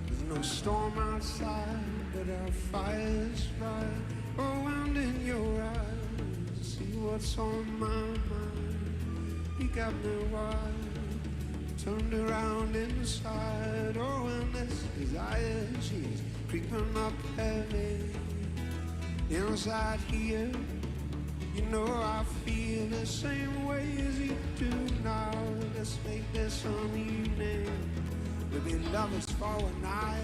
There's no storm outside, but our fire's right. Oh, and in your eyes, see what's on my mind. You got me wild, turned around inside. Oh, and this desire, she's creeping up heavy. Inside here, you know I feel the same way as you do now. Let's make this an evening. We'll be lovers for a night,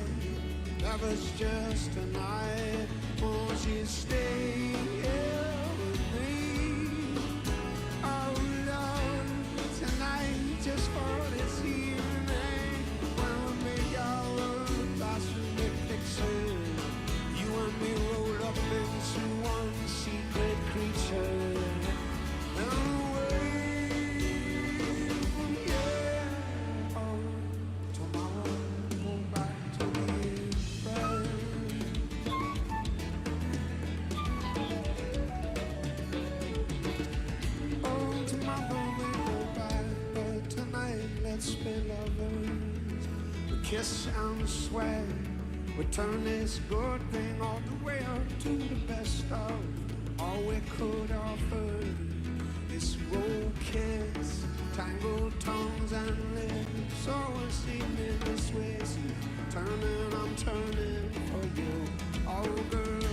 lovers just a night. Won't you stay here with me? Oh Lord, tonight just for this evening. When we make our love blasphemy pictures, you and me rolled up into one secret creature. Let's be lovers, we kiss and swear, we turn this good thing all the way up to the best of all we could offer. This roll kiss, tangled tongues and lips, always seeming this way. See, I'm turning for you, oh girl,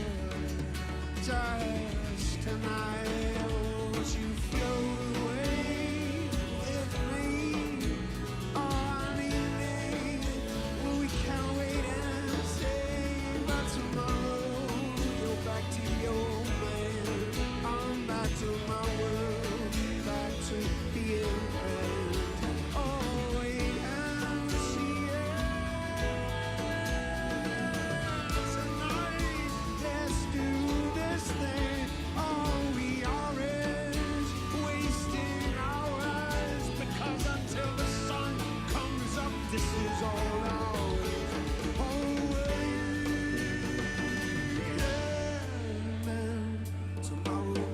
just tonight. Won't you float away with me? To my world, back to the end. Oh, wait and see it. Tonight, let's do this thing. Oh, we aren't wasting hours, because until the sun comes up, this is all ours. Oh, yeah, man. Tomorrow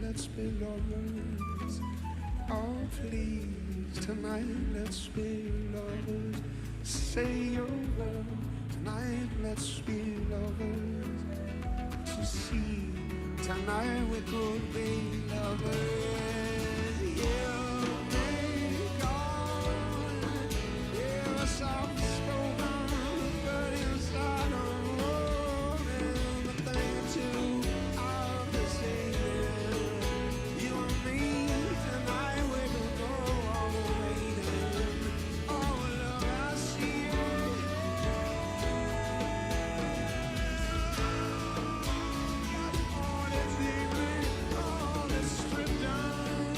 let's be lovers. Oh, please, tonight let's be lovers. Say your word. Tonight let's be lovers. To see, tonight we could be lovers. You may gone, you're soft spoken, but inside I'm rolling. The thing too, I'll be saying. Stripped down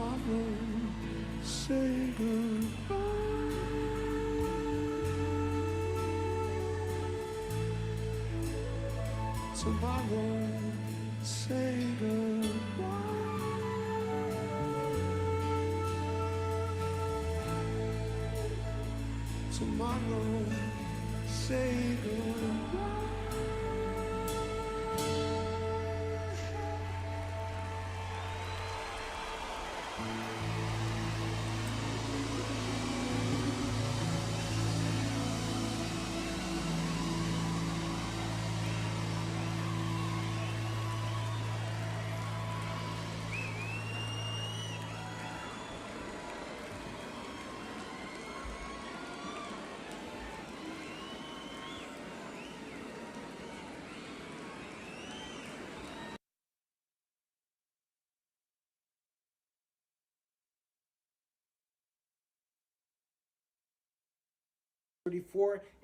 tomorrow, say goodbye. Tomorrow, say goodbye. Tomorrow, say goodbye.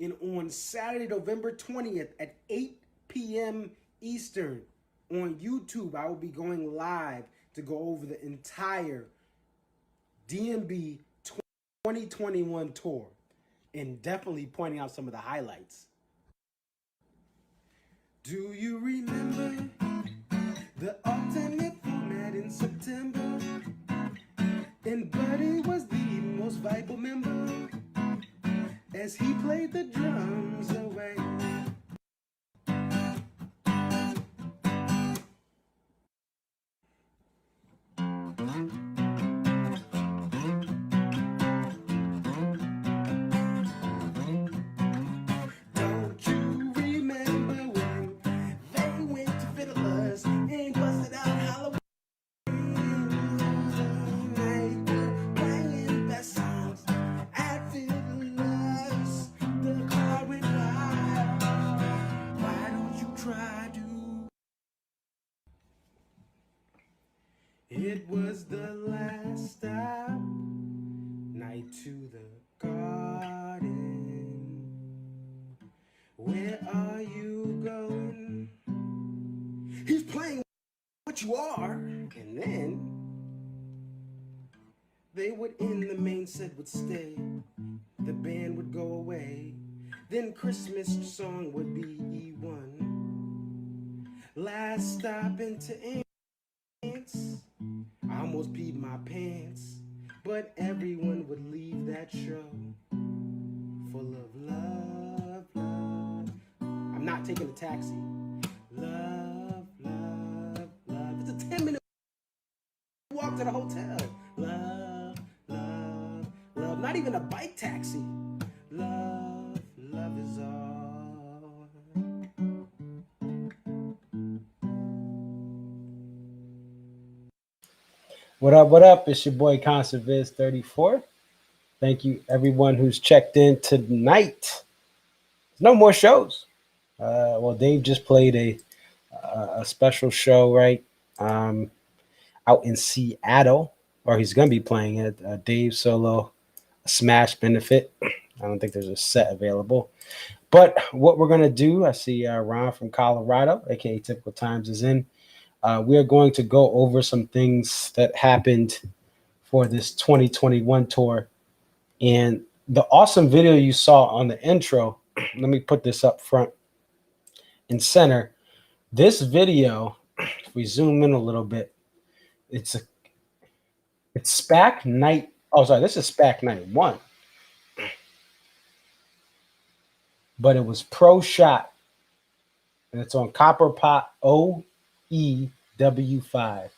And on Saturday, November 20th at 8 p.m. Eastern on YouTube, I will be going live to go over the entire DMB 2021 tour and definitely pointing out some of the highlights. Do you remember the ultimate format in September? And Buddy was the most vital member as he played the drums away. Don't you remember when they went to Fiddler's and busted out Halloween? They were playing best songs at Fiddler's. The car went by. Why don't you try to? It was the last stop, night to the garden. Where are you going? He's playing what you are. And then they would end, the main set would stay, the band would go away, then Christmas song would be E1. Last stop into Ants. I almost peed my pants, but everyone would leave that show full of love, love. I'm not taking a taxi. Love, love, love. It's a 10-minute walk to the hotel. Love, love, love. Not even a bike taxi. Love, love is all. What up, what up? It's your boy ConcertViz34. Thank you everyone who's checked in tonight. There's no more shows. Well, Dave just played a special show, right? Out in Seattle, or he's going to be playing it. Dave solo Smash benefit. I don't think there's a set available. But what we're going to do, I see Ron from Colorado, aka Typical Times, is in. We are going to go over some things that happened for this 2021 tour. And the awesome video you saw on the intro, let me put this up front and center. This video, if we zoom in a little bit, it's SPAC night. Oh, sorry, this is SPAC night 1. But it was pro shot. And it's on CopperPot OEW5.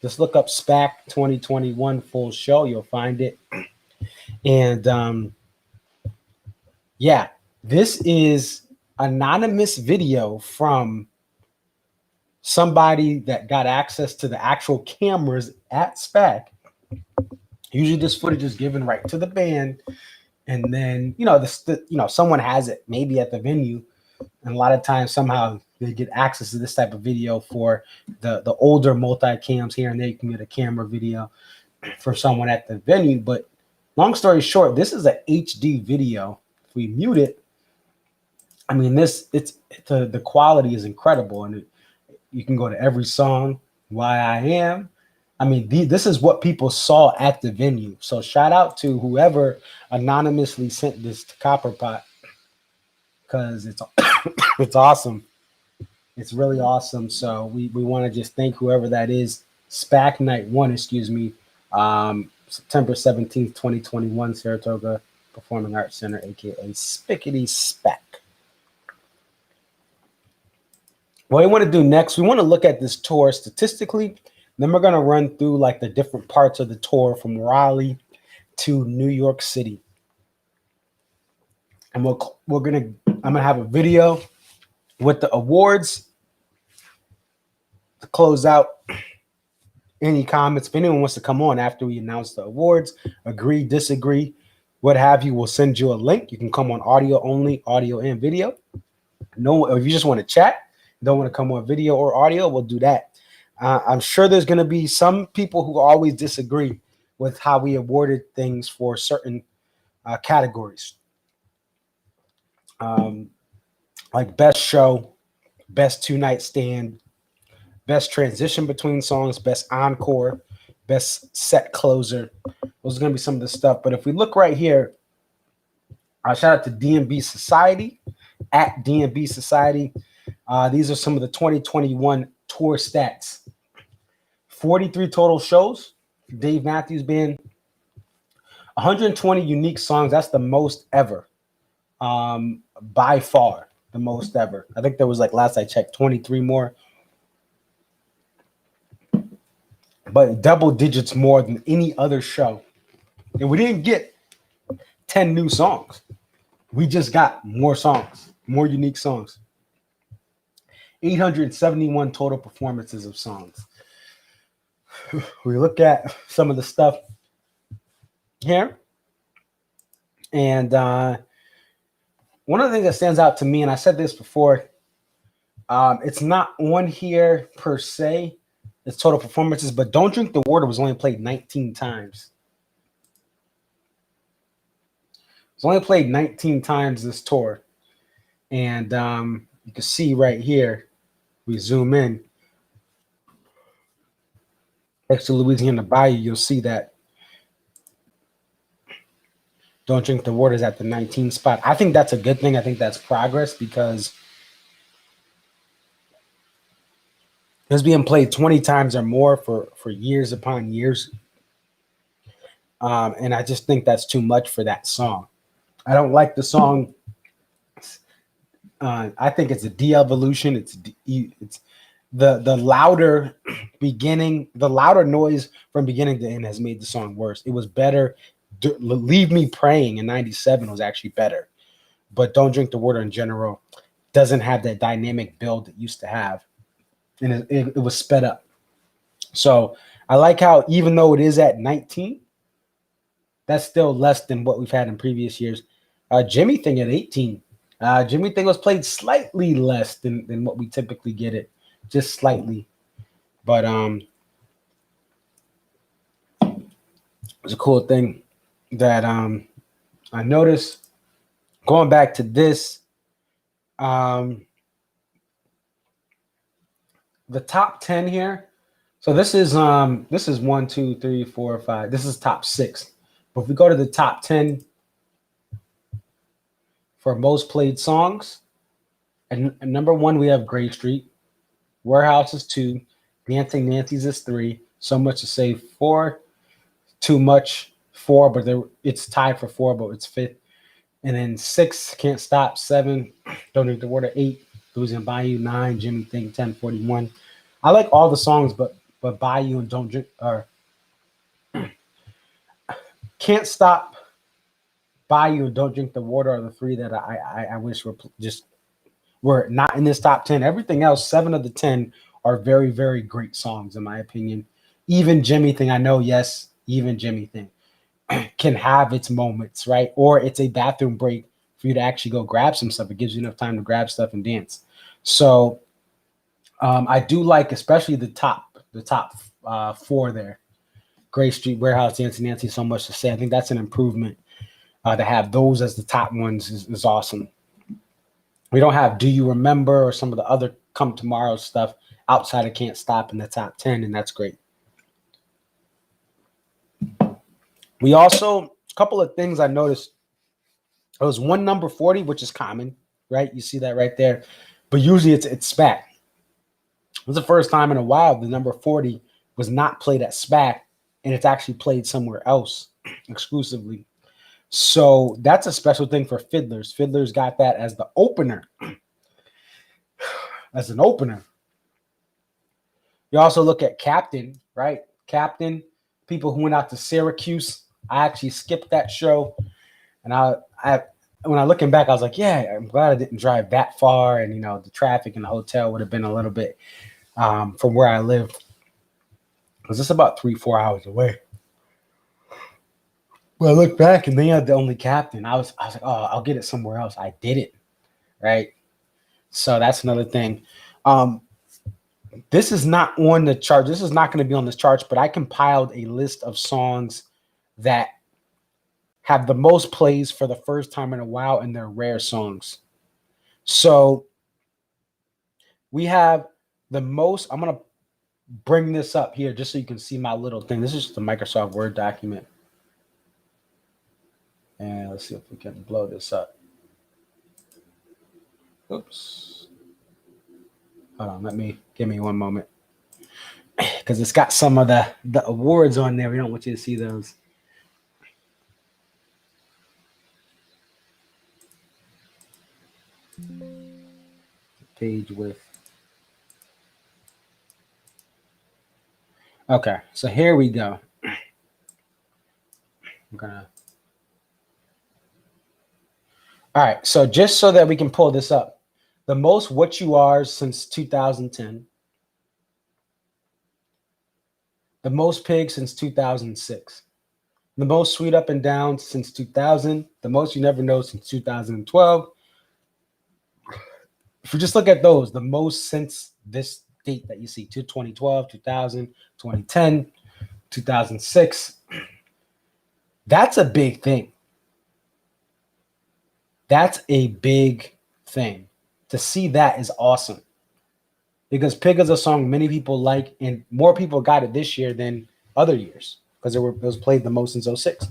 Just look up SPAC 2021 full show. You'll find it. And yeah, this is anonymous video from somebody that got access to the actual cameras at SPAC. Usually this footage is given right to the band. And then, someone has it maybe at the venue. And a lot of times somehow they get access to this type of video for the older multi-cams here and there. You can get a camera video for someone at the venue. But long story short, this is an HD video. If we mute it, I mean, the quality is incredible. And you can go to every song, Why I Am. I mean, this is what people saw at the venue. So shout out to whoever anonymously sent this to Copperpot, because it's it's awesome. It's really awesome. So we want to just thank whoever that is. SPAC Night 1, excuse me. September 17th, 2021, Saratoga Performing Arts Center, aka Spickety SPAC. What we want to do next, we want to look at this tour statistically. Then we're going to run through like the different parts of the tour from Raleigh to New York City. And I'm gonna have a video with the awards to close out. Any comments, if anyone wants to come on after we announce the awards, agree, disagree, what have you, we'll send you a link. You can come on audio only, audio and video. No, if you just want to chat, don't want to come on video or audio, we'll do that. I'm sure there's going to be some people who always disagree with how we awarded things for certain categories. Like best show, best two-night stand, best transition between songs, best encore, best set closer. Those are going to be some of the stuff. But if we look right here, shout out to DMB Society, at DMB Society. These are some of the 2021 tour stats. 43 total shows. Dave Matthews Band. 120 unique songs. That's the most ever. By far, the most ever. I think there was, like, last I checked, 23 more. But double digits more than any other show. And we didn't get 10 new songs. We just got more songs, more unique songs. 871 total performances of songs. We look at some of the stuff here. And one of the things that stands out to me, and I said this before, it's not on here per se, it's total performances, but Don't Drink the Water was only played 19 times. It's only played 19 times this tour. And you can see right here, we zoom in, next to Louisiana Bayou, you'll see that Don't Drink the Water is at the 19th spot. I think that's a good thing. I think that's progress, because it's being played 20 times or more for years upon years. And I just think that's too much for that song. I don't like the song. I think it's a de-evolution. It's the louder beginning, the louder noise from beginning to end has made the song worse. It was better. Leave Me Praying in 97 was actually better. But Don't Drink the Water in general doesn't have that dynamic build it used to have. And it was sped up. So I like how, even though it is at 19, that's still less than what we've had in previous years. Jimmy Thing at 18. Jimmy Thing was played slightly less than what we typically get it. Just slightly. But it's a cool thing that I noticed. Going back to this, the top 10 here. So this is 1, 2, 3, 4, 5. This is top 6. But if we go to the top 10 for most played songs, and number 1 we have Gray Street, Warehouse is 2, Dancing Nancy's is 3, So Much to Say 4, Too Much 4, but it's tied for 4, but it's 5th. And then 6, Can't Stop, 7, Don't Drink the Water, 8, Losing Bayou, 9, Jimmy Thing, 10, 41. I like all the songs, but Bayou and Don't Drink, or Can't Stop, Bayou, and Don't Drink the Water are the 3 that I wish were not in this top 10. Everything else, 7 of the 10 are very, very great songs, in my opinion. Even Jimmy Thing, I know, yes, even Jimmy Thing can have its moments, right? Or it's a bathroom break for you to actually go grab some stuff. It gives you enough time to grab stuff and dance. So I do like, especially the top 4 there. Gray Street, Warehouse, Dancing Nancy, So Much to Say. I think that's an improvement. To have those as the top ones is awesome. We don't have Do You Remember or some of the other Come Tomorrow stuff outside of Can't Stop in the top 10, and that's great. We also, a couple of things I noticed. There was one number 40, which is common, right? You see that right there. But usually it's SPAC. It was the first time in a while the number 40 was not played at SPAC, and it's actually played somewhere else exclusively. So that's a special thing for Fiddlers. Fiddlers got that as the opener. As an opener. You also look at Captain, right? Captain, people who went out to Syracuse. I actually skipped that show. And I when I looking back, I was like, yeah, I'm glad I didn't drive that far. And, the traffic in the hotel would have been a little bit from where I live. Because it's about 3-4 hours away. Well, I look back and they had the only Captain. I was like, oh, I'll get it somewhere else. I did it, right? So that's another thing. This is not on the chart. This is not going to be on this charts, but I compiled a list of songs that have the most plays for the first time in a while, and they're rare songs. So we have the most. I'm going to bring this up here just so you can see my little thing. This is just a Microsoft Word document. And let's see if we can blow this up. Oops. Hold on, give me one moment. Because it's got some of the awards on there. We don't want you to see those. Page with. Okay, so here we go. I'm gonna. All right, so just so that we can pull this up, the most What You Are since 2010, the most Pig since 2006, the most Sweet Up and Down since 2000, the most You Never Know since 2012. If you just look at those, the most since this date that you see, 2012, 2000, 2010, 2006, that's a big thing. That's a big thing. To see that is awesome. Because Pig is a song many people like, and more people got it this year than other years because it was played the most since 06.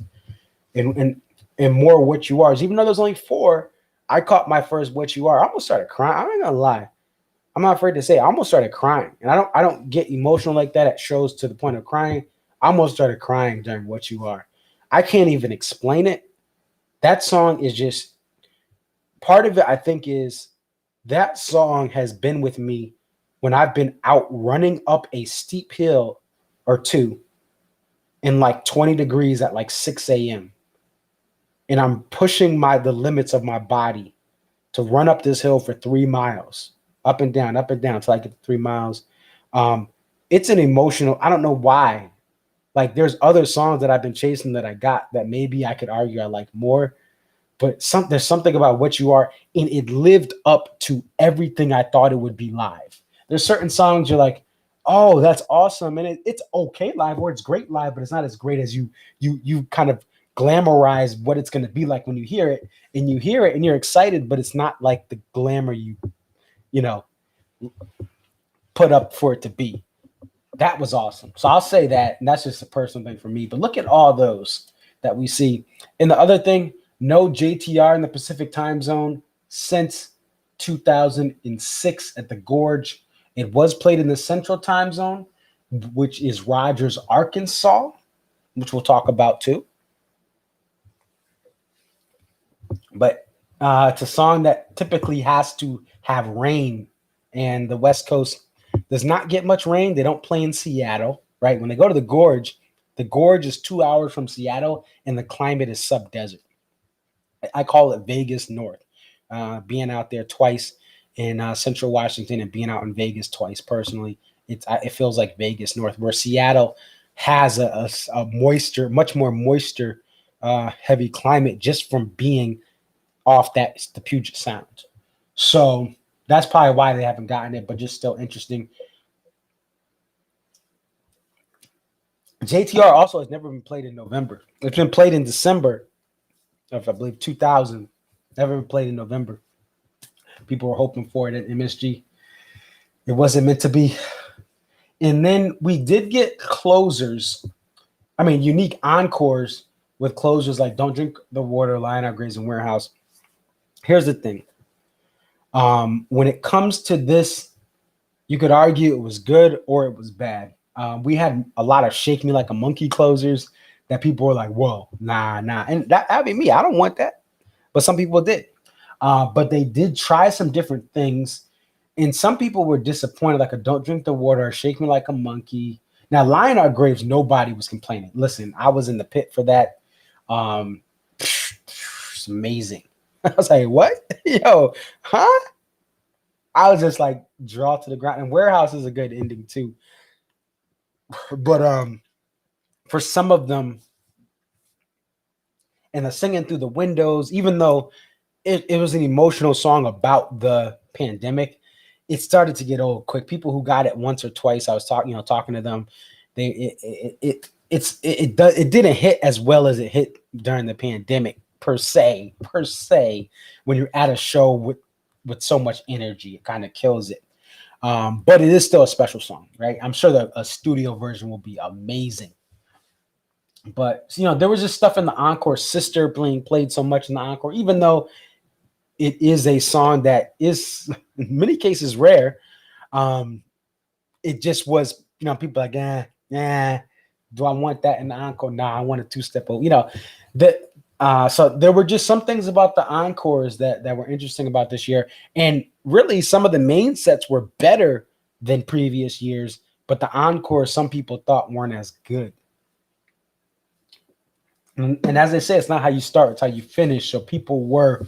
And more What You Are. Even though there's only 4, I caught my first What You Are. I almost started crying. I'm not gonna lie. I'm not afraid to say it. I almost started crying. And I don't get emotional like that at shows to the point of crying. I almost started crying during What You Are. I can't even explain it. That song is just part of it, I think, is that song has been with me when I've been out running up a steep hill or two in like 20 degrees at like 6 a.m. And I'm pushing the limits of my body to run up this hill for 3 miles, up and down until I get to 3 miles. It's an emotional, I don't know why. Like there's other songs that I've been chasing that I got that maybe I could argue I like more. But there's something about What You Are, and it lived up to everything I thought it would be live. There's certain songs you're like, oh, that's awesome, and it's okay live, or it's great live, but it's not as great as you kind of glamorize what it's going to be like when you hear it, and you're excited, but it's not like the glamour you put up for it to be. That was awesome. So I'll say that, and that's just a personal thing for me. But look at all those that we see. And the other thing, no JTR in the Pacific time zone since 2006 at the Gorge. It was played in the Central time zone, which is Rogers, Arkansas, which we'll talk about too. But it's a song that typically has to have rain, and the West Coast does not get much rain. They don't play in Seattle, right? When they go to the Gorge is 2 hours from Seattle, and the climate is sub-desert. I call it Vegas North. Being out there twice in Central Washington and being out in Vegas twice personally, it feels like Vegas North, where Seattle has a much more moisture heavy climate just from being off the Puget Sound. So that's probably why they haven't gotten it, but just still interesting. JTR also has never been played in November. It's been played in December of, I believe, 2000. Never been played in November. People were hoping for it at MSG. It wasn't meant to be. And then we did get unique encores with closures like Don't Drink the Water, Lion Out Graves, and Warehouse. Here's the thing. When it comes to this, you could argue it was good or it was bad. We had a lot of Shake Me Like a Monkey closers that people were like, whoa, nah. And that'd be me. I don't want that. But some people did. But they did try some different things. And some people were disappointed, like a Don't Drink the Water, or Shake Me Like a Monkey. Now, Lion Our Graves, nobody was complaining. Listen, I was in the pit for that. It's amazing. I was like, what? Yo, huh? I was just like, draw to the ground. And Warehouse is a good ending too. But for some of them, and the Singing Through the Windows, even though it was an emotional song about the pandemic, it started to get old quick. People who got it once or twice, I was talking to them, it didn't hit as well as it hit during the pandemic per se. When you're at a show with so much energy, it kind of kills it. But it is still a special song, right? I'm sure that a studio version will be amazing. But there was just stuff in the encore. Sister being played so much in the encore, even though it is a song that is in many cases rare. It just was, people like, do I want that in the encore? Nah, I want a two-step over. So there were just some things about the encores that were interesting about this year. And really, some of the main sets were better than previous years, but the encores some people thought weren't as good. And as they say, it's not how you start, it's how you finish. So people were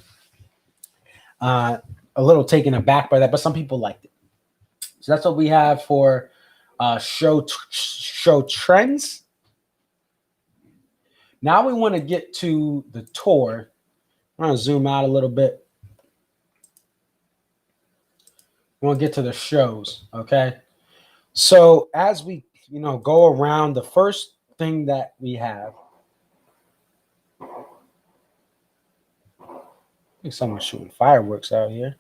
a little taken aback by that, but some people liked it. So that's what we have for show trends. Now we want to get to the tour. I'm going to zoom out a little bit. We want to get to the shows, okay? So as we, go around, the first thing that we have, I think someone's shooting fireworks out here.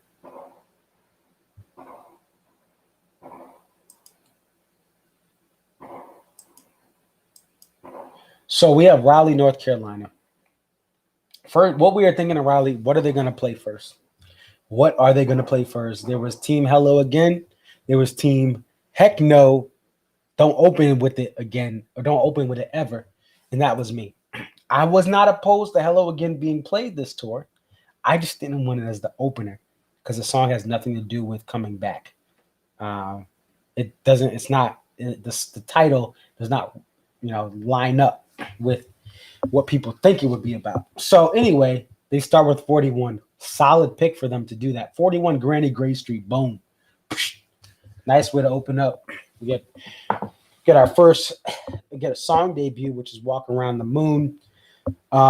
So we have Raleigh, North Carolina. First, what we are thinking of Raleigh, what are they going to play first? What are they going to play first? There was Team Hello Again. There was Team Heck No, Don't Open With It Again, or Don't Open With It Ever. And that was me. I was not opposed to Hello Again being played this tour. I just didn't want it as the opener because the song has nothing to do with coming back. The title does not, line up with what people think it would be about. So anyway, they start with 41. Solid pick for them to do that. 41 Granny Gray Street. Boom. Nice way to open up. We get our first, get a song debut, which is Walk Around the Moon.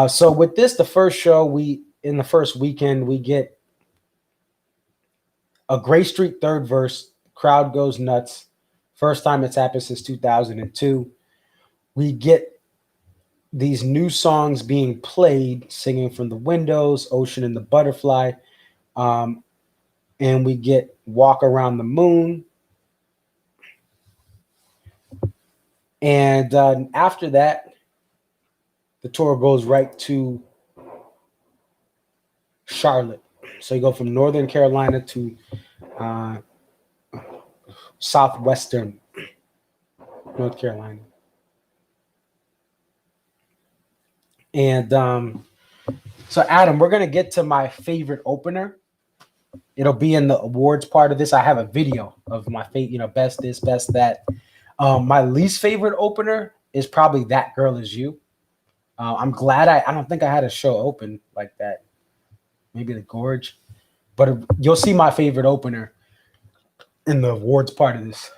So with this, the first show, in the first weekend, we get a Gray Street third verse. Crowd goes nuts. First time it's happened since 2002. We get these new songs being played, Singing from the Windows, Ocean and the Butterfly. And we get Walk Around the Moon. And after that, the tour goes right to Charlotte. So you go from Northern Carolina to southwestern North Carolina. And so, Adam, we're going to get to my favorite opener. It'll be in the awards part of this. I have a video of my favorite, best this, best that. My least favorite opener is probably That Girl Is You. I'm glad I don't think I had a show open like that. Maybe the Gorge. But you'll see my favorite opener in the awards part of this.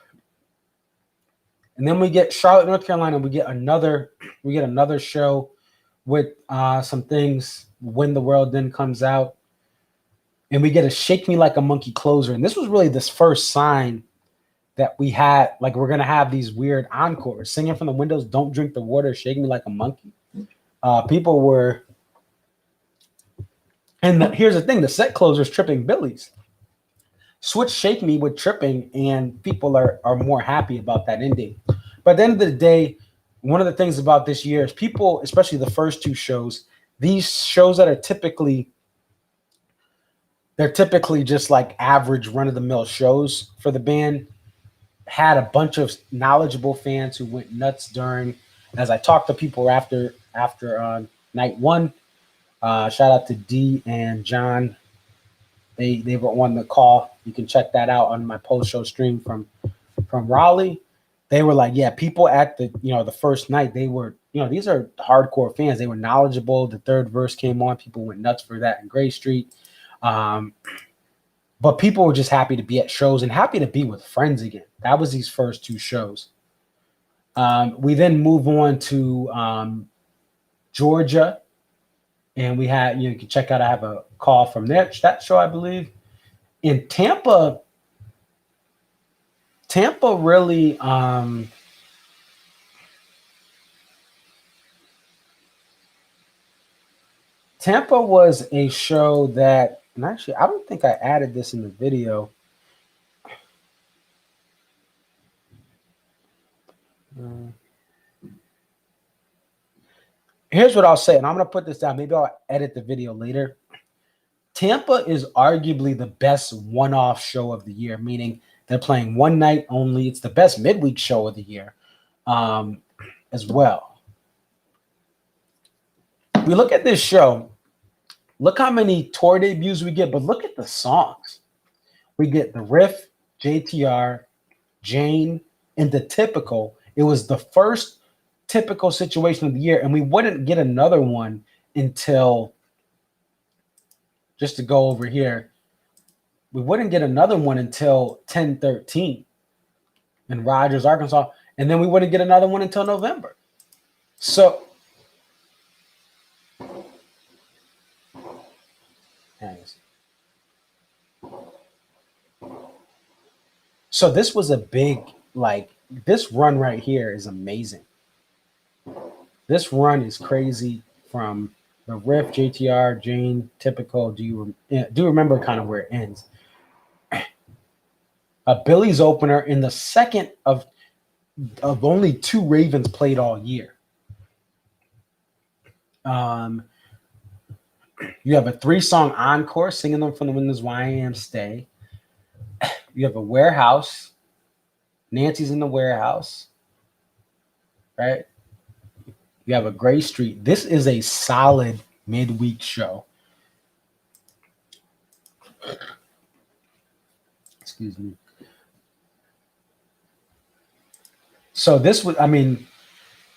And then we get Charlotte, North Carolina. We get another show with some things. When the World Then comes out. And we get a Shake Me Like a Monkey closer. And this was really this first sign that we had, like, we're going to have these weird encores. Singing from the Windows, Don't Drink the Water, Shake Me Like a Monkey. People were... And here's the thing, the set closers Tripping Billies. Switch Shake Me with Tripping, and people are more happy about that ending. But at the end of the day, one of the things about this year is people, especially the first two shows, these shows that are typically just like average run-of-the-mill shows for the band, had a bunch of knowledgeable fans who went nuts during. As I talked to people after night one, shout out to D and John. They were on the call. You can check that out on my post-show stream from Raleigh. They were like, yeah, people at the first night, they were, these are hardcore fans. They were knowledgeable. The third verse came on. People went nuts for that in Gray Street. But people were just happy to be at shows and happy to be with friends again. That was these first two shows. We then move on to Georgia. And we had, you can check out, I have a call from that show, I believe. In Tampa really Tampa was a show that, and actually I don't think I added this in the video. Here's what I'll say, and I'm going to put this down. Maybe I'll edit the video later. Tampa is arguably the best one-off show of the year, meaning they're playing one night only. It's the best midweek show of the year as well. We look at this show. Look how many tour debuts we get, but look at the songs. We get The Riff, JTR, Jane, and The Typical. It was the first typical situation of the year, and we wouldn't get another one until, just to go over here, we wouldn't get another one until 10/13 in Rogers, Arkansas, and then we wouldn't get another one until November. So this was a big, this run right here is amazing. This run is crazy from The Riff, JTR, Jane, Typical. Do you remember kind of where it ends? Billy's opener in the second of only two Ravens played all year. You have a 3-song encore, Singing Them from the Windows, Why I Am Stay. You have a Warehouse, Nancy's in the Warehouse, right? You have a Gray Street. This is a solid midweek show. Excuse me. So this would,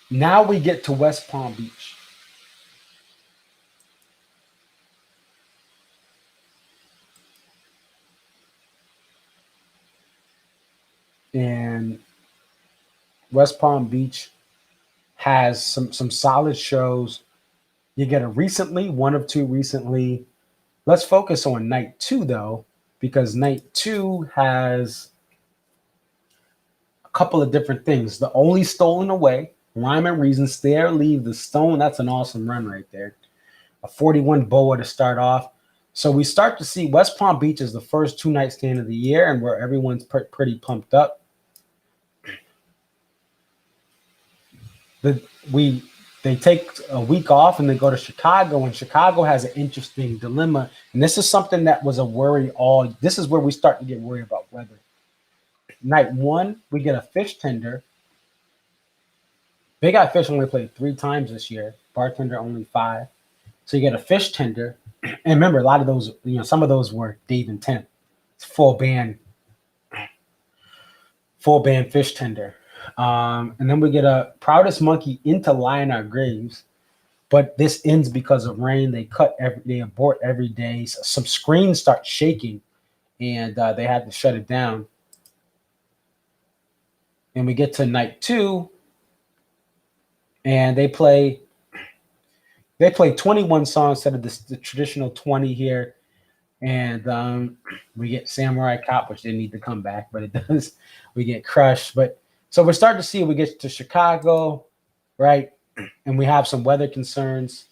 now we get to West Palm Beach. And West Palm Beach has some solid shows. You get one of two recently. Let's focus on night 2 though, because night 2 has a couple of different things. The Only Stolen Away, Rhyme and Reason, Stay or Leave, The Stone. That's an awesome run right there. A 41 Boa to start off. So we start to see West Palm Beach is the first 2-night stand of the year, and where everyone's pretty pumped up. They take a week off and they go to Chicago, and Chicago has an interesting dilemma. And this is something that was a worry this is where we start to get worried about weather. Night 1, we get a Fish Tender. Big Eye Fish only played 3 times this year. Bartender only 5. So you get a Fish Tender. And remember, a lot of those, some of those were Dave and Tim. It's full band Fish Tender. And then we get a Proudest Monkey into Lie in Our Graves, but this ends because of rain. They abort every day. So some screens start shaking, and they had to shut it down. And we get to night 2, and they play 21 songs instead of the traditional 20 here. And we get Samurai Cop, which didn't need to come back, but it does. We get Crush, but so we're starting to see we get to Chicago, right? And we have some weather concerns.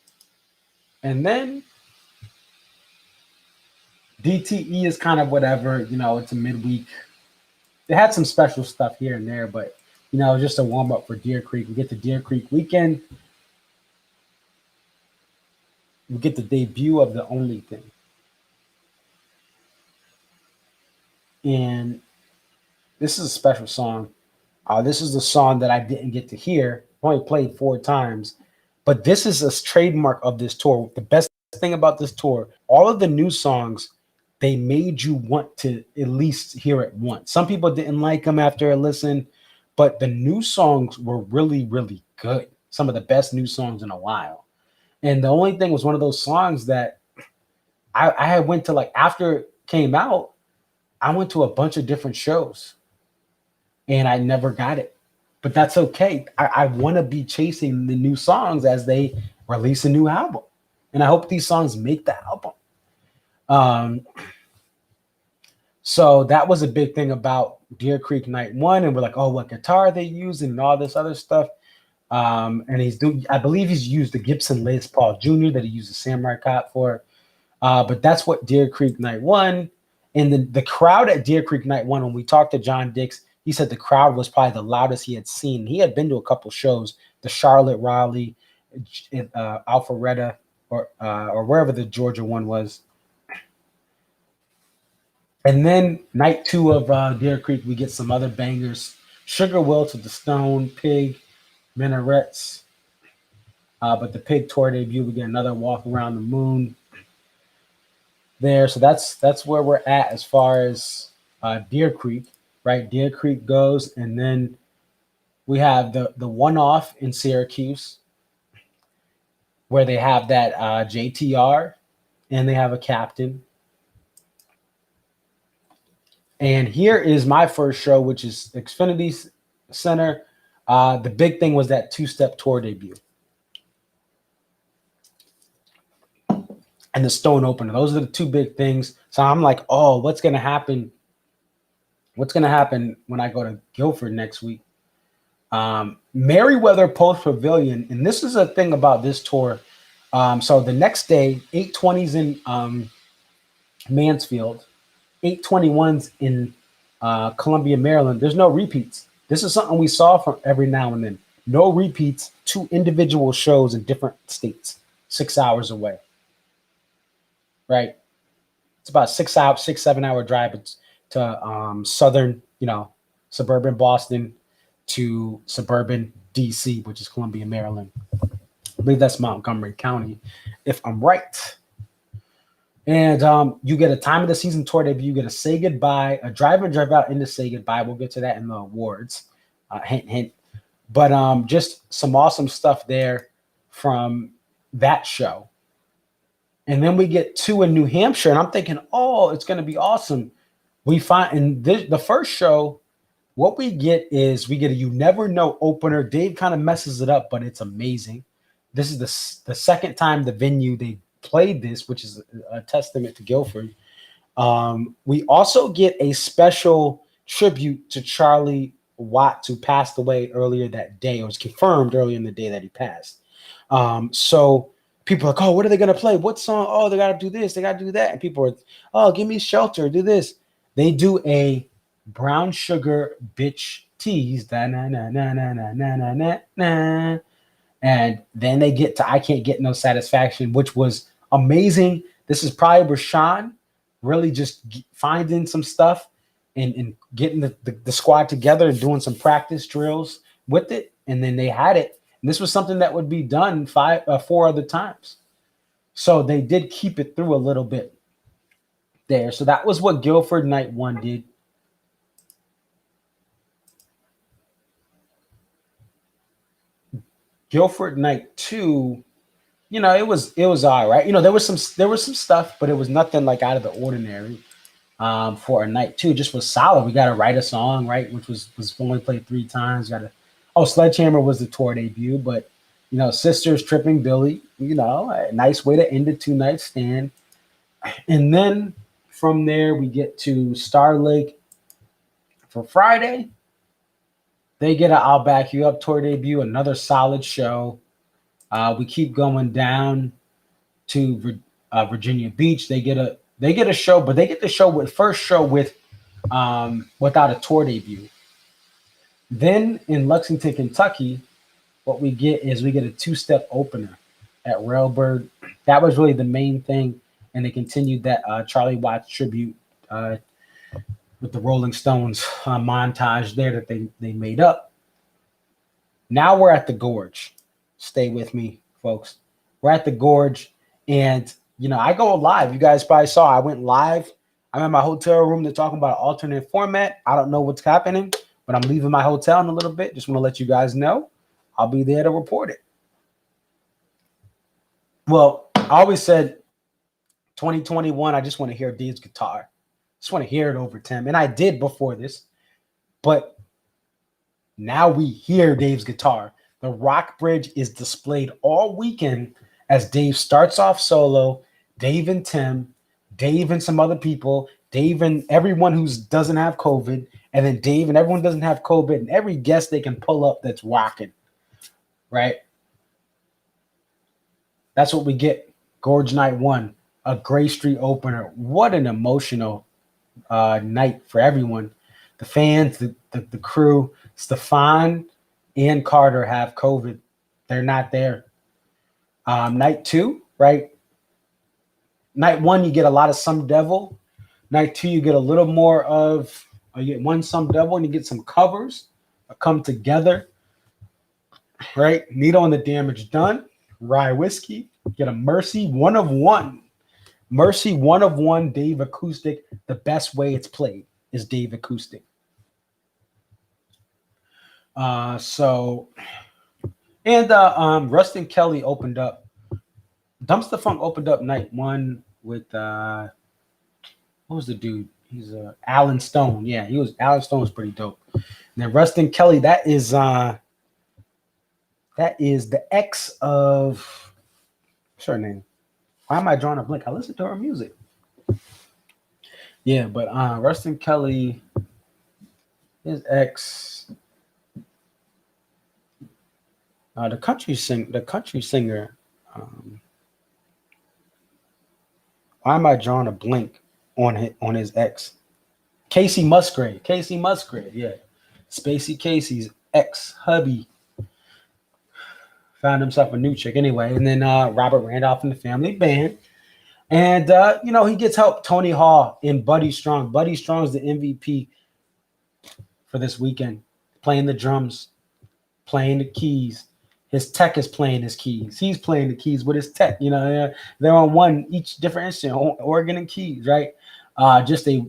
And then DTE is kind of whatever, it's a midweek. They had some special stuff here and there, but just a warm up for Deer Creek. We get the Deer Creek weekend. We get the debut of The Only Thing. And this is a special song. This is the song that I didn't get to hear. Only played 4 times. But this is a trademark of this tour. The best thing about this tour, all of the new songs, they made you want to at least hear it once. Some people didn't like them after a listen, but the new songs were really, really good. Some of the best new songs in a while. And The Only Thing was one of those songs that I went to, like, after it came out, I went to a bunch of different shows and I never got it. But that's okay. I want to be chasing the new songs as they release a new album. And I hope these songs make the album. So that was a big thing about Deer Creek Night 1. And we're like, oh, what guitar are they using and all this other stuff. And I believe he's used the Gibson Les Paul Jr. that he used the Samurai Cop for. But that's what Deer Creek Night 1. And the crowd at Deer Creek Night 1, when we talked to John Dix, he said the crowd was probably the loudest he had seen. He had been to a couple shows, the Charlotte, Raleigh, Alpharetta, or wherever the Georgia one was. And then night 2 of Deer Creek, we get some other bangers. Sugar Will to the Stone, Pig, Minarets. But the Pig tour debut, we get another Walk Around the Moon there. So that's where we're at as far as Deer Creek, right? Deer Creek goes, and then we have the one-off in Syracuse where they have that JTR and they have a captain. And here is my first show, which is Xfinity Center. The big thing was that 2-step tour debut. And the Stone opener. Those are the 2 big things. So I'm like, oh, what's going to happen? What's going to happen when I go to Guilford next week? Merriweather Post Pavilion. And this is a thing about this tour. So the next day, 820s in Mansfield, 821s in Columbia, Maryland. There's no repeats. This is something we saw from every now and then. No repeats, 2 individual shows in different states, 6 hours away. Right? It's about 7 hour drive to southern, suburban Boston to suburban DC, which is Columbia, Maryland. I believe that's Montgomery County, if I'm right. And you get a time of the season tour debut. You get a say goodbye, a drive and drive out into say goodbye. We'll get to that in the awards. Hint, hint. But just some awesome stuff there from that show. And then we get 2 in New Hampshire, and I'm thinking, oh, it's going to be awesome. We find in the first show, what we get is we get a You Never Know opener. Dave kind of messes it up, but it's amazing. This is the second time the venue they played this, which is a testament to Guilford. We also get a special tribute to Charlie Watts, who passed away earlier that day, or was confirmed earlier in the day that he passed. So people are like, oh, what are they going to play? What song? Oh, they got to do this. They got to do that. And people are, oh, give me Shelter. Do this. They do a Brown Sugar Bitch Tease. And then they get to I Can't Get No Satisfaction, which was amazing. This is probably Rashawn really just finding some stuff and getting the squad together and doing some practice drills with it. And then they had it. And this was something that would be done 4 other times. So they did keep it through a little bit there. So that was what Guilford Night 1 did. Guilford Night 2, it was all right. There was some stuff, but it was nothing like out of the ordinary. For a night 2, just was solid. We got to write a song, right, which was only played 3 times. Sledgehammer was the tour debut, but Sisters Tripping Billy, a nice way to end a 2-night stand. And then from there we get to Star Lake for Friday. They get an I'll Back You Up tour debut, another solid show. We keep going down to Virginia Beach. They get a show, but they get the first show with without a tour debut. Then in Lexington, Kentucky, what we get is we get a two-step opener at Railbird. That was really the main thing, and they continued that Charlie Watts tribute uh, with the Rolling Stones montage there that they made up. Now we're at the Gorge. Stay with me, folks. We're at the Gorge, and I go live. You guys probably saw I went live. I'm in my hotel room. They're talking about an alternate format. I don't know what's happening, but I'm leaving my hotel in a little bit. Just want to let you guys know. I'll be there to report it. Well, I always said 2021, I just want to hear Dave's guitar. Just want to hear it over Tim. And I did before this, but now we hear Dave's guitar. The Rock Bridge is displayed all weekend as Dave starts off solo, Dave and Tim, Dave and some other people, Dave and everyone who doesn't have COVID, and then Dave and everyone who doesn't have COVID, and every guest they can pull up that's rocking, right? That's what we get. Gorge Night 1, a Gray Street opener. What an emotional night for everyone. The fans, the crew. Stefan and Carter have COVID. They're not there. Night 2, right? Night 1, you get a lot of Some Devil. Night 2, you get a little more of, you get one Some Devil and you get some covers come together, right? Needle and the Damage Done. Rye Whiskey. Get a Mercy 1 of 1. Mercy 1 of 1, Dave acoustic. The best way it's played is Dave acoustic. Rustin Kelly opened up. Dumpster Funk opened up night 1 with what was the dude? He's Alan Stone. Yeah, Alan Stone was pretty dope. And then Rustin Kelly, that is the ex of what's her name? Why am I drawing a blank? I listen to her music. Yeah, but Rustin Kelly, his ex, the country singer. Why am I drawing a blank on his ex? Casey Musgrave, yeah. Spacey Casey's ex-hubby found himself a new chick anyway. And then Robert Randolph and the Family Band. And, he gets help. Tony Hall and Buddy Strong. Buddy Strong's the MVP for this weekend. Playing the drums, playing the keys. His tech is playing his keys. He's playing the keys with his tech. They're on one, each different instrument, organ and keys, right? Just a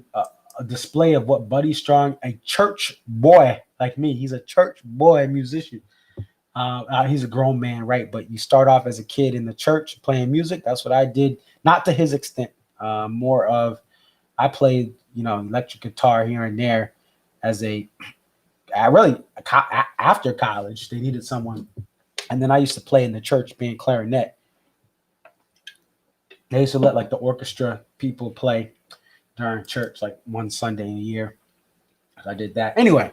display of what Buddy Strong, a church boy like me, he's a church boy musician. He's a grown man, right? But you start off as a kid in the church playing music. That's what I did. Not to his extent. More of, I played, electric guitar here and there as after college. They needed someone. And then I used to play in the church being clarinet. They used to let the orchestra people play during church, one Sunday in a year. I did that. Anyway,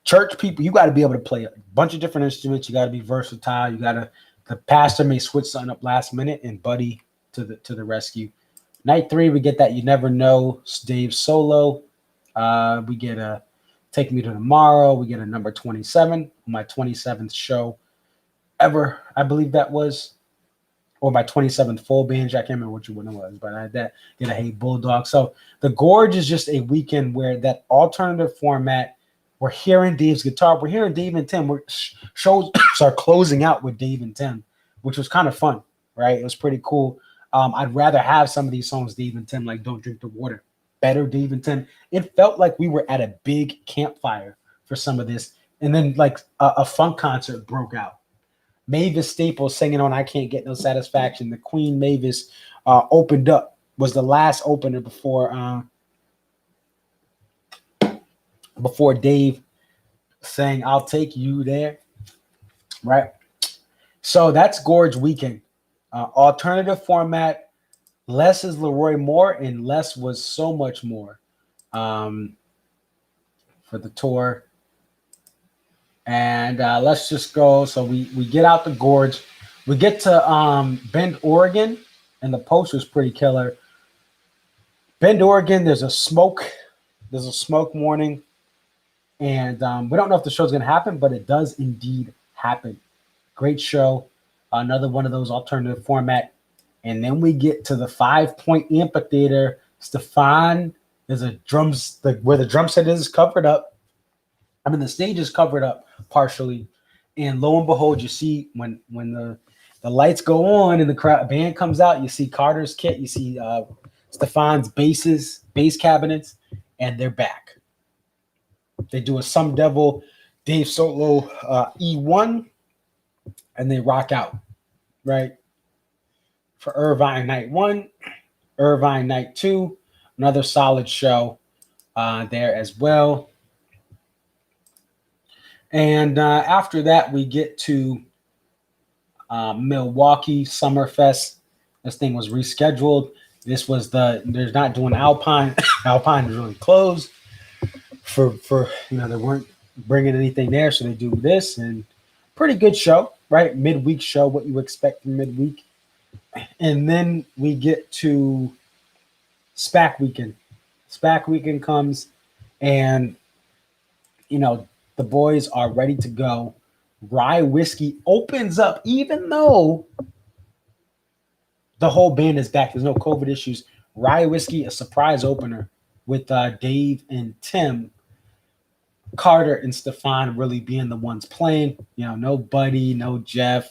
church people, you got to be able to play a bunch of different instruments. You got to be versatile. The pastor may switch something up last minute, and Buddy to the rescue. Night 3, we get that You Never Know, Dave solo. We get a Take Me to Tomorrow. We get a number 27, my 27th show ever, I believe that was, or my 27th full binge. I can't remember which one it was, but I had that. Get a Hey Bulldog. So the Gorge is just a weekend where that alternative format. We're hearing Dave's guitar. We're hearing Dave and Tim. Shows are closing out with Dave and Tim, which was kind of fun, right? It was pretty cool. I'd rather have some of these songs, Dave and Tim, like Don't Drink the Water. Better Dave and Tim. It felt like we were at a big campfire for some of this. And then a funk concert broke out. Mavis Staples singing on I Can't Get No Satisfaction. The Queen Mavis opened up, was the last opener before Dave saying, I'll take you there, right? So that's Gorge weekend. Alternative format. Less is Leroy Moore, and less was so much more for the tour. And let's just go. So we get out the Gorge. We get to Bend, Oregon, and the post was pretty killer. Bend, Oregon, there's a smoke warning. And we don't know if the show's going to happen, but it does indeed happen. Great show. Another one of those alternative format. And then we get to the 5-point amphitheater. Stefan, there's a drums, where the drum set is covered up. I mean, the stage is covered up partially. And lo and behold, you see when the lights go on and the band comes out, you see Carter's kit, you see Stefan's bass cabinets, and they're back. They do a Some Devil Dave Solo E1, and they rock out, right? For Irvine Night 1, Irvine Night 2, another solid show there as well. And after that, we get to Milwaukee Summerfest. This thing was rescheduled. This was they're not doing Alpine. Alpine is really closed for they weren't bringing anything there, so they do this, and pretty good show, right? Midweek show, what you expect from midweek. And then we get to SPAC weekend. SPAC weekend comes, and the boys are ready to go. Rye Whiskey opens up, even though the whole band is back. There's no COVID issues. Rye Whiskey, a surprise opener with Dave and Tim. Carter and Stefan really being the ones playing. No Buddy, no Jeff.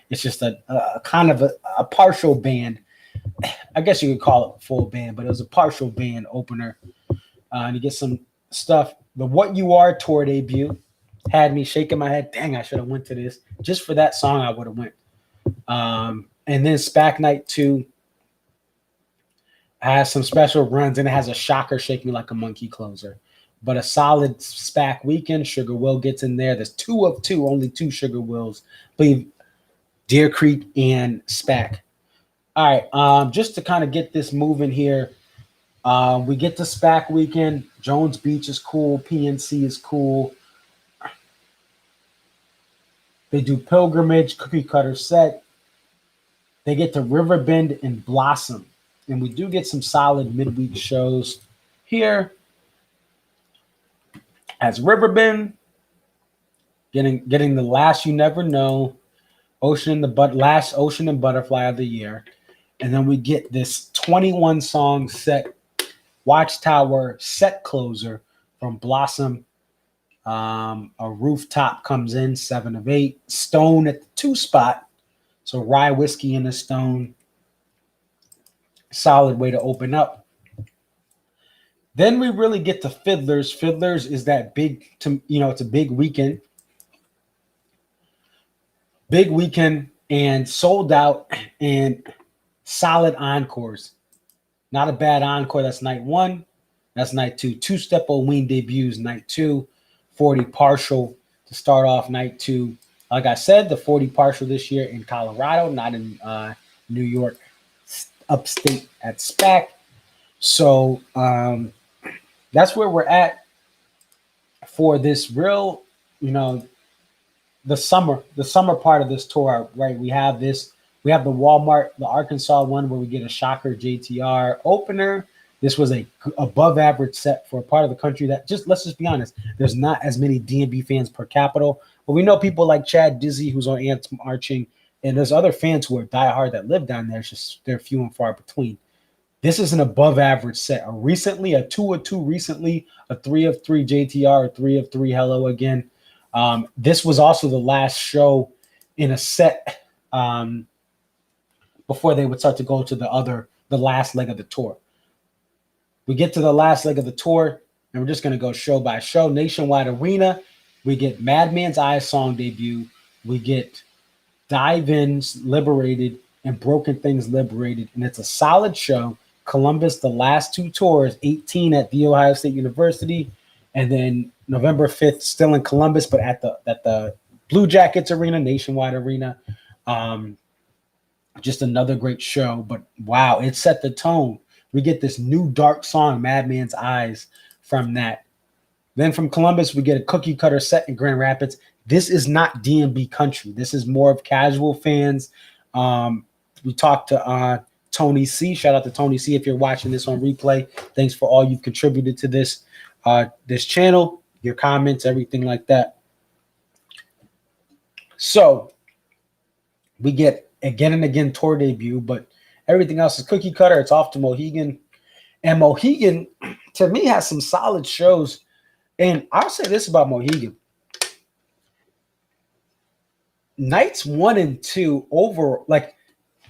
It's just a kind of a partial band. I guess you could call it a full band, but it was a partial band opener. And you get some stuff. The What You Are tour debut had me shaking my head. Dang, I should have went to this. Just for that song, I would have went. And then SPAC Night 2 has some special runs, and it has a shocker, Shake Me Like a Monkey closer. But a solid SPAC weekend. Sugar Will gets in there. There's 2 of 2, only 2 Sugar Wills. Believe Deer Creek and SPAC. All right, just to kind of get this moving here, we get to SPAC weekend. Jones Beach is cool. PNC is cool. They do Pilgrimage, Cookie Cutter Set. They get to Riverbend and Blossom. And we do get some solid midweek shows here. As Riverbend, getting the Last You Never Know, last Ocean and Butterfly of the year. And then we get this 21-song set, Watchtower set closer from Blossom. A Rooftop comes in, 7 of 8. Stone at the 2 spot. So Rye Whiskey and a Stone. Solid way to open up. Then we really get to Fiddlers. Fiddlers is that big, it's a big weekend. Big weekend and sold out and solid encores. Not a bad encore. That's night 1. That's night 2. 2-step Ween debuts night 2. 40 partial to start off night 2. Like I said, the 40 partial this year in Colorado, not in New York, upstate at SPAC. So that's where we're at for this real, the summer part of this tour, right? We have the Walmart, the Arkansas one, where we get a shocker JTR opener. This was a above average set for a part of the country that let's just be honest, there's not as many DMB fans per capita. But we know people like Chad Dizzy, who's on Anthem Marching, and there's other fans who are diehard that live down there. It's just they're few and far between. This is an above average set. A 2 of 2 recently, a 3 of 3 JTR, a 3 of 3 Hello Again. This was also the last show in a set before they would start to go to the last leg of the tour. We get to the last leg of the tour, and we're just going to go show by show. Nationwide Arena, we get Madman's Eyes song debut. We get Dive In's Liberated and Broken Things Liberated, and it's a solid show. Columbus, the last 2 tours, 18 at The Ohio State University, and then November 5th, still in Columbus, but at the Blue Jackets Arena, Nationwide Arena. Just another great show, but wow, it set the tone. We get this new dark song, Madman's Eyes, from that. Then from Columbus, we get a Cookie Cutter Set in Grand Rapids. This is not DMB country. This is more of casual fans. We talked to Tony C. Shout out to Tony C. If you're watching this on replay, thanks for all you've contributed to this channel. your comments, everything like that. So we get again and again tour debut, but everything else is cookie cutter. It's off to Mohegan. And Mohegan, to me, has some solid shows. And I'll say this about Mohegan. Nights 1 and 2 over, like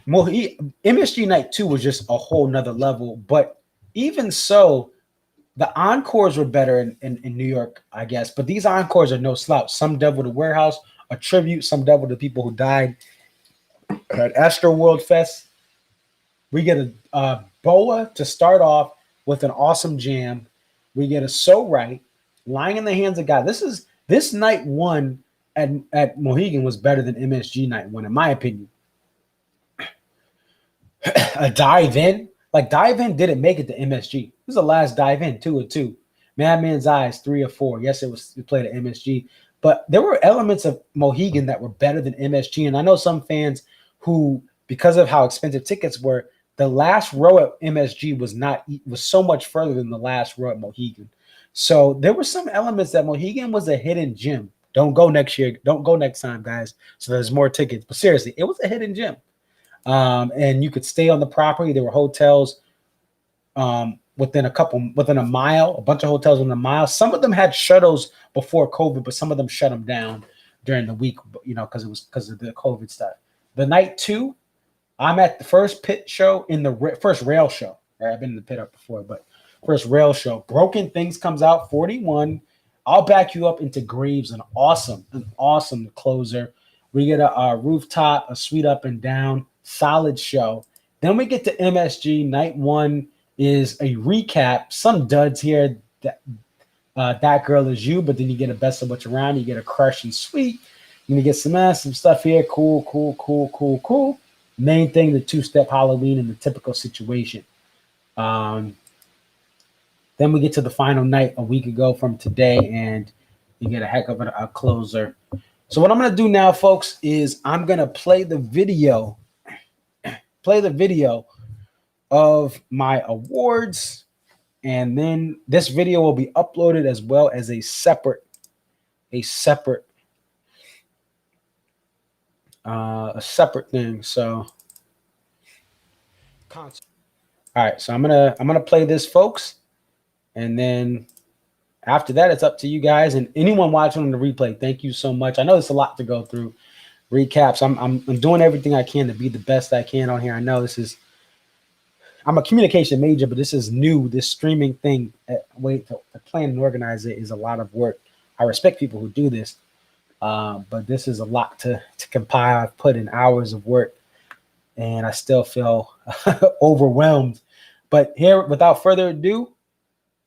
MSG Night 2 was just a whole nother level. But even so, the encores were better in New York, I guess. But these encores are no slouch. Some Devil the Warehouse, a tribute, some Devil to people who died at Astro World Fest. We get a Boa to start off with an awesome jam. We get a So Right, Lying in the Hands of God. This night 1 at Mohegan was better than MSG Night 1, in my opinion. A Dive In. Like, Dive In didn't make it to MSG. This is the last Dive In, 2 of 2. Madman's Eyes, 3 of 4. Yes, it played at MSG. But there were elements of Mohegan that were better than MSG. And I know some fans who, because of how expensive tickets were, the last row at MSG was so much further than the last row at Mohegan. So there were some elements that Mohegan was a hidden gem. Don't go next year. Don't go next time, guys. So there's more tickets. But seriously, it was a hidden gem. And you could stay on the property. There were hotels within a mile, a bunch of hotels within a mile. Some of them had shuttles before COVID, but some of them shut them down during the week, because of the COVID stuff. The night 2, I'm at the first pit show in the first rail show. Right? I've been in the pit up before, but first rail show. Broken Things comes out, 41. I'll back you up into Graves, an awesome closer. We get a Rooftop, a Sweet Up and Down, solid show. Then we get to MSG. Night 1 is a recap. Some duds here. That Girl Is You, but then you get a Best of What's Around. You get a Crush and Sweet. You're going to get some stuff here. Cool. Main thing, the 2-step Halloween and the Typical Situation. Then we get to the final night a week ago from today, and you get a heck of a closer. So what I'm going to do now, folks, is I'm going to play the video of my awards, and then this video will be uploaded as well as a separate thing. So all right, so I'm gonna play this, folks, and then after that it's up to you guys and anyone watching on the replay. Thank you so much. I know it's a lot to go through. Recaps. I'm doing everything I can to be the best I can on here. I know I'm a communication major, but this is new. This streaming thing, way to plan and organize it is a lot of work. I respect people who do this, but this is a lot to compile. I've put in hours of work, and I still feel overwhelmed. But here, without further ado,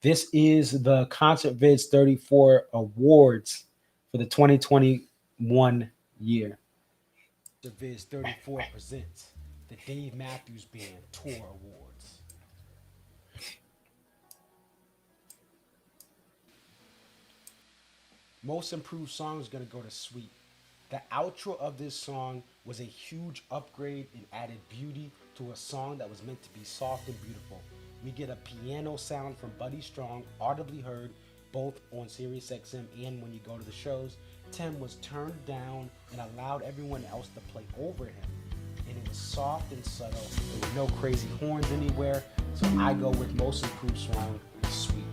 this is the Concert Vids 34 awards for the 2021 year. The Vids 34 presents the Dave Matthews Band Tour Awards. Most Improved Song is going to go to Sweet. The outro of this song was a huge upgrade and added beauty to a song that was meant to be soft and beautiful. We get a piano sound from Buddy Strong, audibly heard both on SiriusXM and when you go to the shows. Tim was turned down and allowed everyone else to play over him. And it was soft and subtle. There were no crazy horns anywhere. So I go with Most Improved Song, Sweet.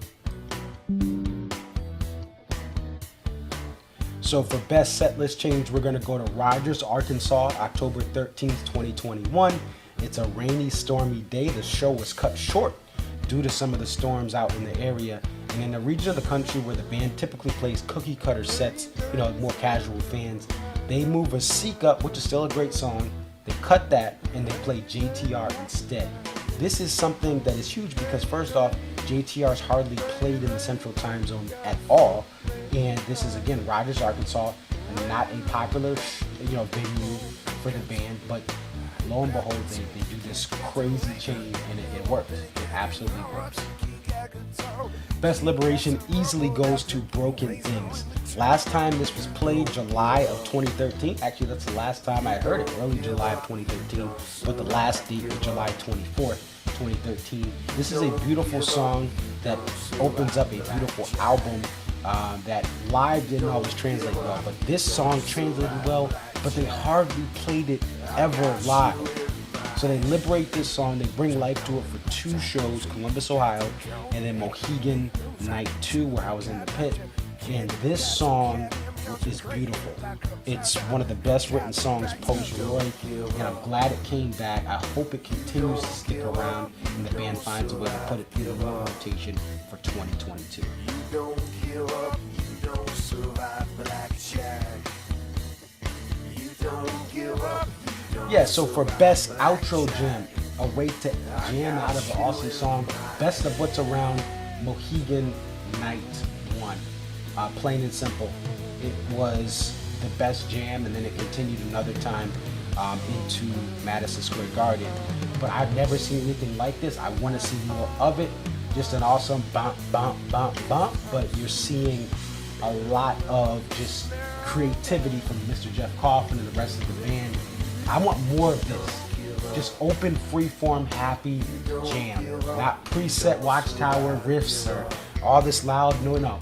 So for best set list change, we're going to go to Rogers, Arkansas, October 13th, 2021. It's a rainy, stormy day. The show was cut short due to some of the storms out in the area. And in the region of the country where the band typically plays cookie cutter sets, more casual fans, they move a Seek Up, which is still a great song. They cut that and they play JTR instead. This is something that is huge because first off, JTR's hardly played in the Central Time Zone at all. And this is, again, Rogers, Arkansas, and not a popular venue for the band, but lo and behold, they do this crazy change and it works. It absolutely works. Best Liberation easily goes to Broken Things. Last time this was played, July of 2013. Actually, that's the last time I heard it, early July of 2013. But the last date was July 24th, 2013. This is a beautiful song that opens up a beautiful album. that live didn't always translate well, but this song translated well, but they hardly played it ever live. So they liberate this song, they bring life to it for 2 shows, Columbus, Ohio, and then Mohegan Night 2, where I was in the pit. And this song is beautiful. It's one of the best written songs post-Roy, and I'm glad it came back. I hope it continues to stick around, and the band finds a way to put it in the rotation for 2022. You don't give up, you don't survive blackjack. You don't give up. Yeah, so for best outro jam, a way to jam out of an awesome song, best of what's around, Mohegan Night 1. Plain and simple. It was the best jam, and then it continued another time into Madison Square Garden. But I've never seen anything like this. I want to see more of it. Just an awesome bump, bump, bump, bump. But you're seeing a lot of just creativity from Mr. Jeff Coughlin and the rest of the band. I want more of this. Just open, freeform, happy jam. Not preset Watchtower riffs or all this loud. No.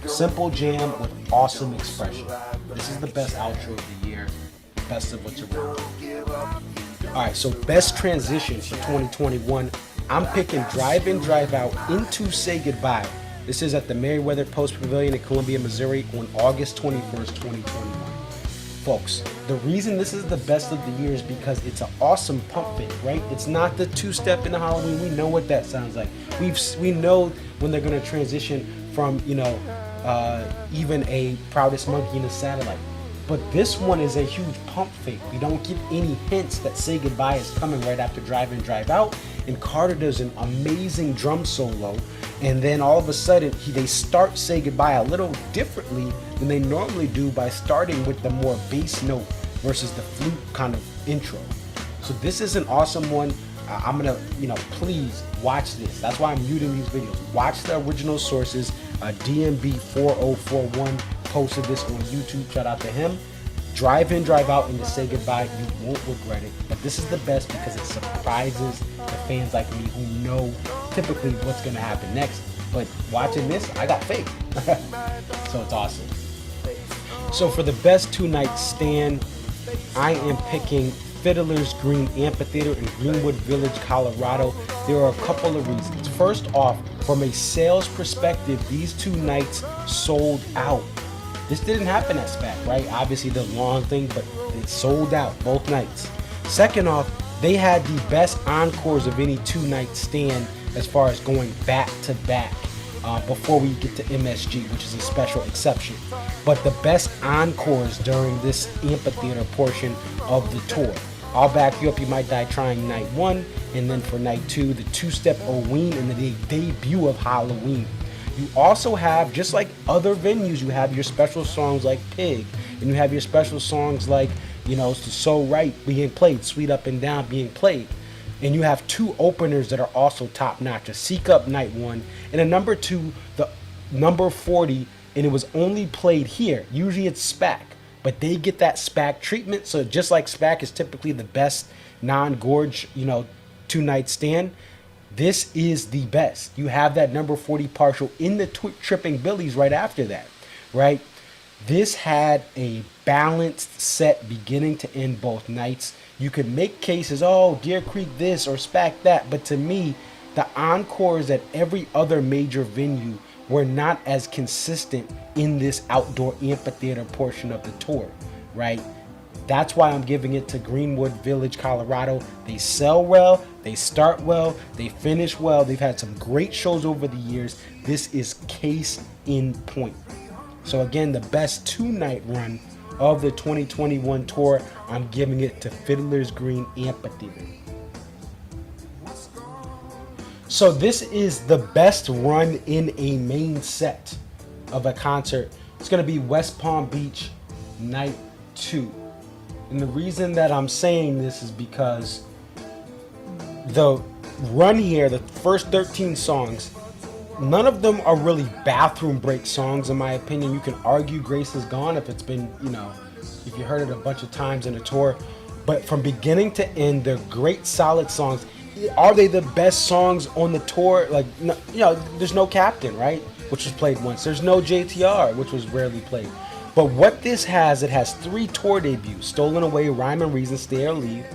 Simple jam with awesome expression. This is the best outro of the year. Best of what's around. Alright, so best transition for 2021. I'm picking Drive In, Drive Out into Say Goodbye. This is at the Merriweather Post Pavilion in Columbia, Missouri on August 21st, 2021. Folks, the reason this is the best of the year is because it's an awesome pump fit, right? It's not the 2-step into Halloween. We know what that sounds like. We know when they're going to transition from, even a Proudest Monkey in a Satellite. But this one is a huge pump fake. We don't get any hints that Say Goodbye is coming right after Drive In, Drive Out. And Carter does an amazing drum solo. And then all of a sudden, they start Say Goodbye a little differently than they normally do by starting with the more bass note versus the flute kind of intro. So this is an awesome one. I'm gonna, please watch this. That's why I'm muting these videos. Watch the original sources. DMB 4041 posted this on YouTube. Shout out to him. Drive In, Drive Out, and to Say Goodbye. You won't regret it. But this is the best because it surprises the fans like me who know typically what's gonna happen next. But watching this, I got faith. So it's awesome. So for the best 2-night stand, I am picking Fiddler's Green Amphitheater in Greenwood Village, Colorado. There are a couple of reasons. First off, from a sales perspective, these 2 nights sold out. This didn't happen at SPAC, right? Obviously the long thing, but it sold out both nights. Second off, they had the best encores of any 2-night stand as far as going back to back before we get to MSG, which is a special exception. But the best encores during this amphitheater portion of the tour. I'll back you up, You Might Die Trying Night 1, and then for Night 2, the 2-step Oween and the debut of Halloween. You also have, just like other venues, you have your special songs like Pig, and you have your special songs like, So Right being played, Sweet Up and Down being played. And you have 2 openers that are also top notch, a Seek Up Night 1, and a number 2, the number 40, and it was only played here. Usually it's SPAC, but they get that SPAC treatment. So just like SPAC is typically the best non-gorge, 2-night stand, this is the best. You have that number 40 partial in the Tripping Billies right after that, right? This had a balanced set beginning to end both nights. You could make cases, Deer Creek this or SPAC that, but to me, the encores at every other major venue were not as consistent in this outdoor amphitheater portion of the tour, right? That's why I'm giving it to Greenwood Village, Colorado. They sell well, they start well, they finish well. They've had some great shows over the years. This is case in point. So again, the best 2-night run of the 2021 tour, I'm giving it to Fiddler's Green Amphitheater. So this is the best run in a main set of a concert. It's going to be West Palm Beach Night 2. And the reason that I'm saying this is because the run here, the first 13 songs, none of them are really bathroom break songs in my opinion. You can argue Grace Is Gone if it's been, if you heard it a bunch of times in a tour. But from beginning to end, they're great, solid songs. Are they the best songs on the tour? There's no captain, right? which was played once. There's no JTR, which was rarely played. But what this has, it has 3 tour debuts: Stolen Away, Rhyme and Reason, Stay or Leave.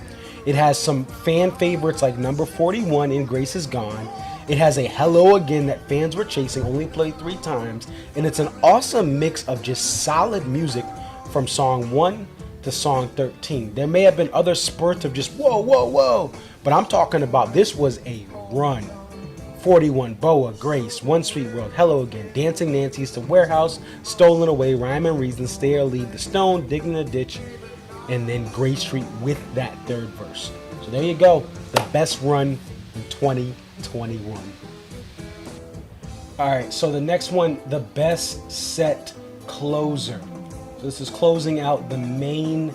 It has some fan favorites like number 41 in Grace Is Gone. It has a Hello Again that fans were chasing, only played 3 times. And it's an awesome mix of just solid music from song 1 to song 13. There may have been other spurts of just whoa, whoa, whoa, but I'm talking about this was a run. 41, Boa, Grace, One Sweet World, Hello Again, Dancing Nancy's, The Warehouse, Stolen Away, Rhyme and Reason, Stay or Leave, The Stone, Digging the Ditch, and then Gray Street with that 3rd verse. So there you go, the best run in 2021. All right, so the next one, the best set closer. So this is closing out the main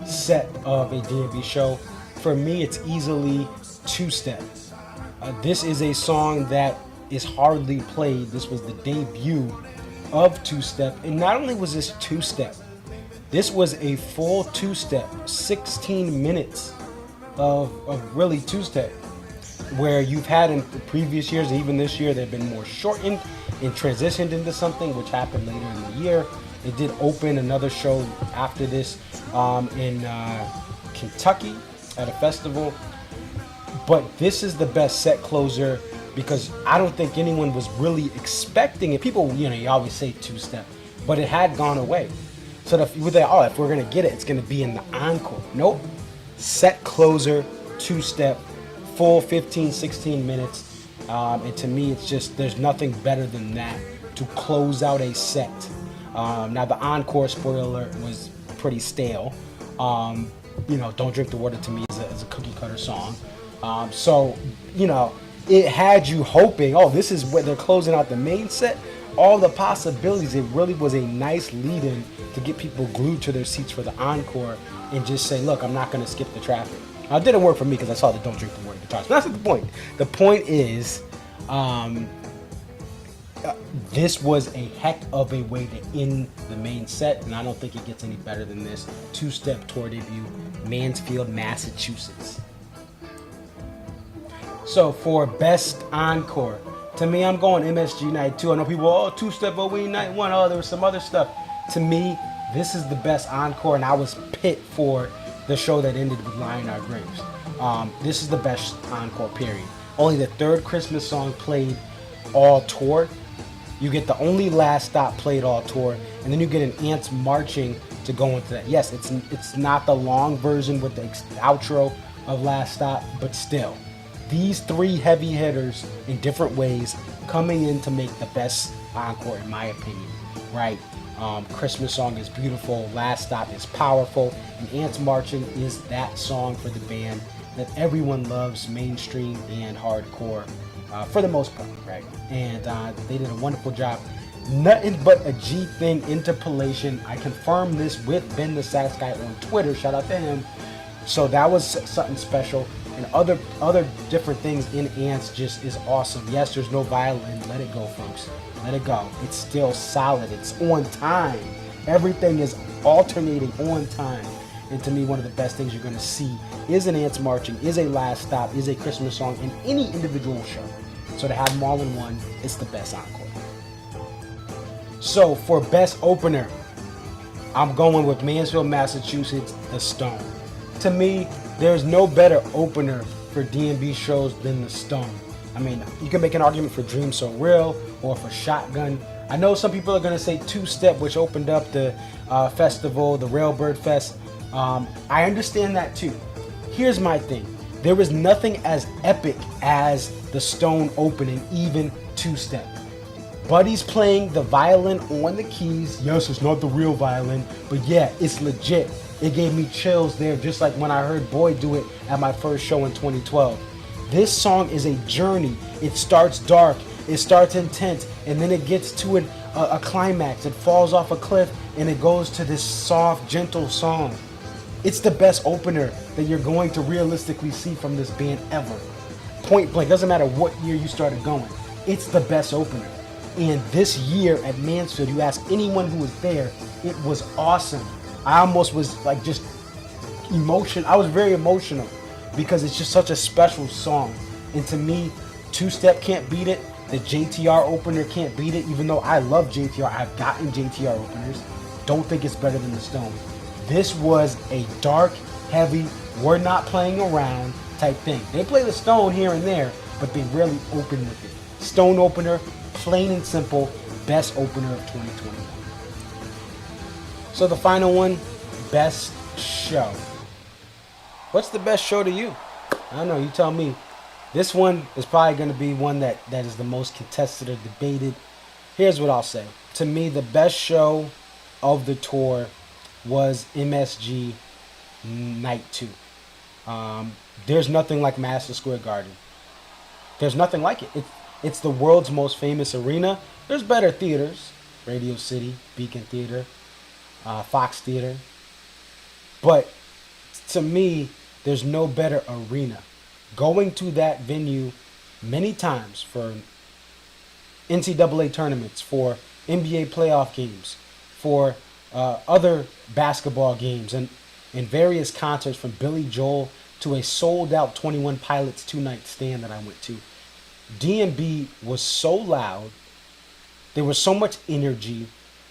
set of a DMB show. For me, it's easily Two Step. This is a song that is hardly played. This was the debut of Two Step. And not only was this Two Step, this was a full Two Step, 16 minutes of really Two Step, where you've had in the previous years, even this year, they've been more shortened and transitioned into something, which happened later in the year. It did open another show after this in Kentucky at a festival. But this is the best set closer because I don't think anyone was really expecting it. People, you always say Two Step, but it had gone away. So if we're going to get it, it's going to be in the encore. Nope. Set closer, Two Step, full 15, 16 minutes. And to me, it's just, there's nothing better than that to close out a set. Now the encore, spoiler alert, was pretty stale. Don't Drink the Water to me is a cookie cutter song. So it had you hoping, this is where they're closing out the main set. All the possibilities. It really was a nice lead-in to get people glued to their seats for the encore and just say, look, I'm not going to skip the traffic. Now, it didn't work for me because I saw the Don't Drink the Water guitars. But that's not the point. The point is, this was a heck of a way to end the main set, and I don't think it gets any better than this. Two Step tour debut, Mansfield, Massachusetts. So for best encore, to me, I'm going MSG Night 2. I know people, Two Step, we Night 1, there was some other stuff. To me, this is the best encore, and I was pit for the show that ended with Lying Our Graves. This is the best encore, period. Only the 3rd Christmas song played all tour. You get the only Last Stop played all tour, and then you get an Ants Marching to go into that. Yes, it's not the long version with the outro of Last Stop, but still. These 3 heavy hitters in different ways coming in to make the best encore, in my opinion, right? Christmas song is beautiful, Last Stop is powerful, and Ants Marching is that song for the band that everyone loves, mainstream and hardcore, for the most part, right? And they did a wonderful job. Nothing but a G thing interpolation. I confirmed this with Ben the Sax Guy on Twitter. Shout out to him. So that was something special. And other different things in Ants just is awesome. Yes, there's no violin. Let it go, folks. Let it go. It's still solid. It's on time. Everything is alternating on time. And to me, one of the best things you're going to see is an Ants Marching, is a Last Stop, is a Christmas song in any individual show. So to have them all in one, it's the best encore. So for best opener, I'm going with Mansfield, Massachusetts, The Stone. To me, there's no better opener for DMB shows than The Stone. I mean, you can make an argument for Dream So Real or for Shotgun. I know some people are going to say Two Step, which opened up the festival, the Railbird Fest. I understand that too. Here's my thing. There is nothing as epic as The Stone opening, even Two Step. Buddy's playing the violin on the keys. Yes, it's not the real violin, but yeah, it's legit. It gave me chills there, just like when I heard Boy do it at my first show in 2012. This song is a journey. It starts dark, it starts intense, and then it gets to a climax. It falls off a cliff, and it goes to this soft, gentle song. It's the best opener that you're going to realistically see from this band ever. Point blank, doesn't matter what year you started going. It's the best opener. And this year at Mansfield, you ask anyone who was there, it was awesome. I almost was like just emotion. I was very emotional because it's just such a special song. And to me, Two Step can't beat it. The JTR opener can't beat it, even though I love JTR. I've gotten JTR openers. Don't think it's better than the Stone. This was a dark, heavy, we're not playing around type thing. They play the Stone here and there, but they rarely open with it. Stone opener, plain and simple, best opener of 2021. So the final one, best show. What's the best show to you? I don't know, you tell me. This one is probably going to be one that is the most contested or debated. Here's what I'll say. To me, the best show of the tour was MSG Night 2. There's nothing like Madison Square Garden. There's nothing like it. It's the world's most famous arena. There's better theaters. Radio City, Beacon Theater, Fox Theater. But to me, there's no better arena. Going to that venue many times for NCAA tournaments, for NBA playoff games, for other basketball games, and various concerts from Billy Joel to a sold-out 21 Pilots two-night stand that I went to. DMB was so loud. There was so much energy.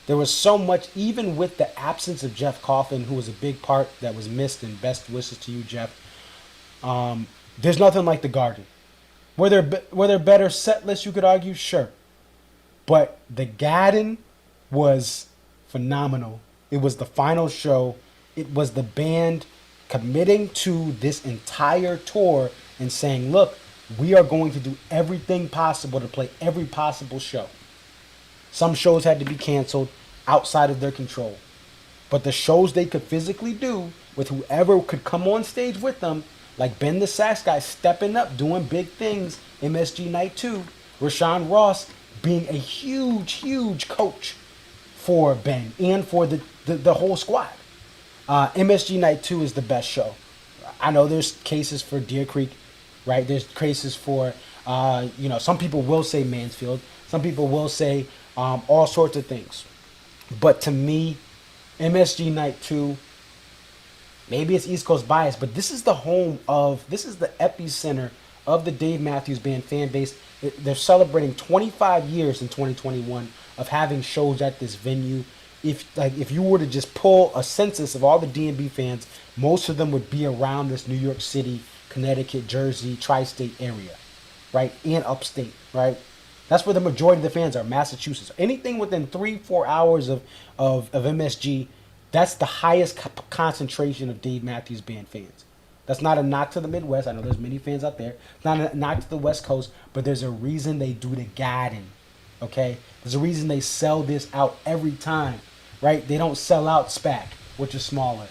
There was so much, even with the absence of Jeff Coughlin, who was a big part that was missed, and best wishes to you, Jeff. There's nothing like the Garden. Were there better set lists, you could argue? Sure. But the Garden was phenomenal. It was the final show. It was the band committing to this entire tour and saying, look, we are going to do everything possible to play every possible show. Some shows had to be canceled outside of their control. But the shows they could physically do with whoever could come on stage with them, like Ben the Sax guy stepping up, doing big things, MSG Night 2, Rashawn Ross being a huge, huge coach for Ben and for the whole squad. MSG Night 2 is the best show. I know there's cases for Deer Creek, right? There's cases for, some people will say Mansfield. Some people will say all sorts of things. But to me, MSG Night 2, maybe it's East Coast bias, but this is the epicenter of the Dave Matthews Band fan base. They're celebrating 25 years in 2021 of having shows at this venue. If you were to just pull a census of all the DMB fans, most of them would be around this New York City, Connecticut, Jersey, tri-state area, right? And upstate, right? That's where the majority of the fans are, Massachusetts. Anything within 3-4 hours of MSG, that's the highest concentration of Dave Matthews Band fans. That's not a knock to the Midwest. I know there's many fans out there. It's not a knock to the West Coast, but there's a reason they do the Garden, okay? There's a reason they sell this out every time, right? They don't sell out SPAC, which is smaller.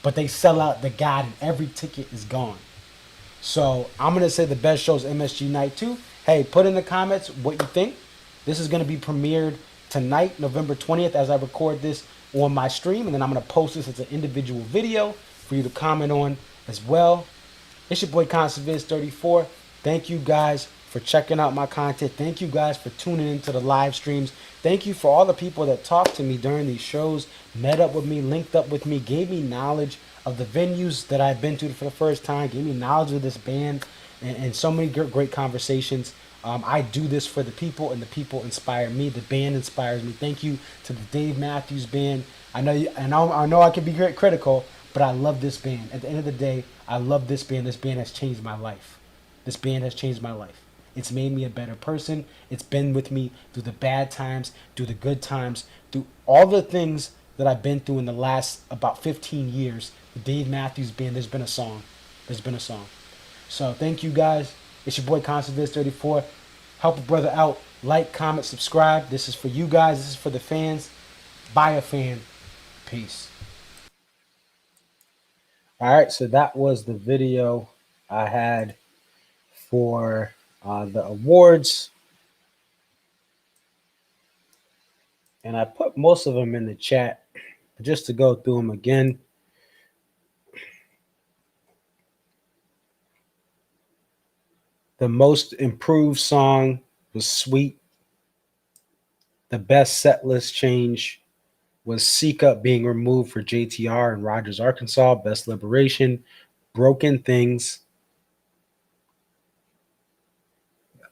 But they sell out the Garden. Every ticket is gone. So I'm going to say the best show is MSG Night 2. Hey, put in the comments what you think. This is going to be premiered tonight, November 20th, as I record this on my stream. And then I'm going to post this as an individual video for you to comment on as well. It's your boy ConcertViz34. Thank you guys for checking out my content. Thank you guys for tuning into the live streams. Thank you for all the people that talked to me during these shows, met up with me, linked up with me, gave me knowledge of the venues that I've been to for the first time, gave me knowledge of this band, and so many great conversations. I do this for the people, and the people inspire me. The band inspires me. Thank you to the Dave Matthews Band. I know I can be very critical, but I love this band. At the end of the day, I love this band. This band has changed my life. This band has changed my life. It's made me a better person. It's been with me through the bad times, through the good times, through all the things that I've been through in the last about 15 years. The Dave Matthews Band, there's been a song. There's been a song. So thank you guys. It's your boy ConcertViz34. Help a brother out. Like, comment, subscribe. This is for you guys. This is for the fans. Buy a fan. Peace. All right, so that was the video I had for the awards. And I put most of them in the chat, but just to go through them again. The most improved song was Sweet. The best set list change was Seek Up being removed for JTR and Rogers, Arkansas. Best Liberation, Broken Things.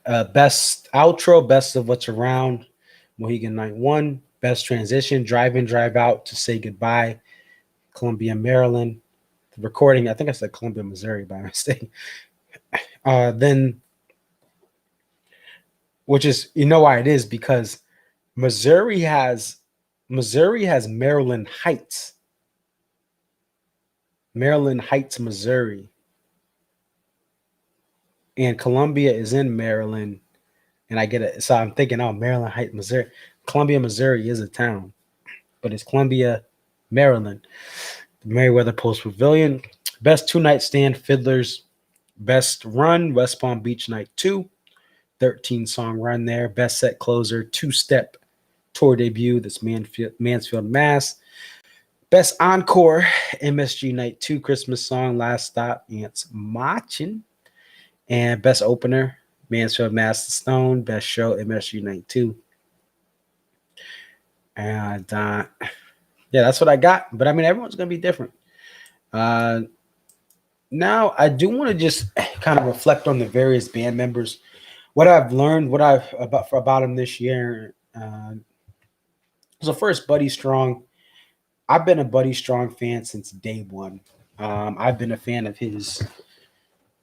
Best outro, best of what's around, Mohegan Night 1. Best transition, drive in, drive out to say goodbye, Columbia, Maryland. The recording, I think I said Columbia, Missouri by mistake. Then, which is, you know why it is, because Missouri has Maryland Heights. Maryland Heights, Missouri. And Columbia is in Maryland. And I get it. So I'm thinking, oh, Maryland Heights, Missouri. Columbia, Missouri is a town, but it's Columbia, Maryland. The Meriwether Post Pavilion. Best two-night stand, Fiddlers. Best run, West Palm Beach Night 2. 13-song run there. Best set closer, two-step tour debut. That's Mansfield, Mass. Best encore, MSG Night 2 Christmas song, Last Stop, Ants Marching. And best opener, Mansfield, Mass Stone. Best show, MSG Night 2. And yeah, that's what I got. But I mean, everyone's going to be different. Now, I do want to just kind of reflect on the various band members, what I've learned, what I've about them this year. So first, Buddy Strong. I've been a Buddy Strong fan since day one. I've been a fan of his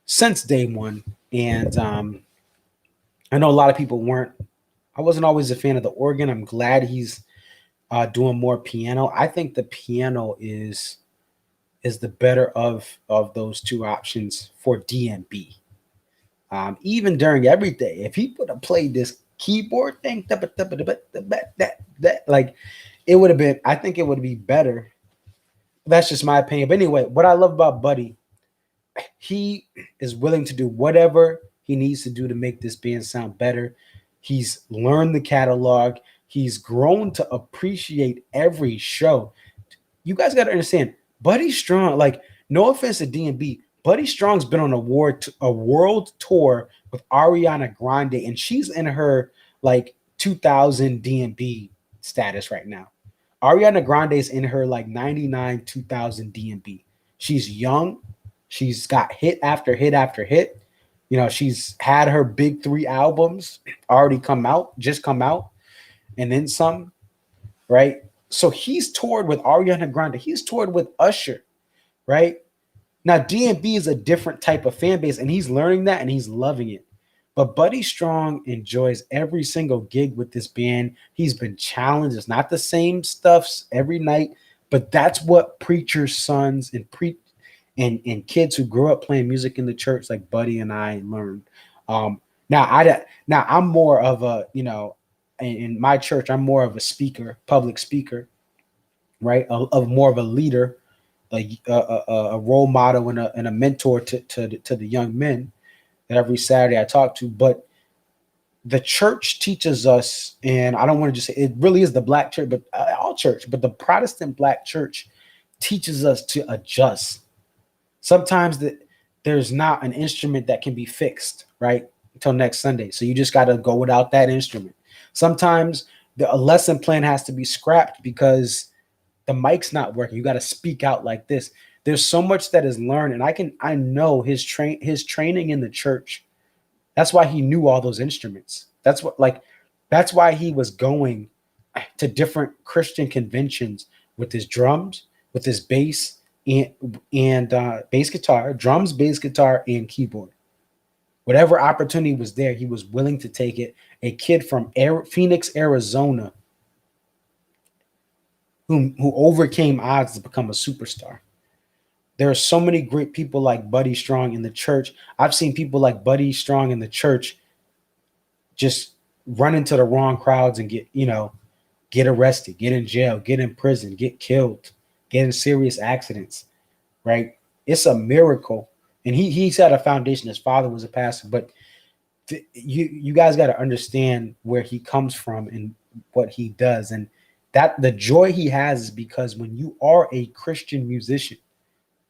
since day one, and I know a lot of people weren't. I wasn't always a fan of the organ. I'm glad he's doing more piano. I think the piano is the better of those two options for DMB. Even during every day, if he would have played this keyboard thing, that like it would have been, I think it would be better. That's just my opinion. But anyway, what I love about Buddy, he is willing to do whatever he needs to do to make this band sound better. He's learned the catalog. He's grown to appreciate every show. You guys got to understand, Buddy Strong, like, no offense to DMB, Buddy Strong's been on a world tour with Ariana Grande, and she's in her like 2000 DMB status right now. Ariana Grande is in her like 99 2000 DMB. She's young. She's got hit after hit after hit. You know, she's had her big 3 albums already just come out, and then some, right? So he's toured with Ariana Grande. He's toured with Usher, right? Now, DMB is a different type of fan base, and he's learning that, and he's loving it. But Buddy Strong enjoys every single gig with this band. He's been challenged. It's not the same stuffs every night, but that's what preachers' sons and kids who grew up playing music in the church like Buddy and I learned. Now I'm more of a, you know, in my church, I'm more of a speaker, public speaker, right? Of more of a leader, a role model and a mentor to the young men that every Saturday I talk to. But the church teaches us, and I don't want to just say it really is the black church, but all church, but the Protestant black church teaches us to adjust. Sometimes there's not an instrument that can be fixed, right, until next Sunday. So you just got to go without that instrument. Sometimes a lesson plan has to be scrapped because the mic's not working. You got to speak out like this. There's so much that is learned, and I know his training in the church. That's why he knew all those instruments. That's why he was going to different Christian conventions with his drums, with his bass and bass guitar, drums, bass guitar, and keyboard. Whatever opportunity was there, he was willing to take it. A kid from Phoenix, Arizona, who overcame odds to become a superstar. There are so many great people like Buddy Strong in the church. I've seen people like Buddy Strong in the church just run into the wrong crowds and get arrested, get in jail, get in prison, get killed, get in serious accidents, right? It's a miracle. And he's had a foundation. His father was a pastor, but you guys got to understand where he comes from and what he does. And that the joy he has is because when you are a Christian musician,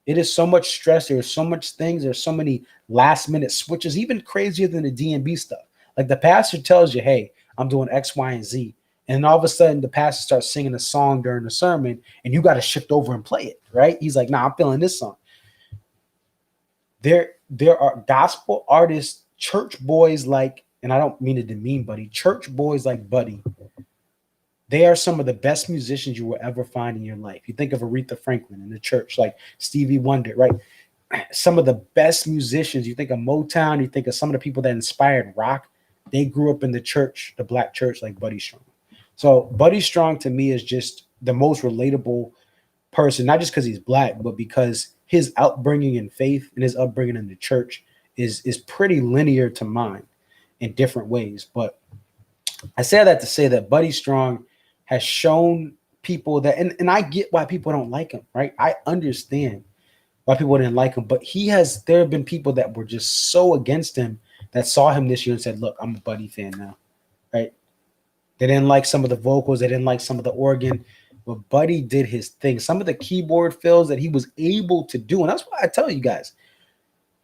it is so much stress. There's so much things. There's so many last minute switches, even crazier than the DMB stuff. Like the pastor tells you, hey, I'm doing X, Y, and Z. And all of a sudden the pastor starts singing a song during the sermon and you got to shift over and play it, right? He's like, nah, I'm feeling this song. There are gospel artists, church boys like and I don't mean to demean Buddy, church boys like Buddy, they are some of the best musicians you will ever find in your life. You think of Aretha Franklin in the church, like Stevie Wonder, right? Some of the best musicians. You think of Motown, you think of some of the people that inspired rock. They grew up in the church, the black church, like Buddy Strong. So Buddy Strong to me is just the most relatable person, not just because he's black, but because his upbringing in faith and his upbringing in the church is pretty linear to mine in different ways. But I say that to say that Buddy Strong has shown people that, and I get why people don't like him, right? I understand why people didn't like him, but there have been people that were just so against him that saw him this year and said, look, I'm a Buddy fan now, right? They didn't like some of the vocals, they didn't like some of the organ, but Buddy did his thing. Some of the keyboard fills that he was able to do, and that's why I tell you guys,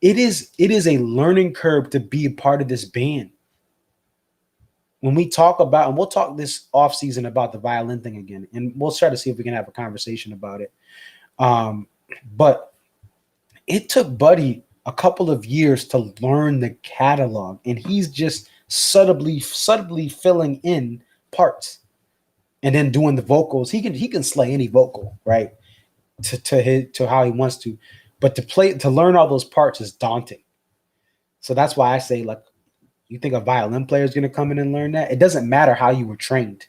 it is a learning curve to be a part of this band. When we talk about, and we'll talk this off season about the violin thing again, and we'll try to see if we can have a conversation about it. But it took Buddy a couple of years to learn the catalog, and he's just subtly filling in parts and then doing the vocals. He can slay any vocal, right? To how he wants to, but to learn all those parts is daunting. So that's why I say, like, you think a violin player is going to come in and learn that? It doesn't matter how you were trained.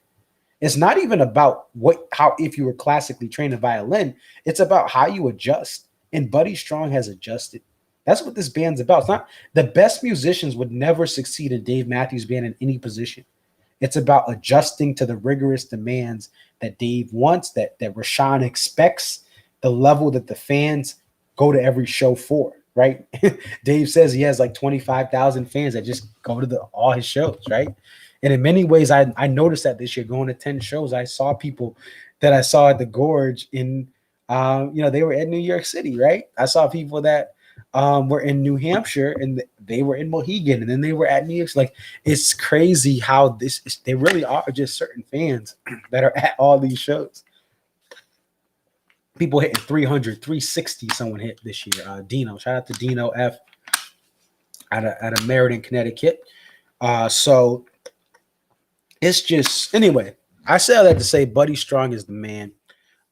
It's not even about if you were classically trained in violin. It's about how you adjust. And Buddy Strong has adjusted. That's what this band's about. It's not, the best musicians would never succeed in Dave Matthews Band in any position. It's about adjusting to the rigorous demands that Dave wants, that Rashawn expects, the level that the fans go to every show for, right? Dave says he has like 25,000 fans that just go to all his shows, right? And in many ways, I noticed that this year going to 10 shows, I saw people that I saw at the Gorge in, they were at New York City, right? I saw people that were in New Hampshire and they were in Mohegan and then they were at New York. Like, it's crazy how they really are just certain fans that are at all these shows. People hitting 300, 360, someone hit this year. Dino, shout out to Dino F out of Meriden, Connecticut. So it's just, anyway, I say all that to say Buddy Strong is the man.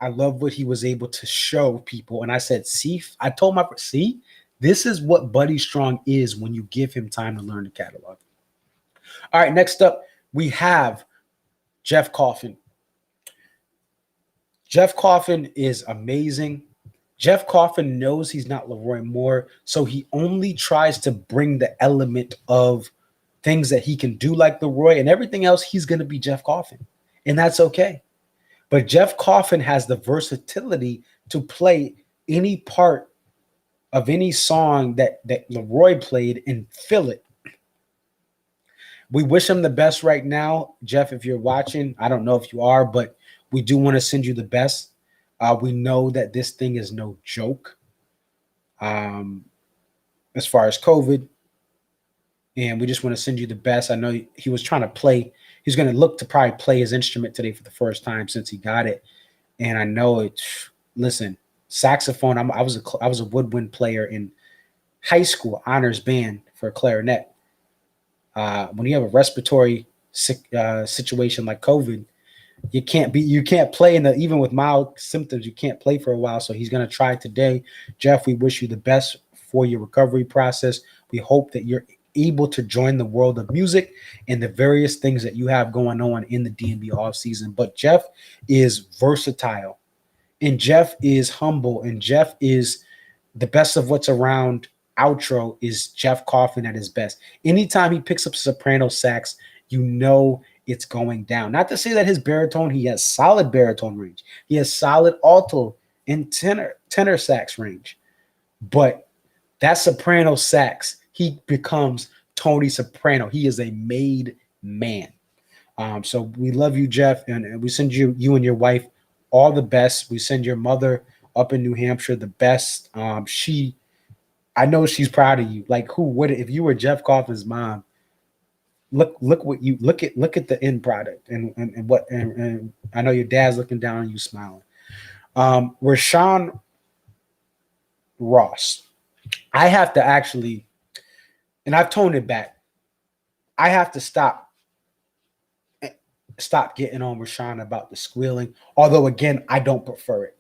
I love what he was able to show people. And I said, I told my friend, this is what Buddy Strong is when you give him time to learn the catalog. All right, next up, we have Jeff Coffin. Jeff Coffin is amazing. Jeff Coffin knows he's not Leroy Moore, so he only tries to bring the element of things that he can do like Leroy, and everything else, he's going to be Jeff Coffin, and that's okay. But Jeff Coffin has the versatility to play any part of any song that Leroy played and fill it. We wish him the best right now. Jeff, if you're watching, I don't know if you are, but we do want to send you the best. We know that this thing is no joke as far as COVID. And we just want to send you the best. I know he was trying to play. He's going to look to probably play his instrument today for the first time since he got it. And I know listen, saxophone. I was a woodwind player in high school, honors band for clarinet. When you have a respiratory situation like COVID, you can't play even with mild symptoms, you can't play for a while. So he's going to try today. Jeff, we wish you the best for your recovery process. We hope that you're able to join the world of music and the various things that you have going on in the DMB off season. But Jeff is versatile, and Jeff is humble, and Jeff is the best of what's around. Outro is Jeff Coffin at his best. Anytime he picks up soprano sax, you know it's going down. Not to say that his baritone, he has solid baritone range. He has solid alto and tenor sax range. But that soprano sax, he becomes Tony Soprano. He is a made man. So we love you, Jeff, and we send you and your wife all the best. We send your mother up in New Hampshire the best. I know she's proud of you. Like, who would, if you were Jeff Coffin's mom? Look at the end product and I know your dad's looking down on you smiling. Rashawn Ross, I have to actually, and I've toned it back. I have to stop getting on Rashawn about the squealing. Although again, I don't prefer it.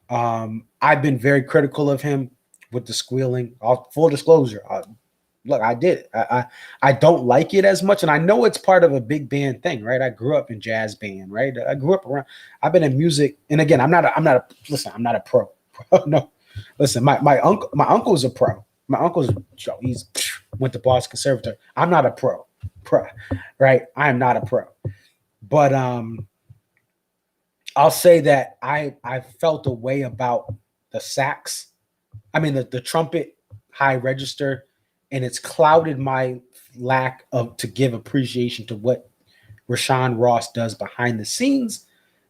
I've been very critical of him with the squealing. Full disclosure, look, I did it. I don't like it as much, and I know it's part of a big band thing, right? I grew up in jazz band, right? I grew up around. I've been in music, and again, I'm not a pro. No, listen, my uncle's a pro. My uncle's he's went to Boston Conservatory. I'm not a pro, right? I am not a pro, but I'll say that I felt a way about the sax. I mean the trumpet high register, and it's clouded my lack of to give appreciation to what Rashawn Ross does behind the scenes,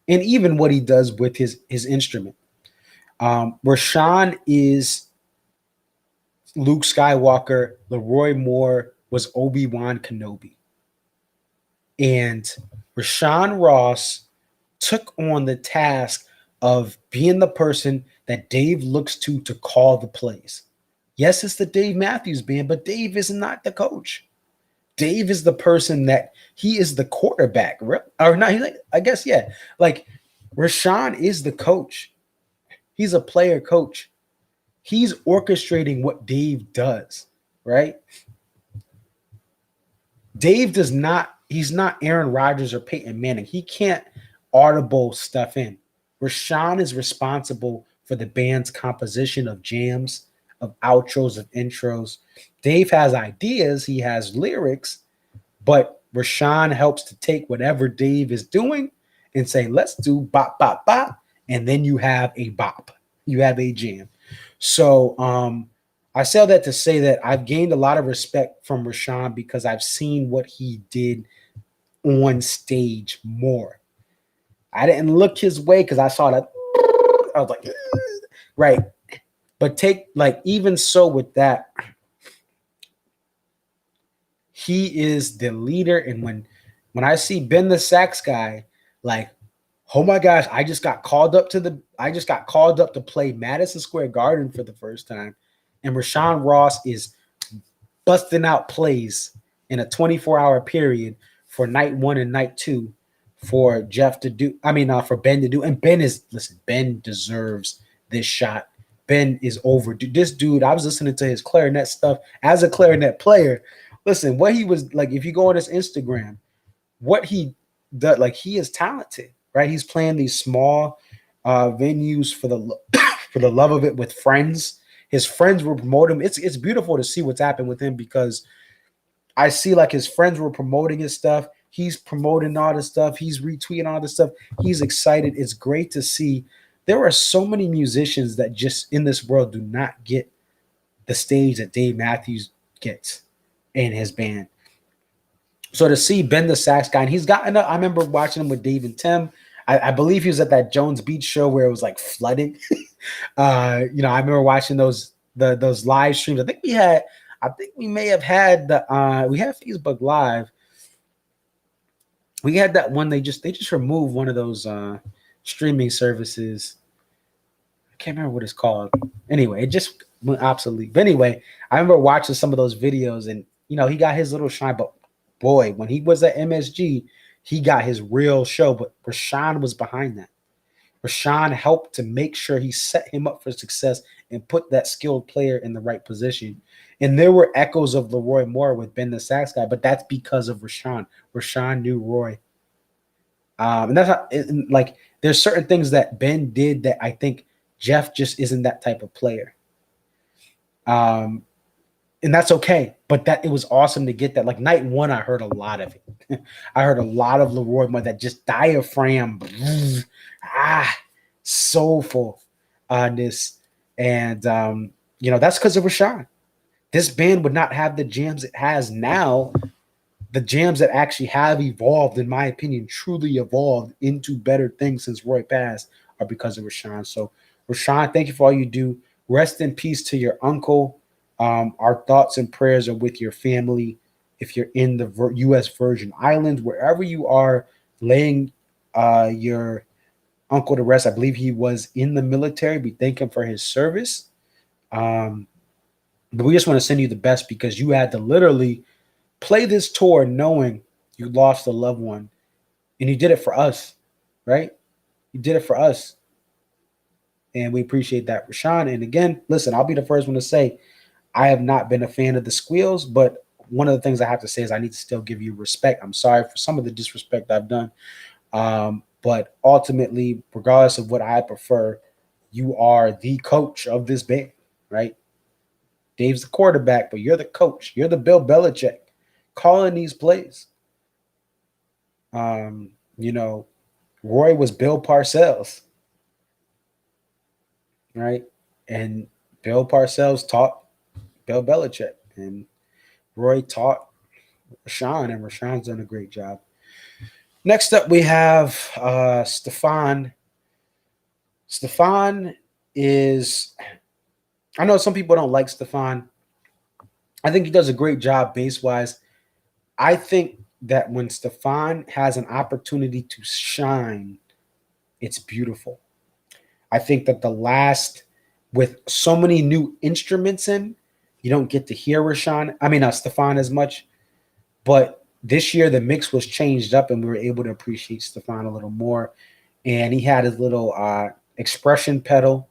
and even what he does with his instrument. Rashawn is Luke Skywalker. Leroy Moore was Obi-Wan Kenobi, and Rashawn Ross took on the task of being the person that Dave looks to call the plays. Yes, it's the Dave Matthews Band, but Dave is not the coach. Dave is the person that he is the quarterback, or not. He's like, I guess, yeah. Like Rashawn is the coach. He's a player coach. He's orchestrating what Dave does, right? Dave does not. He's not Aaron Rodgers or Peyton Manning. He can't audible stuff in. Rashawn is responsible for the band's composition of jams, of outros, of intros. Dave has ideas, he has lyrics, but Rashawn helps to take whatever Dave is doing and say, let's do bop, bop, bop. And then you have a bop. You have a jam. So I say all that to say that I've gained a lot of respect from Rashawn because I've seen what he did on stage more. I didn't look his way because I saw that. I was like, right. But even so with that, he is the leader. And when I see Ben the sax guy, like, oh my gosh, I just got called up to play Madison Square Garden for the first time. And Rashawn Ross is busting out plays in a 24-hour period for night 1 and night 2 for Jeff to do. For Ben to do. And Ben deserves this shot. Ben is overdue. This dude, I was listening to his clarinet stuff as a clarinet player. Listen, what he was like, if you go on his Instagram, what he does, like, he is talented, right? He's playing these small venues for the love of it with friends. His friends will promote him. It's beautiful to see what's happened with him because I see like his friends were promoting his stuff. He's promoting all this stuff. He's retweeting all this stuff. He's excited. It's great to see. There are so many musicians that just in this world do not get the stage that Dave Matthews gets in his band. So to see Ben the sax guy, and he's gotten up. I remember watching him with Dave and Tim. I believe he was at that Jones Beach show where it was like flooding. I remember watching those live streams. I think we may have had we had Facebook Live. We had that one. They just removed one of those streaming services. I can't remember what it's called. Anyway, it just went obsolete. But anyway, I remember watching some of those videos, and he got his little shine. But boy, when he was at MSG, he got his real show. But Rashawn was behind that. Rashawn helped to make sure he set him up for success and put that skilled player in the right position. And there were echoes of Leroy Moore with Ben the sax guy, but that's because of Rashawn. Rashawn knew Roy. And that's how, like, there's certain things that Ben did that I think Jeff just isn't that type of player. And that's okay. But it was awesome to get that. Like night 1, I heard a lot of it. I heard a lot of Leroy Moore, that just diaphragm, soulful this. And, that's because of Rashawn. This band would not have the jams it has now. The jams that actually have evolved, in my opinion, truly evolved into better things since Roy passed, are because of Rashawn. So, Rashawn, thank you for all you do. Rest in peace to your uncle. Our thoughts and prayers are with your family. If you're in the U.S. Virgin Islands, wherever you are, laying your uncle to rest. I believe he was in the military. We thank him for his service. But we just want to send you the best because you had to literally play this tour knowing you lost a loved one, and you did it for us, right? You did it for us, and we appreciate that, Rashawn. And again, listen, I'll be the first one to say I have not been a fan of the squeals, but one of the things I have to say is I need to still give you respect. I'm sorry for some of the disrespect I've done. But ultimately, regardless of what I prefer, you are the coach of this band, right? Dave's the quarterback, but you're the coach. You're the Bill Belichick calling these plays. You know, Roy was Bill Parcells, right? And Bill Parcells taught Bill Belichick, and Roy taught Rashawn, and Rashawn's done a great job. Next up, we have Stefan. Stefan is, I know some people don't like Stefan. I think he does a great job bass-wise. I think that when Stefan has an opportunity to shine, it's beautiful. I think that with so many new instruments in, you don't get to hear Stefan as much. But this year, the mix was changed up, and we were able to appreciate Stefan a little more. And he had his little expression pedal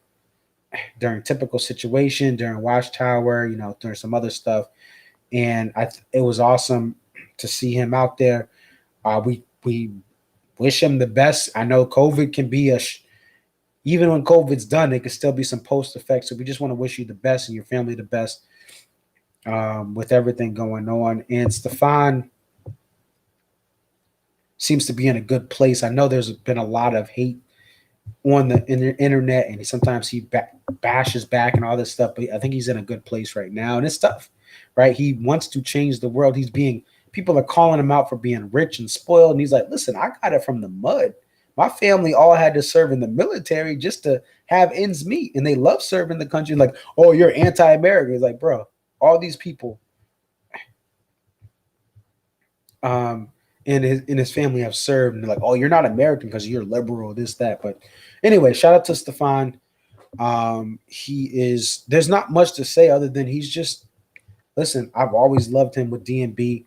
during Typical Situation, during Watchtower, during some other stuff. And it was awesome to see him out there. We wish him the best. I know COVID can be even when COVID's done, there could still be some post effects. So we just want to wish you the best and your family the best with everything going on. And Stefan seems to be in a good place. I know there's been a lot of hate on the internet, and sometimes he bashes back and all this stuff, but I think he's in a good place right now. And it's tough, right? He wants to change the world. People are calling him out for being rich and spoiled. And he's like, listen, I got it from the mud. My family all had to serve in the military just to have ends meet. And they love serving the country. Like, oh, you're anti-American. It's like, bro, all these people in his family have served. And they're like, oh, you're not American because you're liberal, this, that. But anyway, shout out to Stefan. There's not much to say other than listen, I've always loved him with DMB.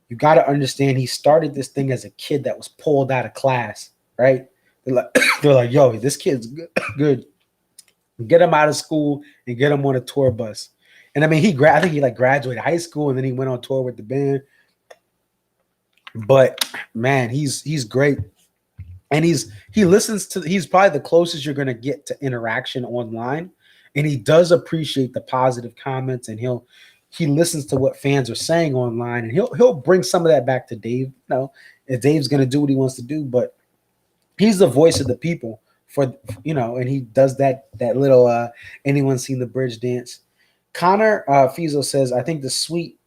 You got to understand, he started this thing as a kid that was pulled out of class, right? They're like, yo, this kid's good. Get him out of school and get him on a tour bus. And I mean, I think he graduated high school and then he went on tour with the band. But man, he's great. And he's probably the closest you're going to get to interaction online. And he does appreciate the positive comments, and he listens to what fans are saying online, and he'll bring some of that back to Dave. If Dave's going to do what he wants to do, but he's the voice of the people and he does that little anyone seen the bridge dance. Connor Fizo says, I think the Suite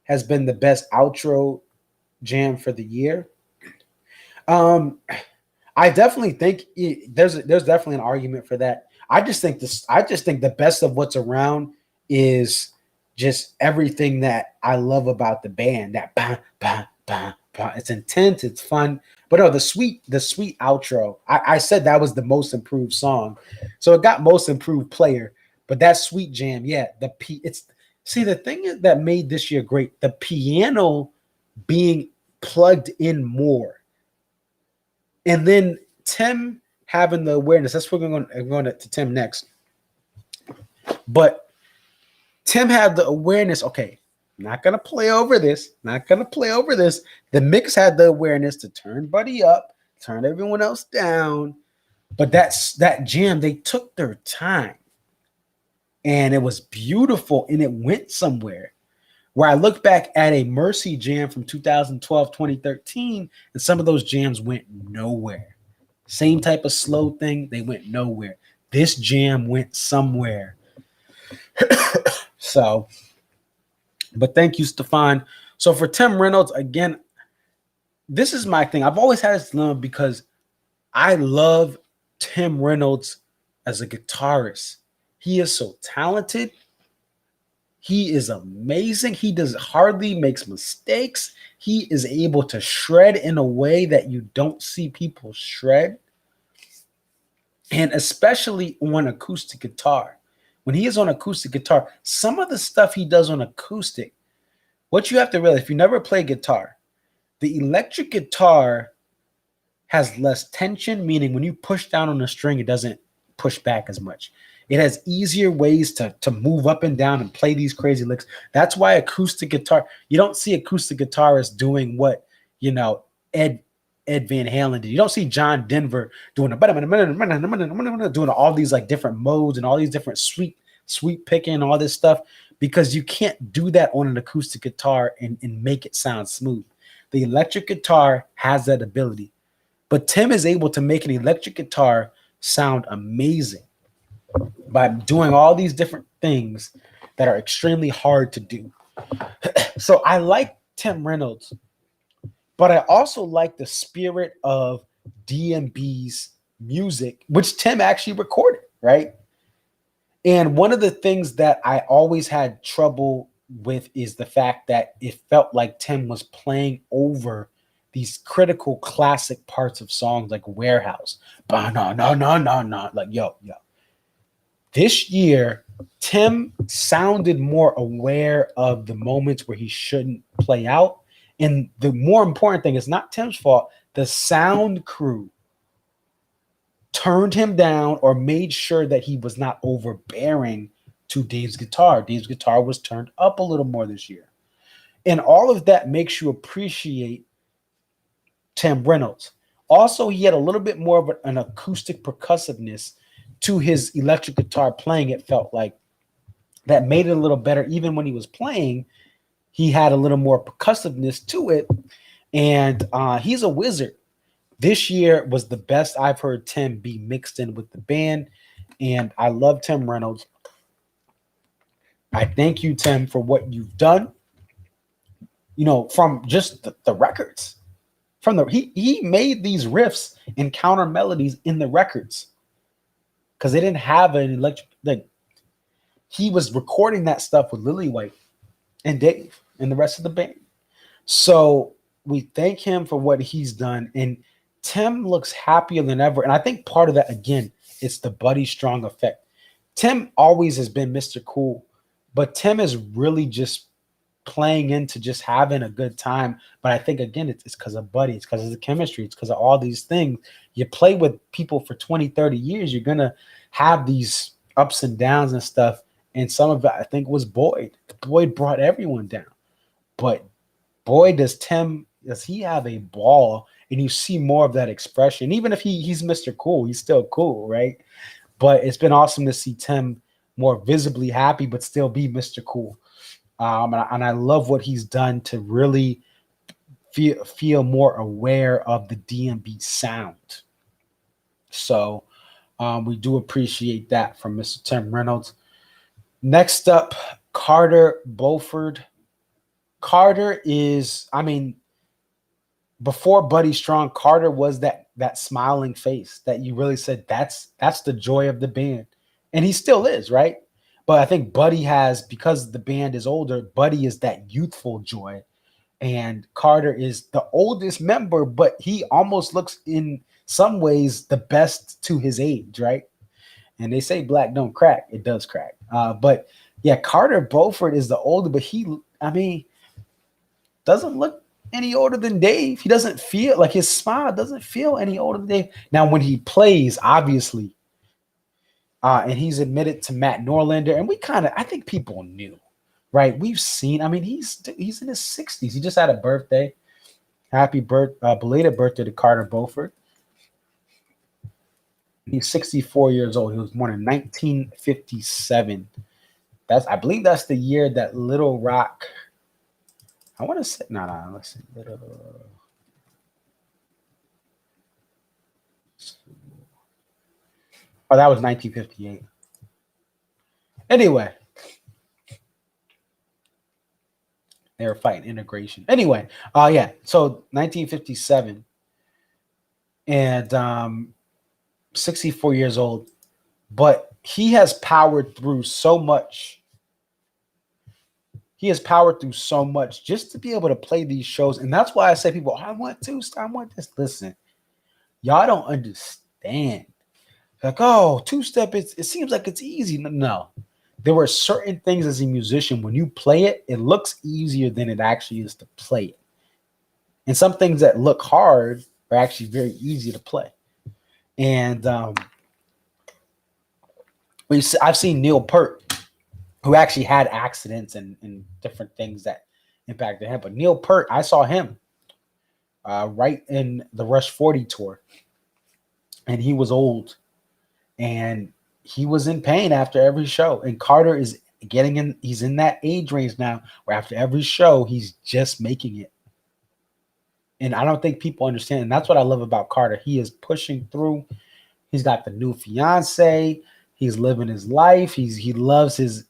has been the best outro jam for the year. I definitely think there's definitely an argument for that. I just think the best of what's around is just everything that I love about the band. That bah, bah, bah, bah. It's intense, it's fun. But no, the sweet outro. I said that was the most improved song, so it got most improved player. But that sweet jam, yeah. The thing that made this year great, the piano being plugged in more, and then Tim having the awareness. That's what we're going to Tim next. But Tim had the awareness. Okay, not going to play over this. The mix had the awareness to turn Buddy up, turn everyone else down. But that jam, they took their time. And it was beautiful, and it went somewhere. Where I look back at a Mercy jam from 2012, 2013, and some of those jams went nowhere. Same type of slow thing, they went nowhere. This jam went somewhere. So, but thank you, Stefan. So for Tim Reynolds, again, this is my thing. I've always had this dilemma because I love Tim Reynolds as a guitarist. He is so talented. He is amazing. He hardly makes mistakes. He is able to shred in a way that you don't see people shred. And especially on acoustic guitar. When he is on acoustic guitar, some of the stuff he does on acoustic, What you have to realize, if you never play guitar, the electric guitar has less tension, meaning when you push down on the string, it doesn't push back as much. It has easier ways to move up and down and play these crazy licks. That's why acoustic guitar, you don't see acoustic guitarists doing what, you know, Ed Van Halen did. You don't see John Denver doing doing all these like different modes and all these different sweep picking and all this stuff, because you can't do that on an acoustic guitar and make it sound smooth. The electric guitar has that ability. But Tim is able to make an electric guitar sound amazing by doing all these different things that are extremely hard to do. So I like Tim Reynolds, but I also like the spirit of DMB's music, which Tim actually recorded, right? And one of the things that I always had trouble with is the fact that it felt like Tim was playing over these critical classic parts of songs like Warehouse. No, no, no, no, no. Like, yo. This year, Tim sounded more aware of the moments where he shouldn't play out. And the more important thing, it's not Tim's fault. The sound crew turned him down or made sure that he was not overbearing to Dave's guitar. Dave's guitar was turned up a little more this year. And all of that makes you appreciate Tim Reynolds. Also, he had a little bit more of an acoustic percussiveness to his electric guitar playing. It felt like that made it a little better. Even when he was playing, he had a little more percussiveness to it. And he's a wizard. This year was the best I've heard Tim be mixed in with the band. And I love Tim Reynolds. I thank you, Tim, for what you've done. You know, from just the records. He made these riffs and counter melodies in the records because they didn't have an electric. Like, he was recording that stuff with Lily White and Dave and the rest of the band. So we thank him for what he's done, and Tim looks happier than ever. And I think part of that, again, it's the Buddy Strong effect. Tim always has been Mr. Cool, but Tim is really just playing into just having a good time. But I think, again, it's because of Buddy. It's because of the chemistry. It's because of all these things. You play with people for 20, 30 years, you're going to have these ups and downs and stuff. And some of it, I think, was Boyd. Boyd brought everyone down. But boy, does he have a ball, and you see more of that expression. Even if he's Mr. Cool, he's still cool, right? But it's been awesome to see Tim more visibly happy, but still be Mr. Cool. And I love what he's done to really feel more aware of the DMB sound. So we do appreciate that from Mr. Tim Reynolds. Next up, Carter Beauford. Carter is, before Buddy Strong, Carter was that smiling face that you really said that's the joy of the band. And he still is, right? But I think Buddy has, because the band is older, Buddy is that youthful joy. And Carter is the oldest member, but he almost looks in some ways the best to his age, right? And they say black don't crack. It does crack. But yeah, Carter Beauford is the older, but he doesn't look any older than Dave. He doesn't feel like his smile doesn't feel any older than Dave. Now, when he plays, obviously, and he's admitted to Matt Norlander, and I think people knew, right? We've seen, he's in his 60s. He just had a birthday. Happy belated birthday to Carter Beauford. He's 64 years old. He was born in 1957. I believe that's the year that Little Rock. I want to say let's see. Oh, that was 1958. Anyway, they were fighting integration. Anyway, yeah. So 1957, and 64 years old, but he has powered through so much. He has powered through so much just to be able to play these shows. And that's why I say people, I want two-step, I want this. Listen, y'all don't understand. Like, oh, two-step, it seems like it's easy. No. there were certain things as a musician, when you play it, it looks easier than it actually is to play it. And some things that look hard are actually very easy to play. And I've seen Neil Peart, who actually had accidents and different things that impacted him. But Neil Peart, I saw him right in the Rush 40 tour. And he was old. And he was in pain after every show. And Carter is getting in, he's in that age range now where after every show, he's just making it. And I don't think people understand. And that's what I love about Carter. He is pushing through. He's got the new fiance. He's living his life. He loves his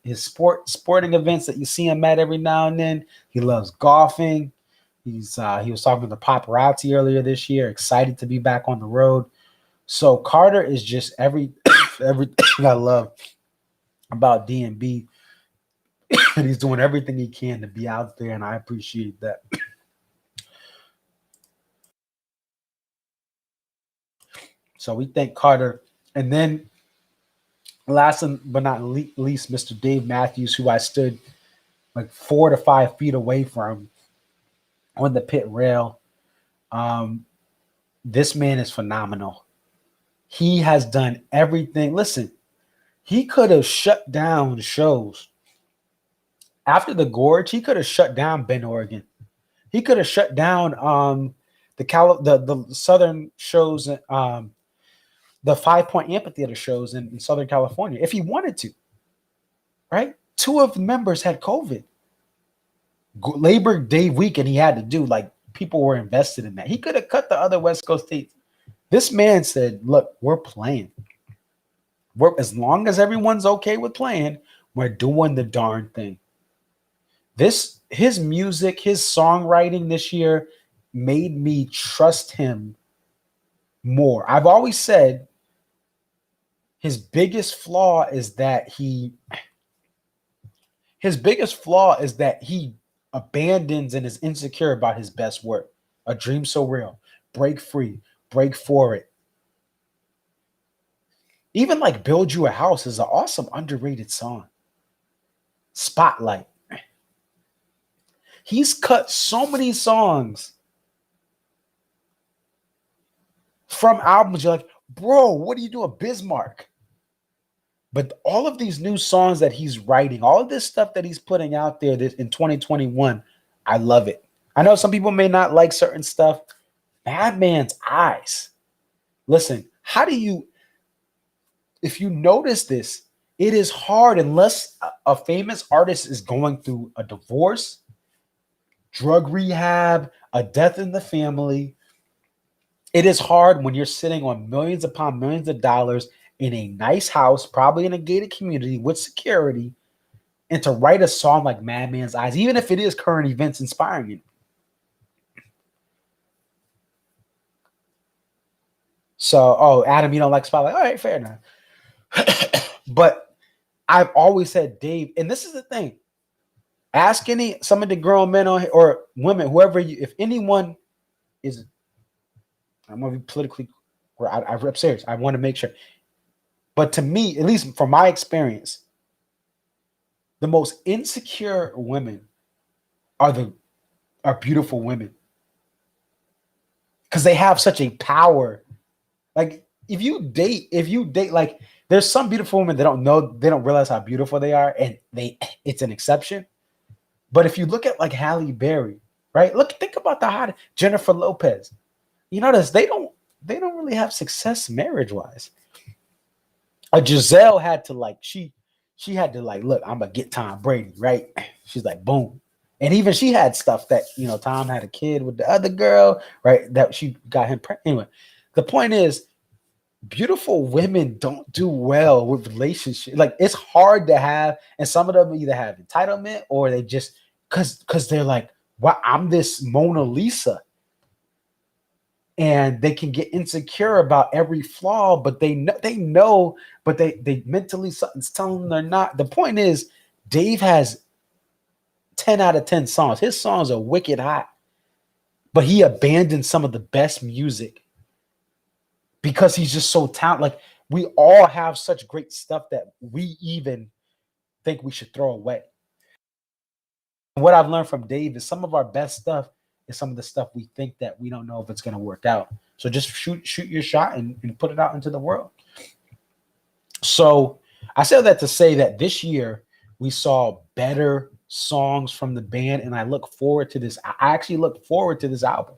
sporting events that you see him at every now and then. He loves golfing. He was talking to the paparazzi earlier this year, excited to be back on the road. So Carter is just everything I love about DMB. And he's doing everything he can to be out there, and I appreciate that. So we thank Carter. And then last but not least, Mr. Dave Matthews, who I stood like 4 to 5 feet away from on the pit rail. This man is phenomenal. He has done everything. Listen, he could have shut down shows. After the Gorge, he could have shut down Bend, Oregon. He could have shut down the Southern shows, the 5 Point Amphitheater shows in Southern California, if he wanted to, right? 2 of the members had COVID. Labor Day weekend he had to do, like, people were invested in that. He could have cut the other West Coast states. This man said, look, we're playing. As long as everyone's okay with playing, we're doing the darn thing. His music, his songwriting this year made me trust him more. I've always said his biggest flaw is that he abandons and is insecure about his best work. A Dream So Real, Break Free, Break For It. Even like Build You a House is an awesome underrated song. Spotlight. He's cut so many songs from albums. You're like, bro, what are you doing, Bismarck? But all of these new songs that he's writing, all of this stuff that he's putting out there in 2021, I love it. I know some people may not like certain stuff. Madman's Eyes. Listen, if you notice this, it is hard unless a famous artist is going through a divorce, drug rehab, a death in the family. It is hard when you're sitting on millions upon millions of dollars in a nice house, probably in a gated community with security, and to write a song like Madman's Eyes, even if it is current events inspiring you. So, Adam, you don't like Spotlight? All right, fair enough. But I've always said, Dave, and this is the thing. Ask some of the grown men or women, whoever if anyone is, I'm going to be politically, I'm serious. I want to make sure. But to me, at least from my experience, the most insecure women are beautiful women. Because they have such a power. Like, if you date, like, there's some beautiful women they don't realize how beautiful they are, and it's an exception. But if you look at like Halle Berry, right? Think about the hot Jennifer Lopez. You notice they don't really have success marriage-wise. Giselle had to she had to look, I'm gonna get Tom Brady, right? She's like, boom. And even she had stuff that, Tom had a kid with the other girl, right? That she got him pregnant. Anyway, the point is, beautiful women don't do well with relationships. Like, it's hard to have, and some of them either have entitlement or they just because they're like, wow, I'm this Mona Lisa. And they can get insecure about every flaw, but they know, but they mentally something's telling them they're not. The point is, Dave has 10 out of 10 songs. His songs are wicked hot, but he abandoned some of the best music because he's just so talented. Like, we all have such great stuff that we even think we should throw away. And what I've learned from Dave is some of our best stuff is some of the stuff we think that we don't know if it's going to work out. So just shoot your shot and put it out into the world. So I say that to say that this year we saw better songs from the band, and I look forward to this. I actually look forward to this album.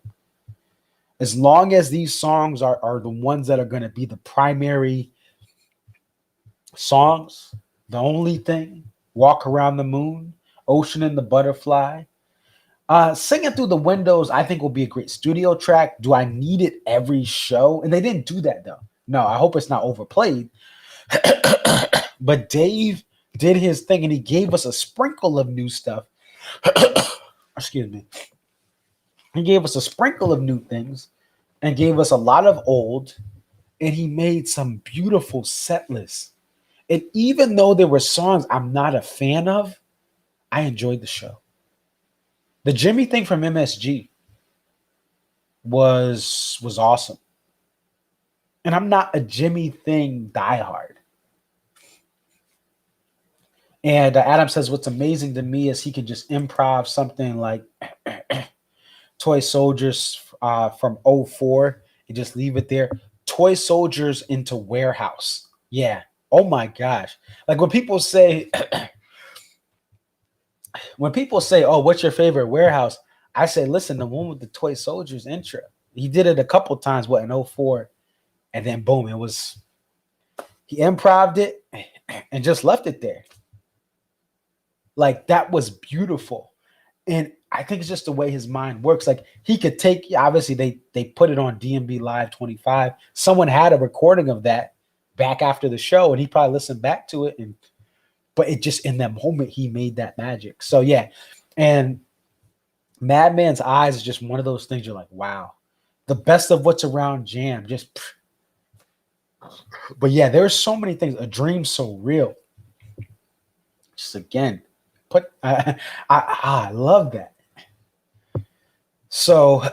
As long as these songs are the ones that are going to be the primary songs, The Only Thing, Walk Around the Moon, Ocean and the Butterfly. Singing Through the Windows, I think will be a great studio track. Do I need it every show? And they didn't do that, though. No, I hope it's not overplayed. But Dave did his thing, and he gave us a sprinkle of new stuff. Excuse me. He gave us a sprinkle of new things and gave us a lot of old, and he made some beautiful set lists. And even though there were songs I'm not a fan of, I enjoyed the show. The Jimmy thing from MSG was awesome. And I'm not a Jimmy thing diehard. And Adam says, what's amazing to me is he can just improv something like Toy Soldiers from 04 and just leave it there. Toy Soldiers into Warehouse. Yeah. Oh my gosh. Like when people say, oh, what's your favorite Warehouse? I say, listen, the one with the Toy Soldiers intro. He did it a couple times, in 04. And then boom, he improv'd it and just left it there. Like that was beautiful. And I think it's just the way his mind works. Like he could take, obviously they put it on DMB Live 25. Someone had a recording of that back after the show, and he probably listened back to it. But it just, in that moment, he made that magic. So yeah. And Madman's Eyes is just one of those things you're like, wow. The Best of What's Around jam. But yeah, there's so many things. A Dream So Real. Just again, I love that. So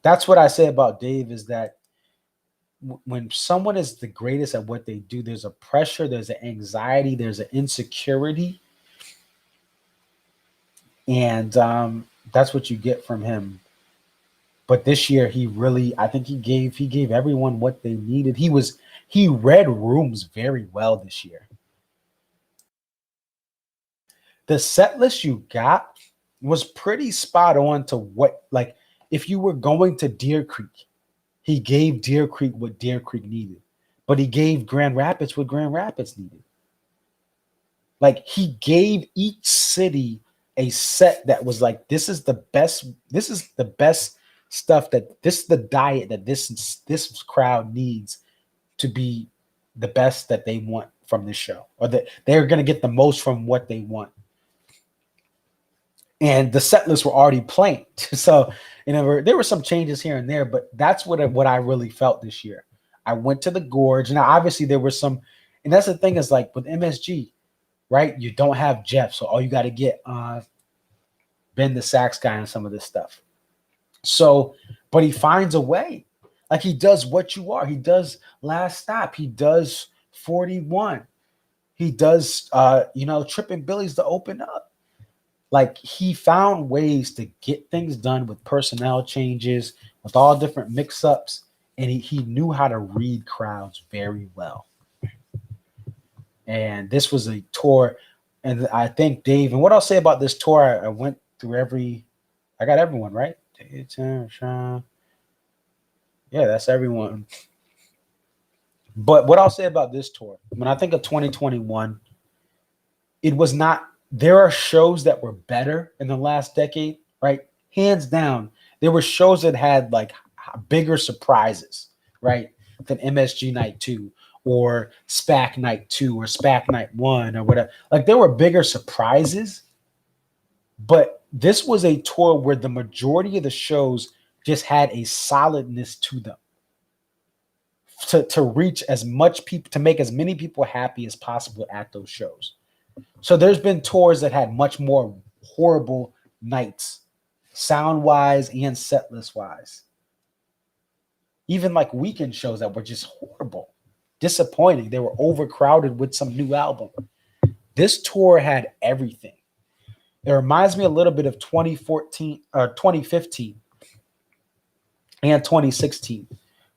that's what I say about Dave is that when someone is the greatest at what they do, there's a pressure, there's an anxiety, there's an insecurity. And that's what you get from him. But this year I think he gave everyone what they needed. He read rooms very well this year. The set list you got was pretty spot on to what, like, if you were going to Deer Creek, he gave Deer Creek what Deer Creek needed, but he gave Grand Rapids what Grand Rapids needed. Like he gave each city a set that was like, this is the best stuff, that this is the diet that this crowd needs to be the best that they want from this show, or that they're going to get the most from what they want. And the set lists were already playing. So, there were some changes here and there, but that's what I really felt this year. I went to the Gorge. Now, obviously there were some, and that's the thing is like with MSG, right? You don't have Jeff. So all you got to get Ben the sax guy and some of this stuff. So, but he finds a way. Like he does What You Are. He does Last Stop. He does 41. He does, Trippin' Billy's to open up. Like he found ways to get things done with personnel changes, with all different mix-ups, and he knew how to read crowds very well. And this was a tour, and I think Dave, and what I'll say about this tour, I went through I got everyone, right? Yeah, that's everyone. But what I'll say about this tour, when I think of 2021, it was not, there are shows that were better in the last decade, right? Hands down. There were shows that had like bigger surprises, right? Than MSG Night 2 or SPAC Night 2 or SPAC Night 1 or whatever. Like there were bigger surprises, but this was a tour where the majority of the shows just had a solidness to them to reach as much people, to make as many people happy as possible at those shows. So there's been tours that had much more horrible nights, sound-wise and set-list-wise. Even like weekend shows that were just horrible, disappointing. They were overcrowded with some new album. This tour had everything. It reminds me a little bit of 2014 or 2015 and 2016.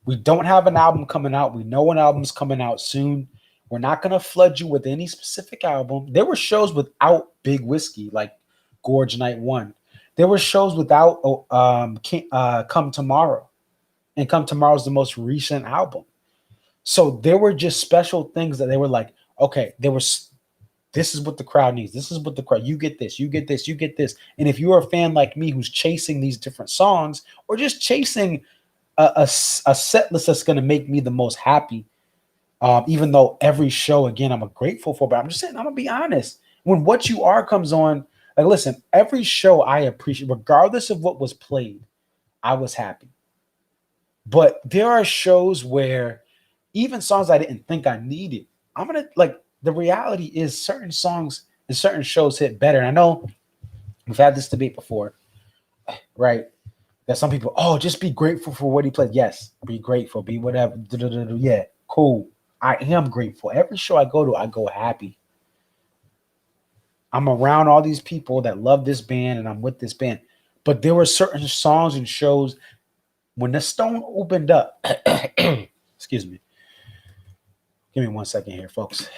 We don't have an album coming out. We know an album's coming out soon. We're not going to flood you with any specific album. There were shows without Big Whiskey, like Gorge Night 1. There were shows without Come Tomorrow. And Come Tomorrow is the most recent album. So there were just special things that they were like, okay, this is what the crowd needs. This is what the crowd, you get this, you get this, you get this. And if you're a fan like me who's chasing these different songs or just chasing a set list that's going to make me the most happy, even though every show, again, I'm grateful for, but I'm just saying, I'm going to be honest. When What You Are comes on, like, listen, every show I appreciate, regardless of what was played, I was happy. But there are shows where even songs I didn't think I needed, I'm going to, like, the reality is certain songs and certain shows hit better. And I know we've had this debate before, right? That some people, oh, just be grateful for what he played. Yes, be grateful, be whatever. Yeah, cool. I am grateful. Every show I go to, I go happy. I'm around all these people that love this band and I'm with this band. But there were certain songs and shows when the Stone opened up. Excuse me. Give me 1 second here, folks.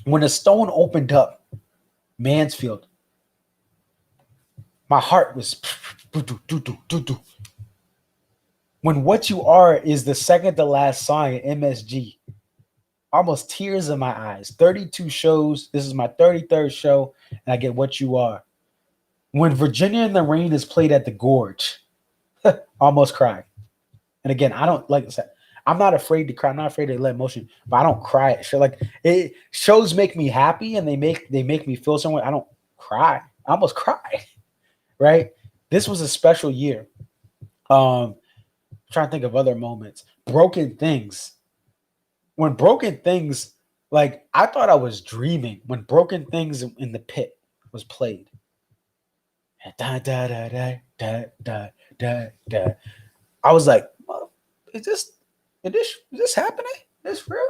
When the Stone opened up Mansfield, my heart was when What You Are is the second to last song at MSG, almost tears in my eyes. 32 shows. This is my 33rd show, and I get What You Are. When Virginia in the Rain is played at the Gorge, almost cried. And again, I don't, like I said, I'm not afraid to cry. I'm not afraid to let emotion, but I don't cry at show. Like, shows make me happy and they make me feel some way. I don't cry. I almost cry. Right? This was a special year. Trying to think of other moments. Broken Things. When Broken Things, like, I thought I was dreaming when Broken Things in the Pit was played. Da, da, da, da, da, da, da, da. I was like, is this happening? Is this real?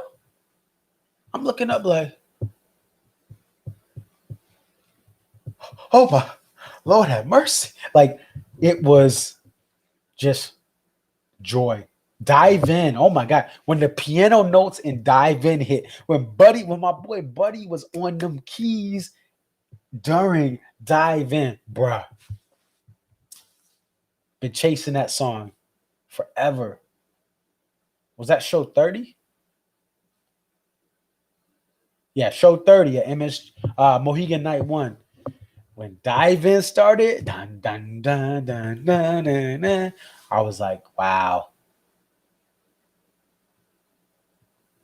I'm looking up like, oh my Lord have mercy. Like, it was just joy. Dive In. Oh my God. When the piano notes in Dive In hit, when my boy Buddy was on them keys during Dive In, bruh. Been chasing that song forever. Was that show 30? Yeah, show 30 at MS Mohegan Night 1. When Dive In started, dun, dun, dun, dun, dun, dun, dun, I was like, wow.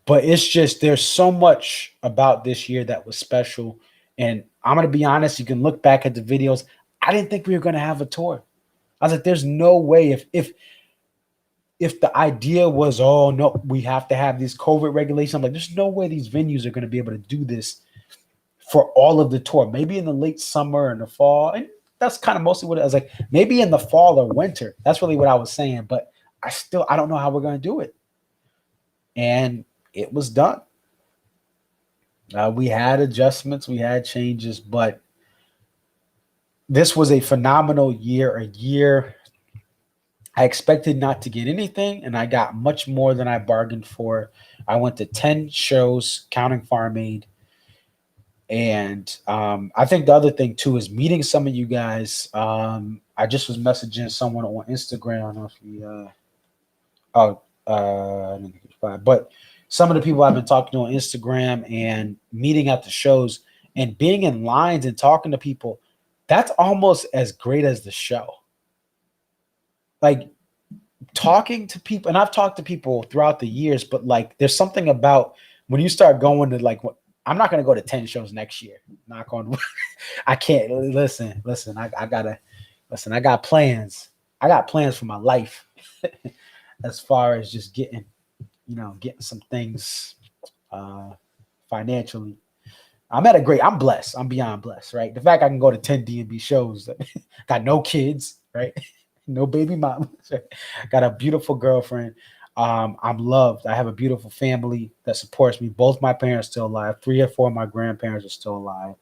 But it's just, there's so much about this year that was special. And I'm going to be honest, you can look back at the videos. I didn't think we were going to have a tour. I was like, there's no way if the idea was, oh, no, we have to have these COVID regulations. I'm like, there's no way these venues are going to be able to do this for all of the tour. Maybe in the late summer and the fall. And that's kind of mostly what I was like, maybe in the fall or winter. That's really what I was saying. But I don't know how we're going to do it. And it was done. We had adjustments. We had changes. But this was a phenomenal year, a year I expected not to get anything, and I got much more than I bargained for. I went to 10 shows, counting Farm Aid. And I think the other thing, too, is meeting some of you guys. I just was messaging someone on Instagram. I don't know if but some of the people I've been talking to on Instagram and meeting at the shows and being in lines and talking to people, that's almost as great as the show. Like, talking to people, and I've talked to people throughout the years, but like, there's something about when you start going to, like, I'm not going to go to 10 shows next year. Knock on wood. I can't listen. I got plans. I got plans for my life as far as just getting some things financially. I'm blessed. I'm beyond blessed, right? The fact I can go to 10 DMB shows, got no kids, right? No baby mom. Got a beautiful girlfriend. I'm loved. I have a beautiful family that supports me. Both my parents still alive. 3 or 4 of my grandparents are still alive.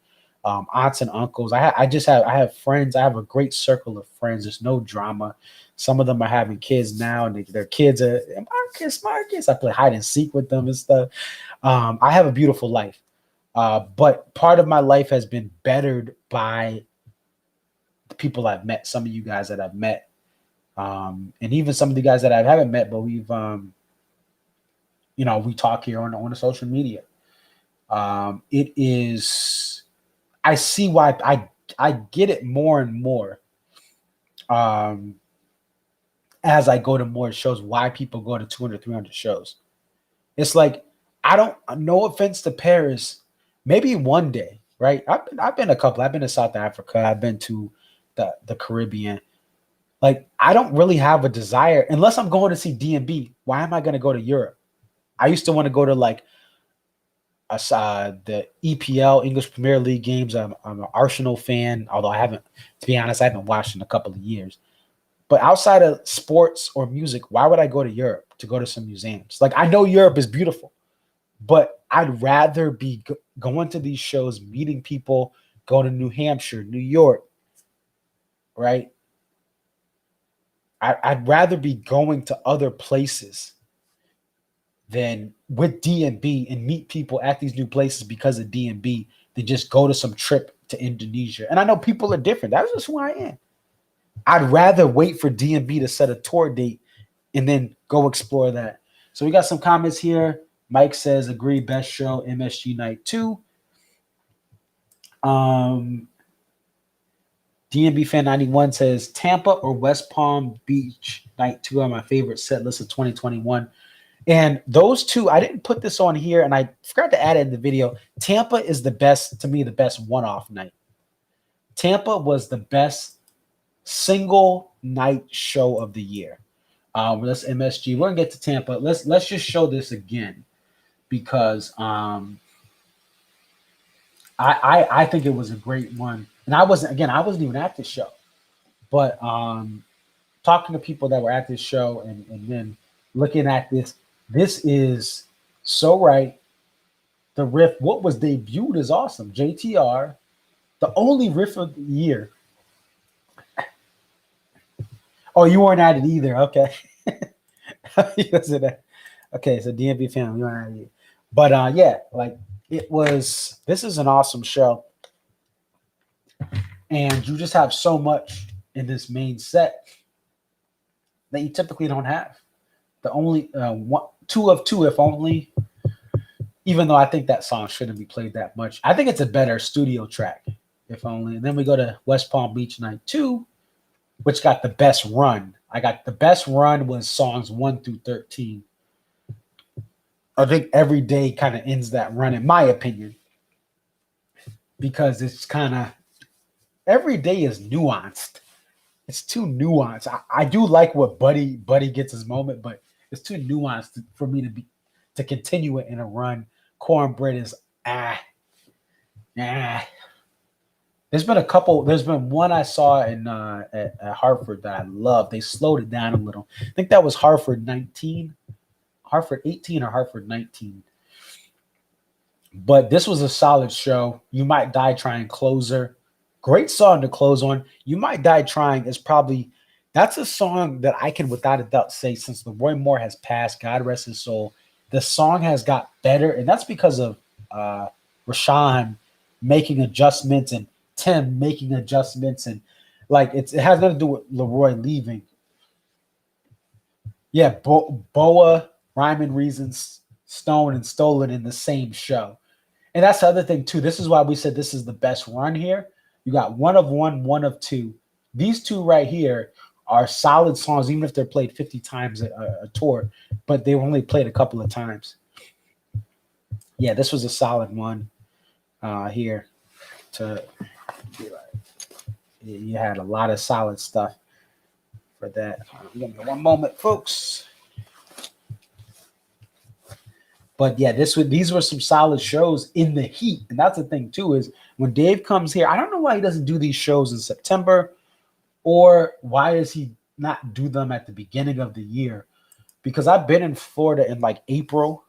Aunts and uncles. I have friends. I have a great circle of friends. There's no drama. Some of them are having kids now, and their kids are Marcus. I play hide and seek with them and stuff. I have a beautiful life. But part of my life has been bettered by the people I've met. Some of you guys that I've met. And even some of the guys that I haven't met, but we've, we talk here on the social media. It is, I see why I get it more and more as I go to more shows, why people go to 200, 300 shows. It's like, no offense to Paris, maybe one day, right? I've been a couple. I've been to South Africa. I've been to the Caribbean. Like, I don't really have a desire, unless I'm going to see DMB. Why am I going to go to Europe? I used to want to go to like the EPL, English Premier League games. I'm an Arsenal fan, although to be honest, I haven't watched in a couple of years. But outside of sports or music, why would I go to Europe to go to some museums? Like, I know Europe is beautiful, but I'd rather be going to these shows, meeting people, go to New Hampshire, New York, right? I'd rather be going to other places than with DMB and meet people at these new places because of DMB than just go to some trip to Indonesia. And I know people are different. That's just who I am. I'd rather wait for DMB to set a tour date and then go explore that. So we got some comments here. Mike says, agree, best show, MSG Night 2. DMB Fan 91 says Tampa or West Palm Beach Night 2 are my favorite set list of 2021. And those two, I didn't put this on here, and I forgot to add it in the video. Tampa is the best, to me, the best one-off night. Tampa was the best single night show of the year. That's MSG. We're gonna get to Tampa. Let's just show this again because I think it was a great one. And I wasn't even at this show, but talking to people that were at this show and then looking at this is so right. The riff, what was debuted is awesome. JTR, the only riff of the year. Oh, you weren't at it either. Okay. Okay, so DMB fan, you weren't at it either. But yeah, like this is an awesome show. And you just have so much in this main set that you typically don't have. The only 2 of 2, if only, even though I think that song shouldn't be played that much. I think it's a better studio track, if only. And then we go to West Palm Beach Night 2, which got the best run. The best run was songs 1 through 13. I think Every Day kind of ends that run, in my opinion, because it's kind of, Every Day is nuanced. It's too nuanced. I do like what Buddy gets his moment, but it's too nuanced for me to continue it in a run. Cornbread is There's been one I saw in at Hartford that I love. They slowed it down a little. I think that was Hartford 18 or Hartford 19. But this was a solid show. You Might Die Trying, closer. Great song to close on. You Might Die Trying is that's a song that I can without a doubt say, since Leroy Moore has passed, God rest his soul, the song has got better. And that's because of Rashawn making adjustments and Tim making adjustments. And like, it has nothing to do with Leroy leaving. Yeah, Boa, Rhyme and Reasons, Stone, and Stolen in the same show. And that's the other thing, too. This is why we said this is the best run here. You got 1 of 1, 1 of 2. These two right here are solid songs, even if they're played 50 times a tour, but they only played a couple of times. Yeah, this was a solid one here. You had a lot of solid stuff for that. Give me one moment, folks. But yeah, these were some solid shows in the heat. And that's the thing, too, is when Dave comes here, I don't know why he doesn't do these shows in September, or why does he not do them at the beginning of the year? because I've been in Florida in like April,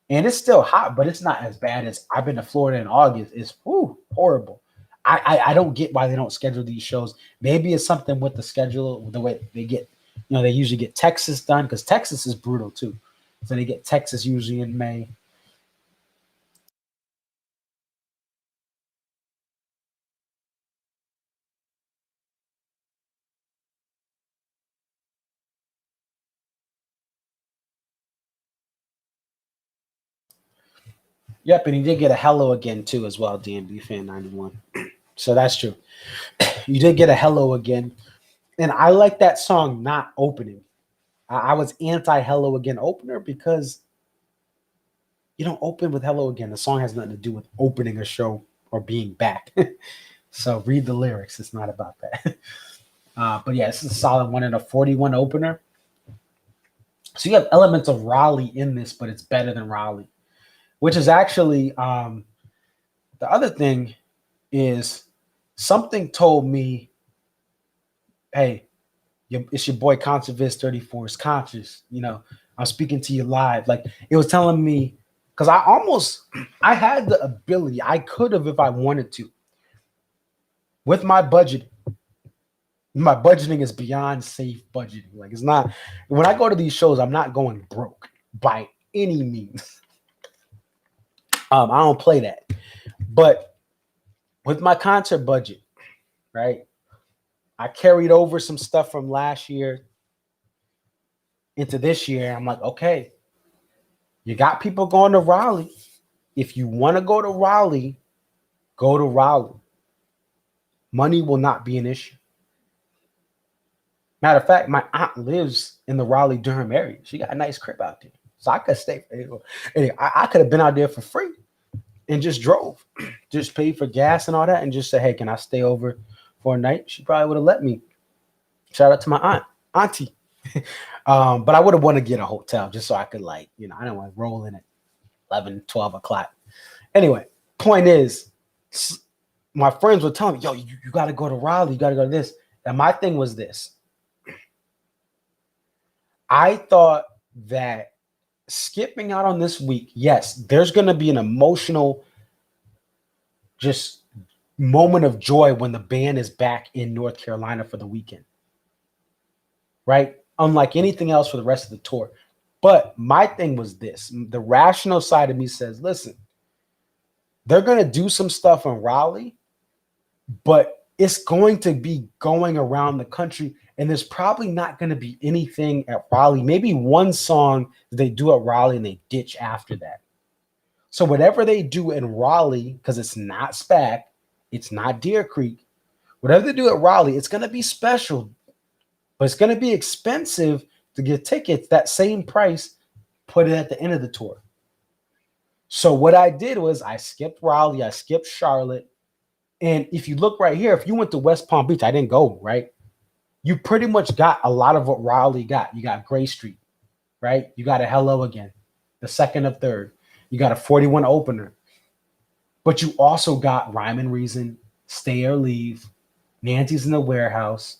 and it's still hot, but it's not as bad as I've been to Florida in August. It's horrible. I don't get why they don't schedule these shows. Maybe it's something with the schedule, the way they get, they usually get Texas done because Texas is brutal too. So they get Texas usually in May. Yep, and he did get a hello again too as well, DMB fan 91. So that's true. You did get a hello again. And I like that song not opening. I was anti Hello Again opener because you don't open with Hello Again. The song has nothing to do with opening a show or being back. So read the lyrics. It's not about that. But yeah, this is a solid one and a 41 opener. So you have elements of Raleigh in this, but it's better than Raleigh, which is actually the other thing is something told me, hey, it's your boy Conserviz 34 is conscious. I'm speaking to you live. Like it was telling me, because I had the ability, I could have if I wanted to. With my budget, my budgeting is beyond safe budgeting. Like it's not, when I go to these shows, I'm not going broke by any means. I don't play that. But with my concert budget, right? I carried over some stuff from last year into this year. I'm like, okay, you got people going to Raleigh. If you want to go to Raleigh, go to Raleigh. Money will not be an issue. Matter of fact, my aunt lives in the Raleigh-Durham area. She got a nice crib out there. So I could stay. Anyway, I could have been out there for free and just drove. Just paid for gas and all that and just said, hey, can I stay over for a night? She probably would have let me. Shout out to my auntie. But I would have wanted to get a hotel just so I could I don't want to roll in at 11, 12 o'clock. Anyway, point is, my friends were telling me, yo, you got to go to Raleigh. You got to go to this. And my thing was this. I thought that skipping out on this week, yes, there's going to be an emotional just moment of joy when the band is back in North Carolina for the weekend. Right? Unlike anything else for the rest of the tour. But my thing was this. The rational side of me says, listen, they're going to do some stuff in Raleigh, but it's going to be going around the country, and there's probably not going to be anything at Raleigh. Maybe one song they do at Raleigh and they ditch after that. So whatever they do in Raleigh, because it's not SPAC, it's not Deer Creek, whatever they do at Raleigh, it's going to be special, but it's going to be expensive to get tickets, that same price, put it at the end of the tour. So what I did was I skipped Raleigh, I skipped Charlotte. And if you look right here, if you went to West Palm Beach, I didn't go, right? You pretty much got a lot of what Raleigh got. You got Gray Street, right? You got a Hello Again, the second of third. You got a 41 opener. But you also got Rhyme and Reason, Stay or Leave, Nancy's in the Warehouse,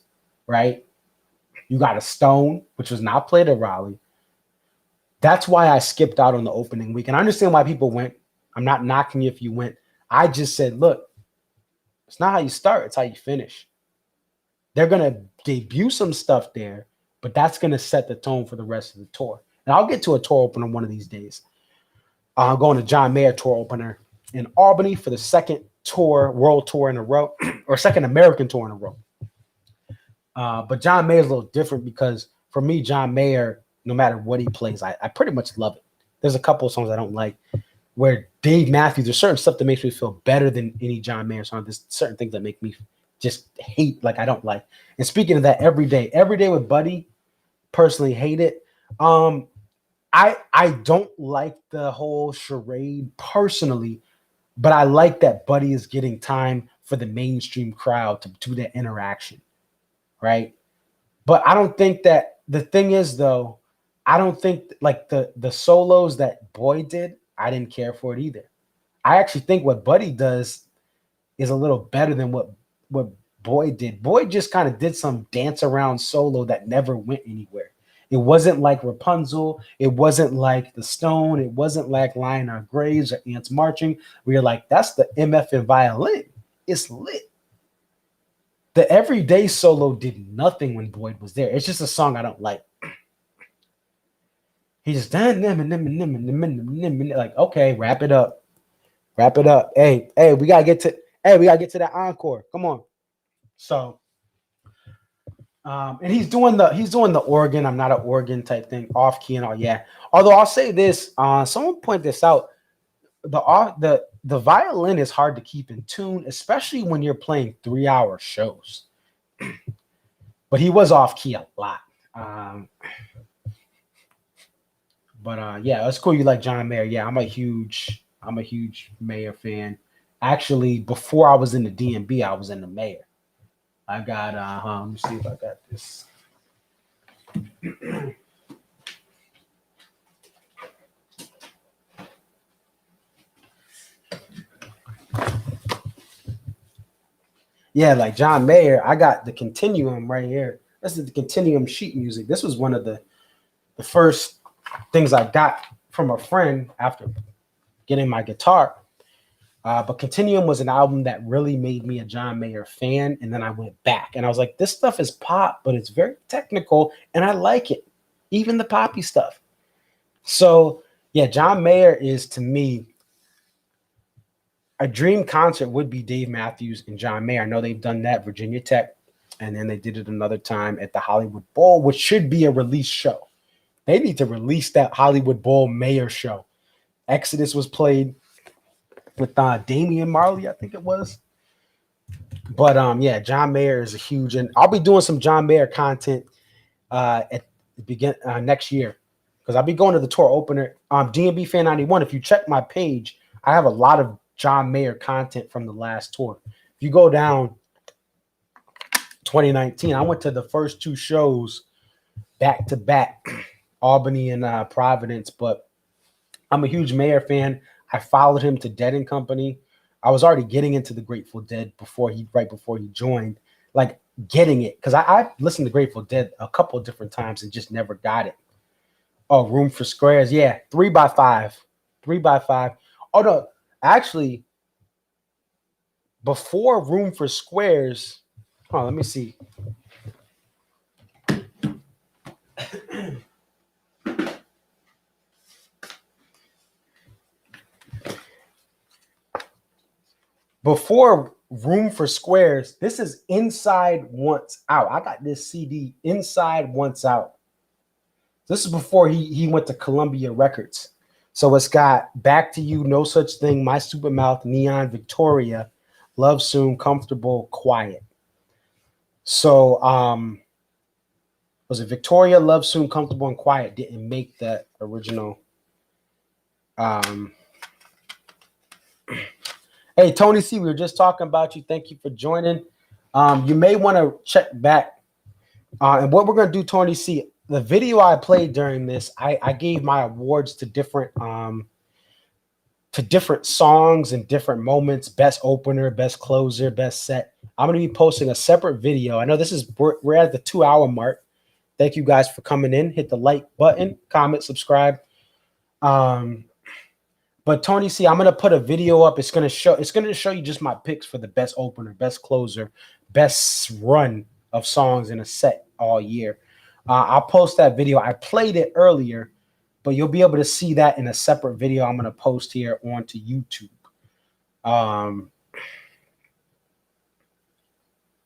right? You got a Stone, which was not played at Raleigh. That's why I skipped out on the opening week. And I understand why people went. I'm not knocking you if you went. I just said, look, it's not how you start, it's how you finish. They're going to debut some stuff there, but that's going to set the tone for the rest of the tour. And I'll get to a tour opener one of these days. I'm going to John Mayer tour opener in Albany for the second world tour in a row, or second American tour in a row. But John Mayer is a little different because for me, John Mayer, no matter what he plays, I pretty much love it. There's a couple of songs I don't like. Where Dave Matthews, there's certain stuff that makes me feel better than any John Mayer song. There's certain things that make me just hate, like I don't like. And speaking of that, Every Day with Buddy, personally hate it. I don't like the whole charade personally, but I like that Buddy is getting time for the mainstream crowd to do that interaction, right? But I don't think that the thing is though, I don't think like the solos that Boyd did, I didn't care for it either. I actually think what Buddy does is a little better than what Boyd did. Boyd just kind of did some dance around solo that never went anywhere. It wasn't like Rapunzel. It wasn't like The Stone. It wasn't like Lion Our Graves or Ants Marching. We were like, that's the MF and violin. It's lit. The Everyday solo did nothing when Boyd was there. It's just a song I don't like. He just like, okay, wrap it up. Wrap it up. Hey, we gotta get to that encore. Come on. So and he's doing the organ. I'm not an organ type thing, off key and all. Yeah. Although I'll say this, someone point this out. The violin is hard to keep in tune, especially when you're playing 3-hour shows. But he was off key a lot. But yeah, it's cool you like John Mayer. Yeah, I'm a huge Mayer fan. Actually, before I was in the DMB, I was in the Mayer. I got let me see if I got this. Yeah, like John Mayer, I got the Continuum right here. This is the Continuum sheet music. This was one of the first things I got from a friend after getting my guitar. But Continuum was an album that really made me a John Mayer fan. And then I went back and I was like, this stuff is pop, but it's very technical and I like it. Even the poppy stuff. So yeah, John Mayer is, to me, a dream concert would be Dave Matthews and John Mayer. I know they've done that, Virginia Tech, and then they did it another time at the Hollywood Bowl, which should be a release show. They need to release that Hollywood Bowl Mayer show. Exodus was played with Damian Marley, I think it was. But yeah, John Mayer is a huge, and I'll be doing some John Mayer content at the next year, because I'll be going to the tour opener. DMB Fan 91. If you check my page, I have a lot of John Mayer content from the last tour. If you go down 2019, I went to the first 2 shows back to back, Albany and Providence. But I'm a huge Mayer fan. I followed him to Dead and Company. I was already getting into the Grateful Dead right before he joined, like getting it, because I listened to Grateful Dead a couple of different times and just never got it. Oh, Room for Squares, yeah, 3x5, 3x5. Oh no, actually, before Room for Squares, let me see. Before Room for Squares, this is Inside Once Out. I got this CD, Inside Once Out. This is before he went to Columbia Records. So it's got Back to You, No Such Thing, My Stupid Mouth, Neon, Victoria, Love Soon, Comfortable, Quiet. So was it Victoria, Love Soon, Comfortable, and Quiet didn't make that original. Hey, Tony C, we were just talking about you. Thank you for joining. You may want to check back. And what we're going to do, Tony C, the video I played during this, I gave my awards to different songs and different moments, best opener, best closer, best set. I'm going to be posting a separate video. I know we're at the 2-hour mark. Thank you guys for coming in. Hit the like button, comment, subscribe. But Tony C, I'm gonna put a video up. It's gonna show you just my picks for the best opener, best closer, best run of songs in a set all year. I'll post that video. I played it earlier, but you'll be able to see that in a separate video I'm gonna post here onto YouTube.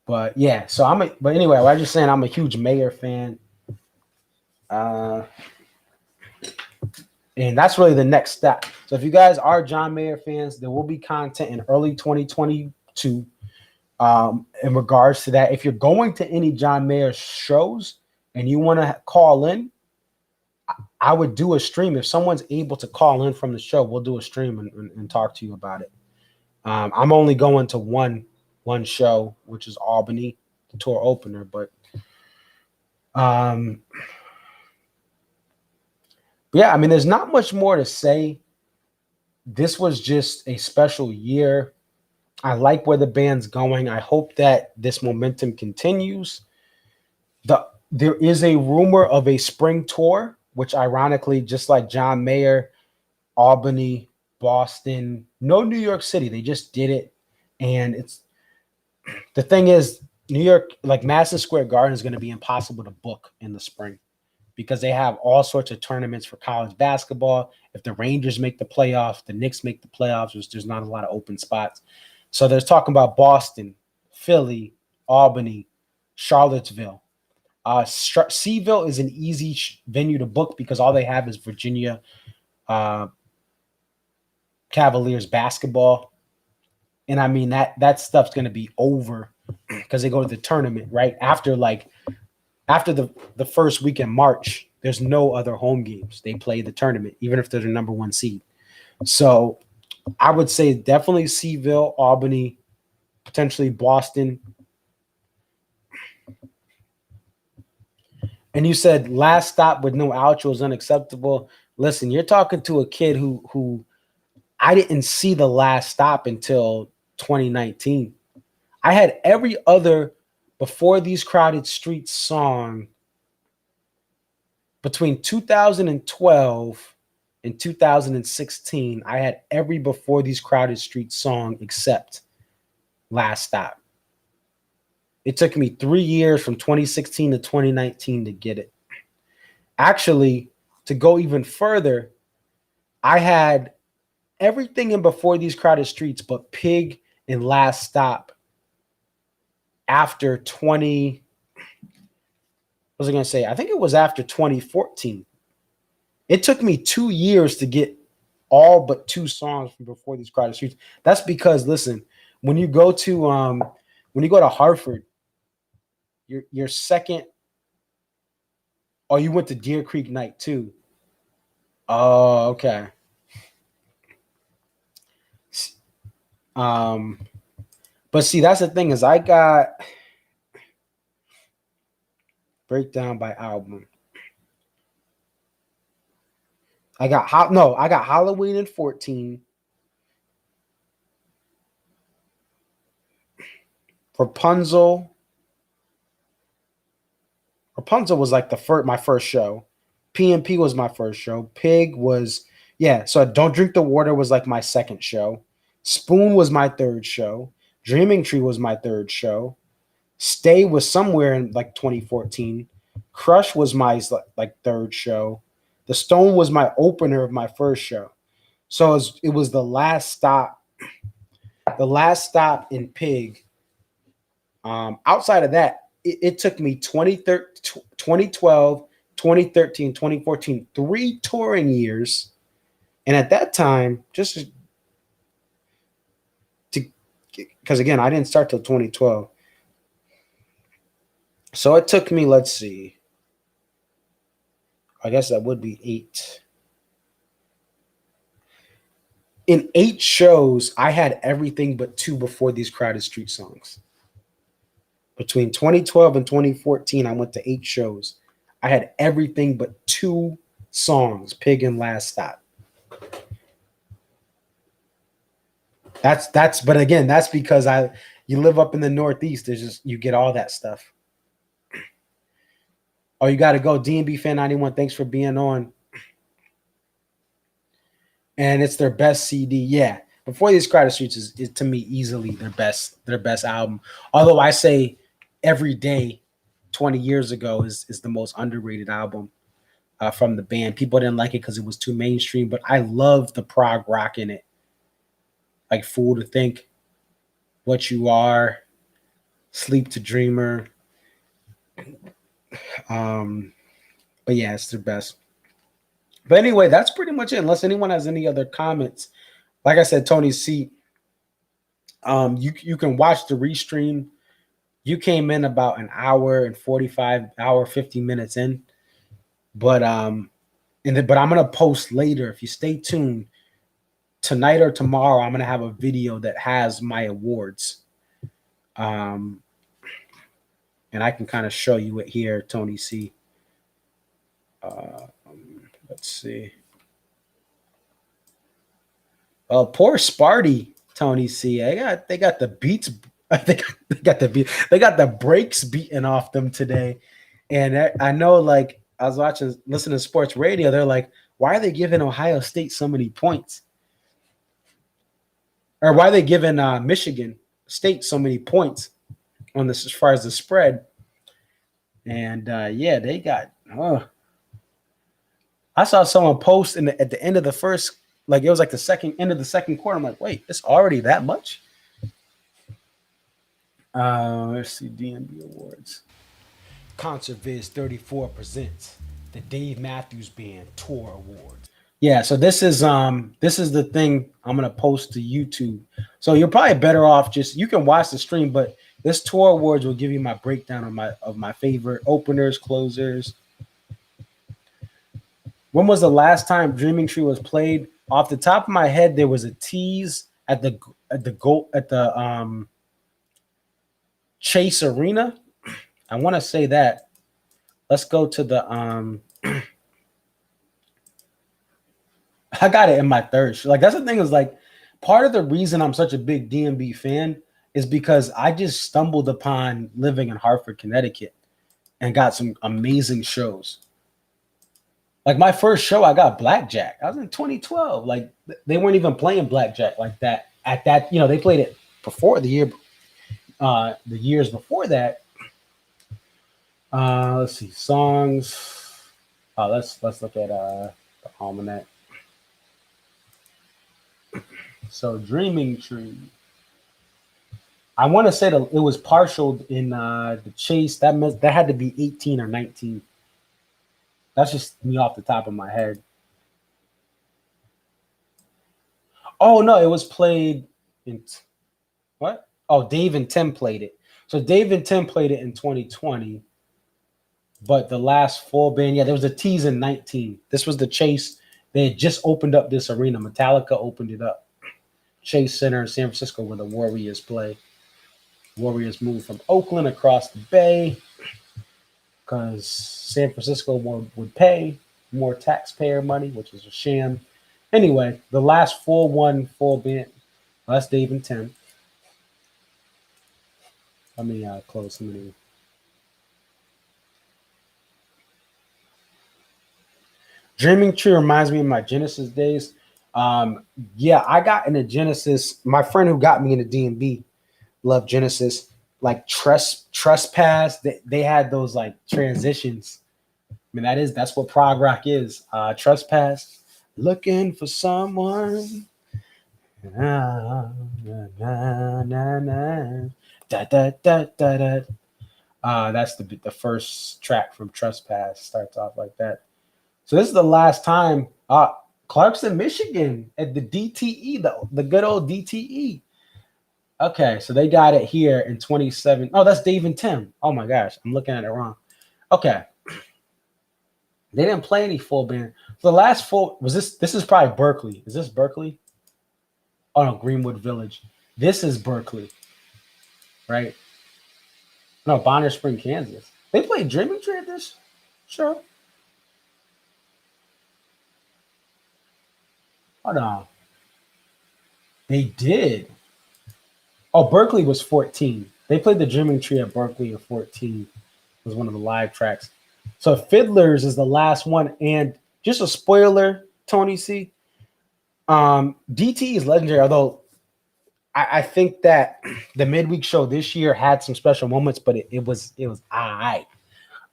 But yeah, but anyway, I was just saying I'm a huge Mayer fan. And that's really the next step. So if you guys are John Mayer fans, there will be content in early 2022 in regards to that. If you're going to any John Mayer shows and you want to call in, I would do a stream. If someone's able to call in from the show, we'll do a stream and talk to you about it. I'm only going to one show, which is Albany, the tour opener. But yeah, I mean, there's not much more to say. This was just a special year. I like where the band's going. I hope that this momentum continues. There is a rumor of a spring tour, which ironically, just like John Mayer, Albany, Boston, no New York City. They just did it. And it's the thing is, New York, like Madison Square Garden, is going to be impossible to book in the spring because they have all sorts of tournaments for college basketball. If the Rangers make the playoffs, the Knicks make the playoffs, there's not a lot of open spots. So there's talking about Boston, Philly, Albany, Charlottesville. Seaville is an easy venue to book because all they have is Virginia Cavaliers basketball. And I mean, that stuff's going to be over because they go to the tournament, right? After the first week in March, there's no other home games. They play the tournament, even if they're the number one seed. So I would say definitely Seaville, Albany, potentially Boston. And you said last stop with no outro is unacceptable. Listen, you're talking to a kid who I didn't see the last stop until 2019. I had every other Before These Crowded Streets song between 2012 and 2016. I had every Before These Crowded Streets song except Last Stop. It took me 3 years from 2016 to 2019 to get it. Actually, to go even further, I had everything in Before These Crowded Streets but Pig and Last Stop after 20. What was I going to say? I think it was after 2014. It took me 2 years to get all but 2 songs from Before These Crowded Streets. That's because, listen, when you go to Hartford, your second, oh, you went to Deer Creek Night too. Oh, okay. But see, that's the thing is I got breakdown by album. I got Halloween in 14. Rapunzel was like my first show. PMP was my first show. Pig was, yeah. So Don't Drink the Water was like my second show. Spoon was my third show. Dreaming Tree was my third show. Stay was somewhere in like 2014. Crush was my like third show. The Stone was my opener of my first show. So it was the last stop. The last stop in Pig. Outside of that, it took me 2012, 2013, 2014, 3 touring years. And at that time, just because again, I didn't start till 2012. So it took me, let's see, I guess that would be 8. In 8 shows, I had everything but 2 Before These Crowded Street songs. Between 2012 and 2014, I went to 8 shows. I had everything but 2 songs, Pig and Last Stop. But again, that's because you live up in the Northeast. There's just, you get all that stuff. Oh, you got to go. DMB Fan 91, thanks for being on. And it's their best CD. Yeah. Before These Crowded Streets is to me easily their best album. Although I say Every Day 20 years ago is the most underrated album from the band. People didn't like it because it was too mainstream, but I love the prog rock in it. Like Fool to Think, What You Are, Sleep to Dreamer. But yeah, it's their best. But anyway, that's pretty much it. Unless anyone has any other comments. Like I said, Tony C, you can watch the restream. You came in about an hour and 50 minutes in. But I'm gonna post later. If you stay tuned, tonight or tomorrow, I'm gonna have a video that has my awards. And I can kind of show you it here, Tony C. Let's see. Oh, poor Sparty, Tony C. They got the beats. They got the brakes beaten off them today, And I know, like, I was listening to sports radio. They're like, why are they giving Ohio State so many points? Or why are they giving Michigan State so many points on this as far as the spread? And yeah, they got. Oh, I saw someone post at the end of the first, like it was like the second end of the second quarter. I'm like, wait, it's already that much? Let's see, DMB Awards. Concert Viz 34 presents the Dave Matthews Band Tour Awards. Yeah, so this is the thing I'm gonna post to YouTube. So you're probably better off just you can watch the stream, but this tour awards will give you my breakdown of my favorite openers, closers. When was the last time Dreaming Tree was played? Off the top of my head, there was a tease at the Chase Arena. I want to say that. Let's go to the I got it in my third show. Like that's the thing is like part of the reason I'm such a big DMB fan is because I just stumbled upon living in Hartford, Connecticut and got some amazing shows. Like my first show, I got Blackjack. I was in 2012. Like they weren't even playing Blackjack like that at that. They played it before the years before that. Let's see songs. Let's look at the almanac. So Dreaming Tree. I want to say that it was partial in the Chase. That had to be 18 or 19. That's just me off the top of my head. Oh no, it was played in what? Oh, Dave and Tim played it. So Dave and Tim played it in 2020. But the last full band, yeah, there was a tease in 19. This was the Chase. They had just opened up this arena. Metallica opened it up. Chase Center in San Francisco where the Warriors play. Warriors moved from Oakland across the bay because San Francisco would pay more taxpayer money, which is a sham. Anyway, the last full band. Well, that's Dave and Tim. Let me close some of these. Dreaming Tree reminds me of my Genesis days. Yeah, I got into Genesis. My friend who got me into DMB loved Genesis. Like Trespass, they had those like transitions. I mean, that's what prog rock is. Trespass, looking for someone. Da, da, da, da, da. That's the first track from Trespass. Starts off like that. So this is the last time Clarkston, Michigan at the DTE, the good old DTE. Okay, so they got it here in 27. Oh, that's Dave and Tim. Oh my gosh, I'm looking at it wrong. Okay. They didn't play any full band. So the last full was this. This is probably Berkeley. Is this Berkeley? Oh no, Greenwood Village. This is Berkeley, right? No, Bonner Spring, Kansas. They played Dreaming Tree at this show. Hold on. They did. Oh, Berkeley was 14. They played the Dreaming Tree at Berkeley at 14. It was one of the live tracks. So Fiddlers is the last one. And just a spoiler, Tony C. DT is legendary, although I think that the midweek show this year had some special moments, but it was all right.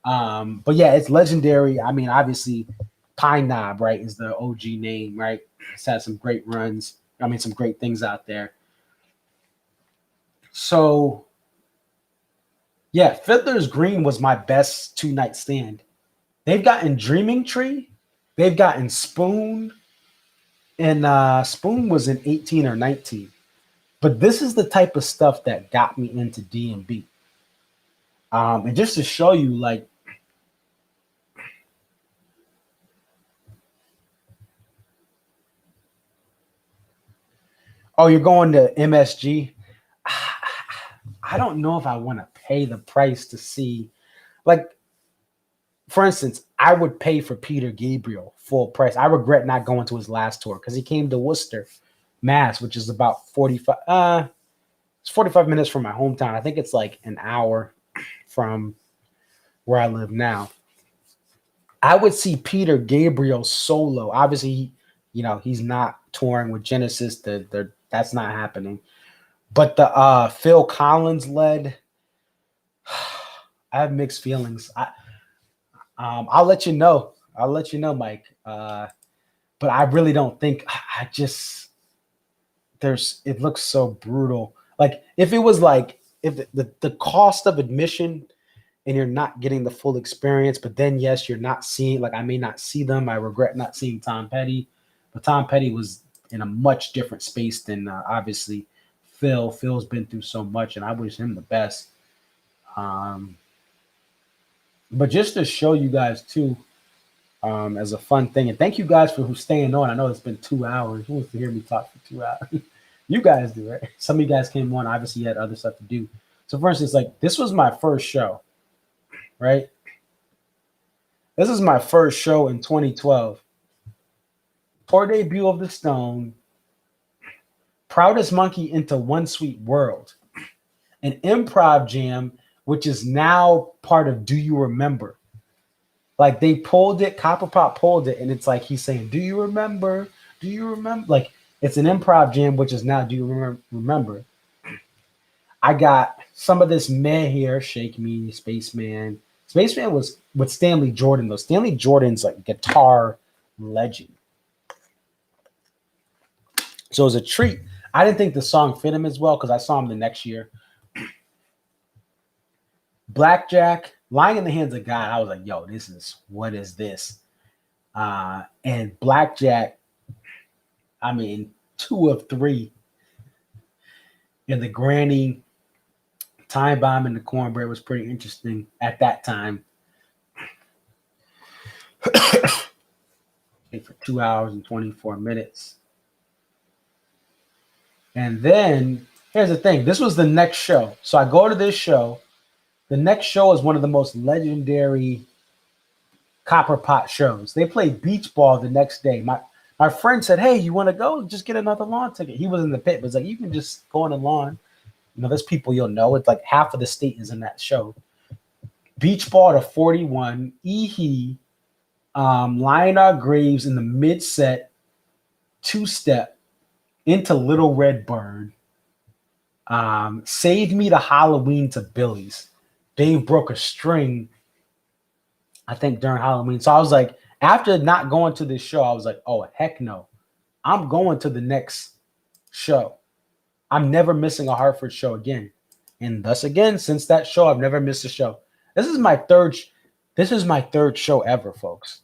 But yeah, it's legendary. I mean, obviously, Pine Knob, right, is the OG name, right? It's had some great runs. I mean, some great things out there. So, yeah, Fiddler's Green was my best two-night stand. They've gotten Dreaming Tree. They've gotten Spoon. And Spoon was in 18 or 19. But this is the type of stuff that got me into DMB. And just to show you, like, oh, you're going to MSG? I don't know if I want to pay the price to see. Like, for instance, I would pay for Peter Gabriel full price. I regret not going to his last tour because he came to Worcester, Mass, which is about 45. It's 45 minutes from my hometown. I think it's like an hour from where I live now. I would see Peter Gabriel solo. Obviously, he's not touring with Genesis. That's not happening. But the Phil Collins led, I have mixed feelings. I'll let you know. I'll let you know, Mike. But I really don't think. It looks so brutal. Like if it was like if the cost of admission and you're not getting the full experience, but then yes, you're not seeing, like I may not see them. I regret not seeing Tom Petty, but Tom Petty was in a much different space than obviously Phil. Phil's been through so much, and I wish him the best. But just to show you guys too, as a fun thing, and thank you guys for who's staying on. I know it's been 2 hours. Who wants to hear me talk for 2 hours? You guys do, right? Some of you guys came on. Obviously, you had other stuff to do. So, for instance, like this was my first show, right? This is my first show in 2012. Tour debut of the Stone, Proudest Monkey into One Sweet World, an improv jam, which is now part of Do You Remember? Like they pulled it, Copper Pop pulled it, and it's like he's saying, "Do you remember? Do you remember?" Like it's an improv jam, which is now Do You Remember? I got some of this meh here, Shake Me, Spaceman. Spaceman was with Stanley Jordan, though. Stanley Jordan's like guitar legend. So it was a treat. I didn't think the song fit him as well because I saw him the next year. Blackjack, Lying in the Hands of God. I was like, yo, what is this? And Blackjack, I mean, 2 of 3. And the Granny, Time Bomb and the Cornbread was pretty interesting at that time. For 2 hours and 24 minutes. And then, here's the thing. This was the next show. So I go to this show. The next show is one of the most legendary Copper Pot shows. They played beach ball the next day. My friend said, hey, you want to go? Just get another lawn ticket. He was in the pit, but it's like, you can just go on the lawn. There's people you'll know. It's like half of the state is in that show. Beach ball to 41. Ehe. Lionel Graves in the mid-set. 2-step into Little Red Bird. Save Me to Halloween to Billy's. Dave broke a string, I think, during Halloween. So I was like, after not going to this show, I was like, oh, heck no. I'm going to the next show. I'm never missing a Hartford show again. And thus again, since that show, I've never missed a show. This is my third show ever, folks.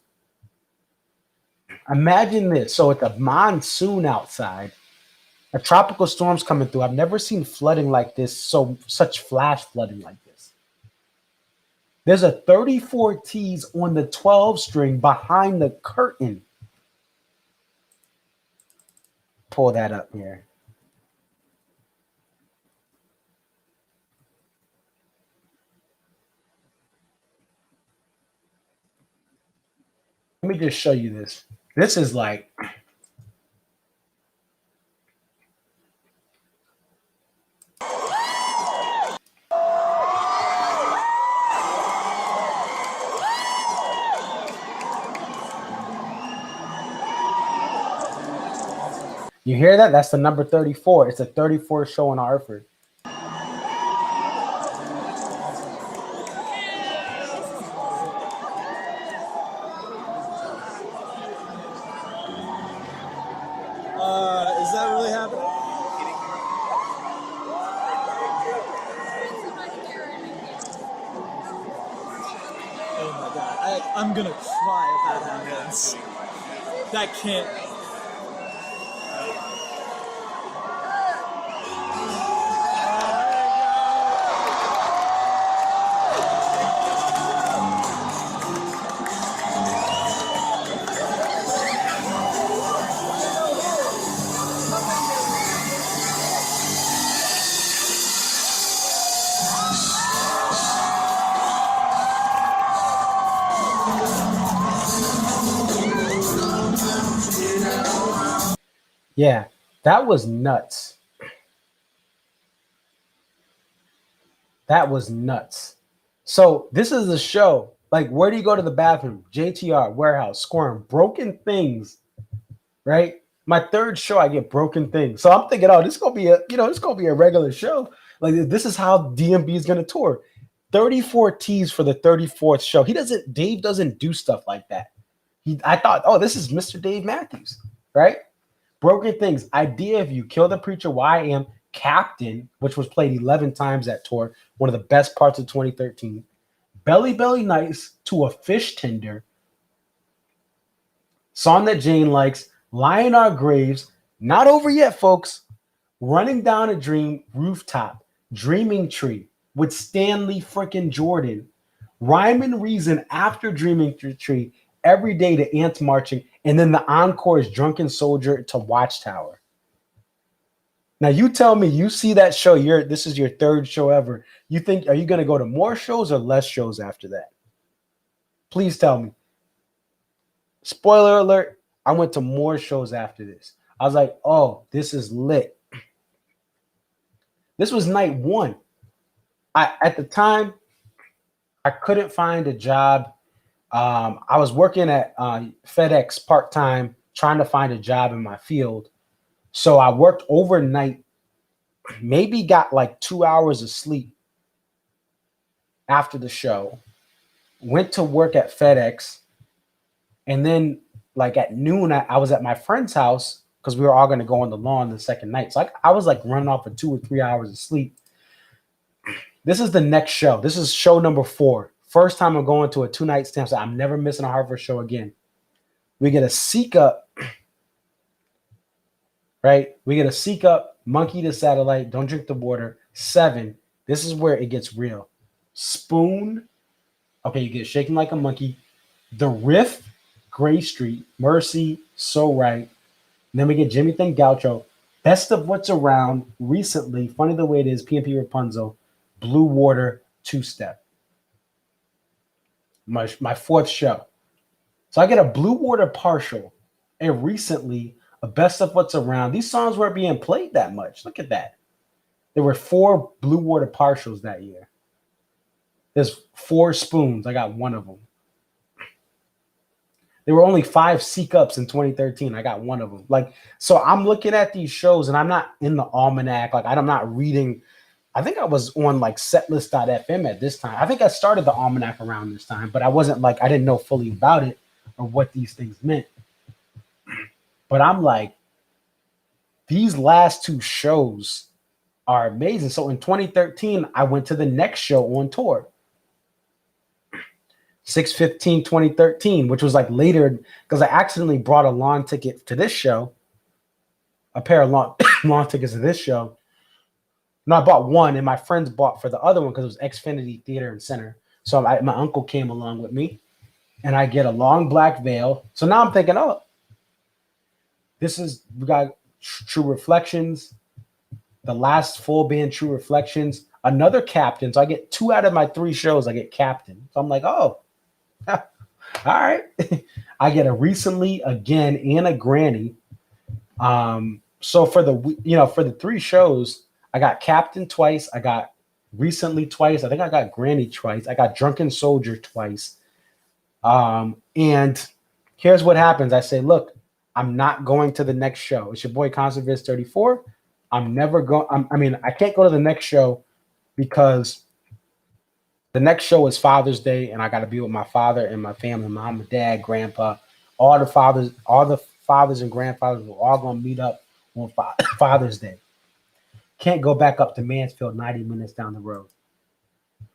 Imagine this. So it's a monsoon outside. A tropical storm's coming through. I've never seen flooding like this, such flash flooding like this. There's a 34 T's on the 12 string behind the curtain. Pull that up here. Let me just show you this. This is like... You hear that? That's the number 34. It's a 34 show in Hartford. Is that really happening? Oh my god. I'm gonna cry if that happens. That can't... Yeah, that was nuts. That was nuts. So this is a show. Like, where do you go to the bathroom? JTR, warehouse, scoring broken things, right? My third show, I get broken things. So I'm thinking, oh, this is gonna be a regular show. Like, this is how DMB is gonna tour. 34 T's for the 34th show. Dave doesn't do stuff like that. I thought, oh, this is Mr. Dave Matthews, right? Broken things. Idea of You, Kill the Preacher, Why I Am, Captain, which was played 11 times that tour, one of the best parts of 2013. Belly Belly Nights, To a Fish Tender, Song That Jane Likes, Lie in Our Graves, Not Over Yet, folks, Running Down a Dream, Rooftop, Dreaming Tree with Stanley freaking Jordan, Rhyme and Reason after Dreaming Tree, Every Day to Ants Marching, and then the encore is Drunken Soldier to Watchtower. Now you tell me, you see that show, this is your third show ever. Are you going to go to more shows or less shows after that? Please tell me. Spoiler alert, I went to more shows after this. I was like, oh, this is lit. This was night one. At the time, I couldn't find a job. I was working at FedEx part-time, trying to find a job in my field. So I worked overnight, maybe got like 2 hours of sleep after the show, went to work at FedEx, and then like at noon, I was at my friend's house because we were all going to go on the lawn the second night. So I was like running off for 2 or 3 hours of sleep. This is the next show. This is show number 4. First time I'm going to a 2-night stand, so I'm never missing a Harvard show again. We get a Seek Up, right? We get a Seek Up, Monkey to Satellite, Don't Drink the Water, 7. This is where it gets real. Spoon, okay, you get Shaking Like a Monkey. The Riff, Gray Street, Mercy, So Right. And then we get Jimmy Think Gaucho, Best of What's Around, Recently, Funny the Way It Is, PNP Rapunzel, Blue Water, 2-Step. My 4th show. So I get a Blue Water partial, and Recently, a Best of What's Around. These songs weren't being played that much. Look at that. There were 4 Blue Water partials that year. There's 4 spoons. I got 1 of them. There were only 5 Seek Ups in 2013. I got 1 of them. Like, so I'm looking at these shows and I'm not in the almanac. Like, I'm not reading. I think I was on like setlist.fm at this time. I think I started the almanac around this time, but I wasn't like, I didn't know fully about it or what these things meant. But I'm like, these last 2 shows are amazing. So in 2013, I went to the next show on tour. 6/15/2013, which was like later, because I accidentally brought a lawn ticket to this show, a pair of lawn tickets to this show. No, I bought one, and my friends bought for the other one because it was Xfinity Theater and Center. So my uncle came along with me, and I get a long black veil. So now I'm thinking, oh, we got True Reflections, the last full band True Reflections, another Captain. So I get 2 out of my 3 shows, I get Captain. So I'm like, oh, all right. I get a Recently, Again, and a Granny. So for the 3 shows, I got Captain twice. I got Recently twice. I think I got Granny twice. I got Drunken Soldier twice. And here's what happens. I say, look, I'm not going to the next show. It's your boy Conserviz 34. I'm never going. I can't go to the next show because the next show is Father's Day, and I got to be with my father and my family, mom, dad, grandpa, all the fathers and grandfathers. We're all going to meet up on Father's Day. Can't go back up to Mansfield 90 minutes down the road.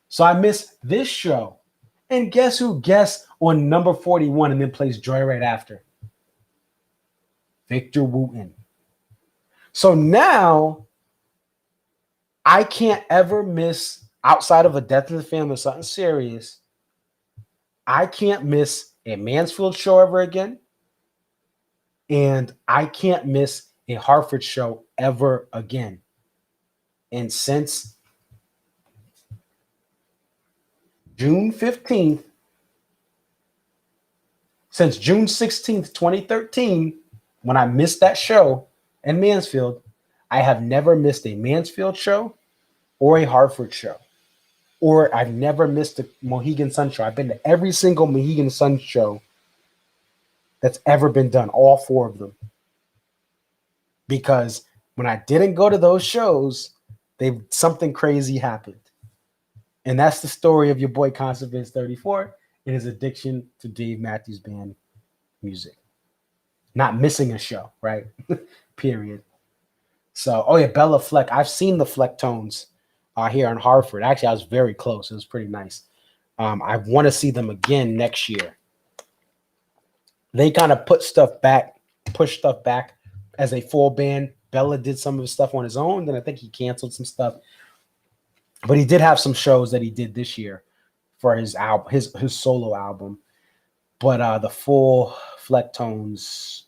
So I missed this show. And guess who guests on number 41 and then plays Joyride after? Victor Wooten. So now I can't ever miss, outside of a death in the family or something serious, I can't miss a Mansfield show ever again. And I can't miss a Hartford show ever again. And since June 15th, since June 16th, 2013, when I missed that show in Mansfield, I have never missed a Mansfield show or a Hartford show. or I've never missed a Mohegan Sun show. I've been to every single Mohegan Sun show that's ever been done, all 4 of them. Because when I didn't go to those shows, something crazy happened. And that's the story of your boy Concert Viz 34 and his addiction to Dave Matthews Band music. Not missing a show, right? Period. So, oh yeah, Bella Fleck. I've seen the Flecktones here in Hartford. Actually, I was very close. It was pretty nice. I want to see them again next year. They kind of push stuff back as a full band. Bella did some of his stuff on his own. Then I think he canceled some stuff. But he did have some shows that he did this year for his album, his solo album. But the full Flecktones,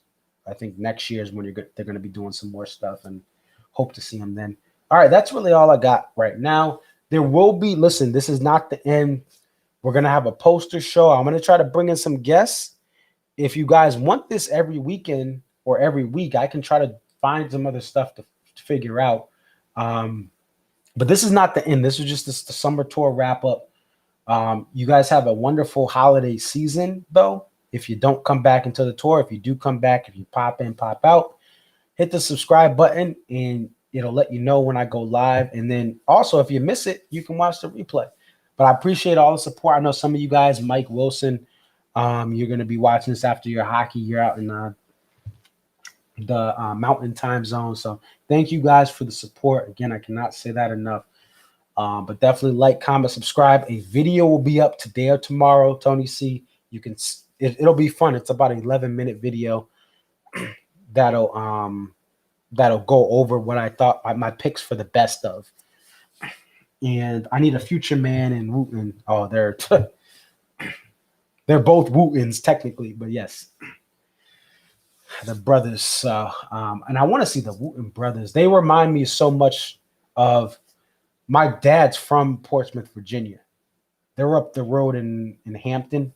I think next year is when they're going to be doing some more stuff, and hope to see him then. All right, that's really all I got right now. There will be, listen, this is not the end. We're going to have a poster show. I'm going to try to bring in some guests. If you guys want this every weekend or every week, I can try to find some other stuff to figure out. But this is not the end. This is just the summer tour wrap up. You guys have a wonderful holiday season, though. If you don't come back into the tour, if you do come back, if you pop in, pop out, hit the subscribe button, and it'll let you know when I go live. And then also, if you miss it, you can watch the replay. But I appreciate all the support. I know some of you guys, Mike Wilson, you're going to be watching this after your hockey. You're out in the Mountain Time Zone. So thank you guys for the support. Again, I cannot say that enough. But definitely like, comment, subscribe. A video will be up today or tomorrow. Tony C. You can. It'll be fun. It's about an 11-minute video that'll go over what I thought my picks for the best of. And I need a Future Man and Wooten. Oh, they're both Wootens technically, but yes, the brothers. And I want to see the Wooten brothers. They remind me so much of my dad's from Portsmouth, Virginia. They're up the road in Hampton,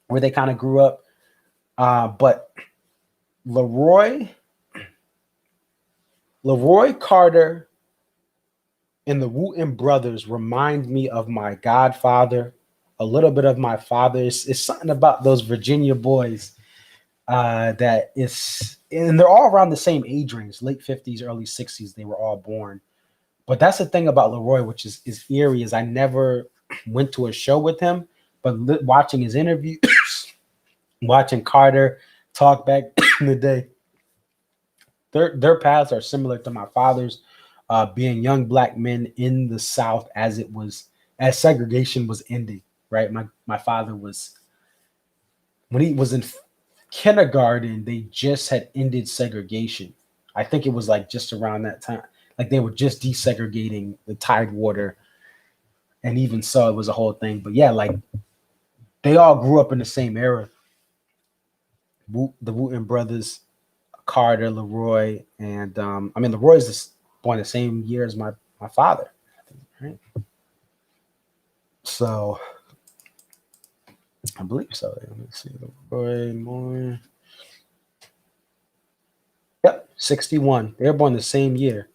where they kind of grew up. But Leroy Carter and the Wooten brothers remind me of my godfather, a little bit of my father. It's something about those Virginia boys that is, and they're all around the same age range, late 50s, early 60s. They were all born. But that's the thing about Leroy, which is eerie, is I never went to a show with him, but watching his interviews, watching Carter talk back in the day, their paths are similar to my father's, being young black men in the South as segregation was ending, right? My father was, when he was in kindergarten, they just had ended segregation. I think it was like just around that time. Like they were just desegregating the Tidewater. And even so, it was a whole thing. But yeah, like they all grew up in the same era. The Wooten brothers, Carter, Leroy, and Leroy's born the same year as my father. Right? So I believe so. Let me see. Leroy Moore. Yep, 61. They were born the same year.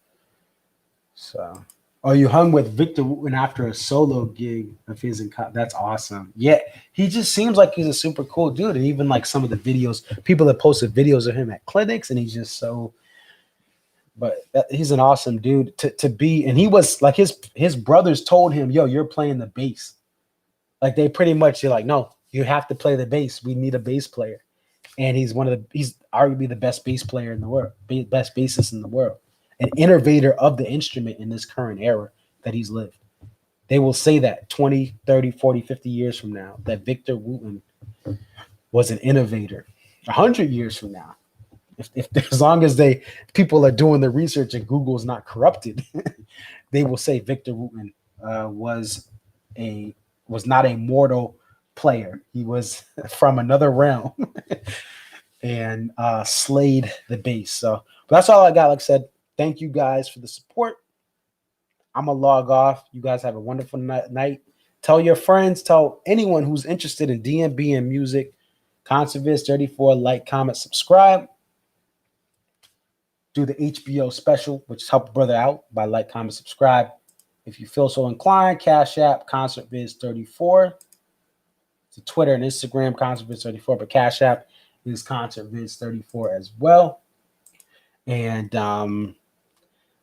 So, you hung with Victor Wooten after a solo gig of his in that's awesome. Yeah, he just seems like he's a super cool dude. And even like some of the videos, people that posted videos of him at clinics, and he's just so. But he's an awesome dude to be. And he was like his brothers told him, "Yo, you're playing the bass." Like they pretty much, you're like, "No, you have to play the bass. We need a bass player." And he's arguably the best bass player in the world, best bassist in the world. An innovator of the instrument in this current era that he's lived. They will say that 20, 30, 40, 50 years from now, that Victor Wooten was an innovator. 100 years from now, if as long as people are doing the research and Google is not corrupted, they will say Victor Wooten was not a mortal player. He was from another realm and slayed the bass. So but that's all I got. Like I said, thank you guys for the support. I'm going to log off. You guys have a wonderful night. Tell your friends, tell anyone who's interested in DMB and music. Concert Viz 34, like, comment, subscribe. Do the HBO special, which is help a brother out by like, comment, subscribe. If you feel so inclined, Cash App, ConcertViz34. To Twitter and Instagram, ConcertViz34, but Cash App is ConcertViz34 as well. And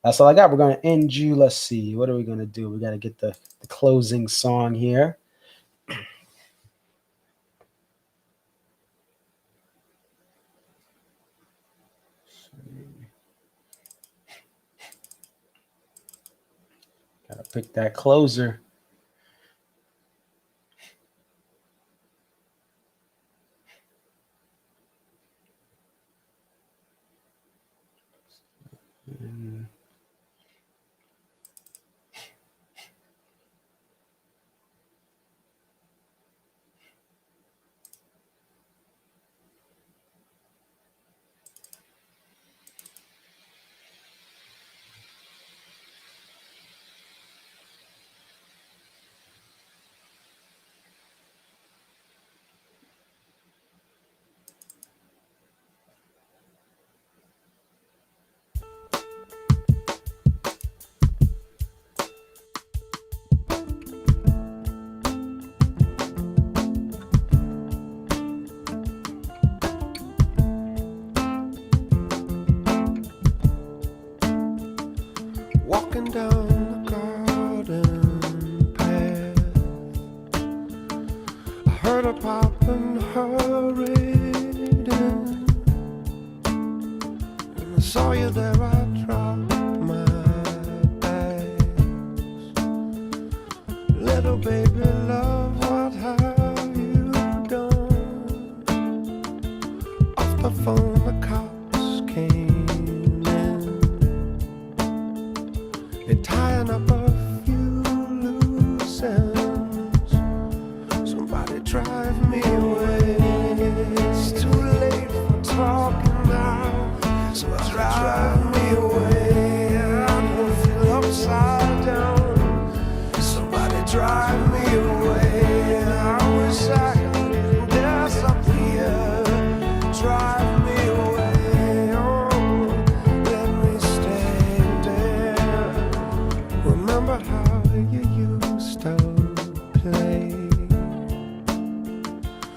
that's all I got. We're going to end you. Let's see. What are we going to do? We got to get the closing song here. Got to pick that closer. Walking down the garden path, I heard a pop and hurried in. When I saw you there, I dropped my bags. Little baby love, what have you done? Off the phone, the cops came. They're tying up a few loose ends. Somebody drive me away. It's too late for talking now. So drive me away. I don't feel upside down. Somebody drive me away. I wish I could dance up here. Drive me away. Oh, let me stay there. Remember how you used to play.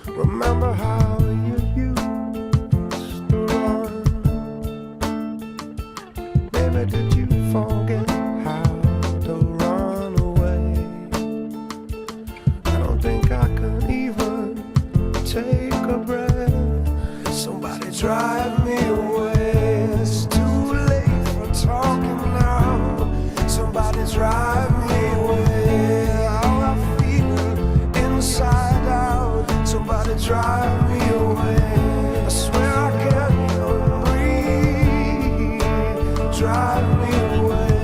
Remember how you used to run. Baby, did you forget how to run away? I don't think I could even take a breath. Somebody drive me away. It's too late for talking now. Somebody drive me away. How I feel inside out. Somebody drive me away. I swear I can't even breathe. Drive me away.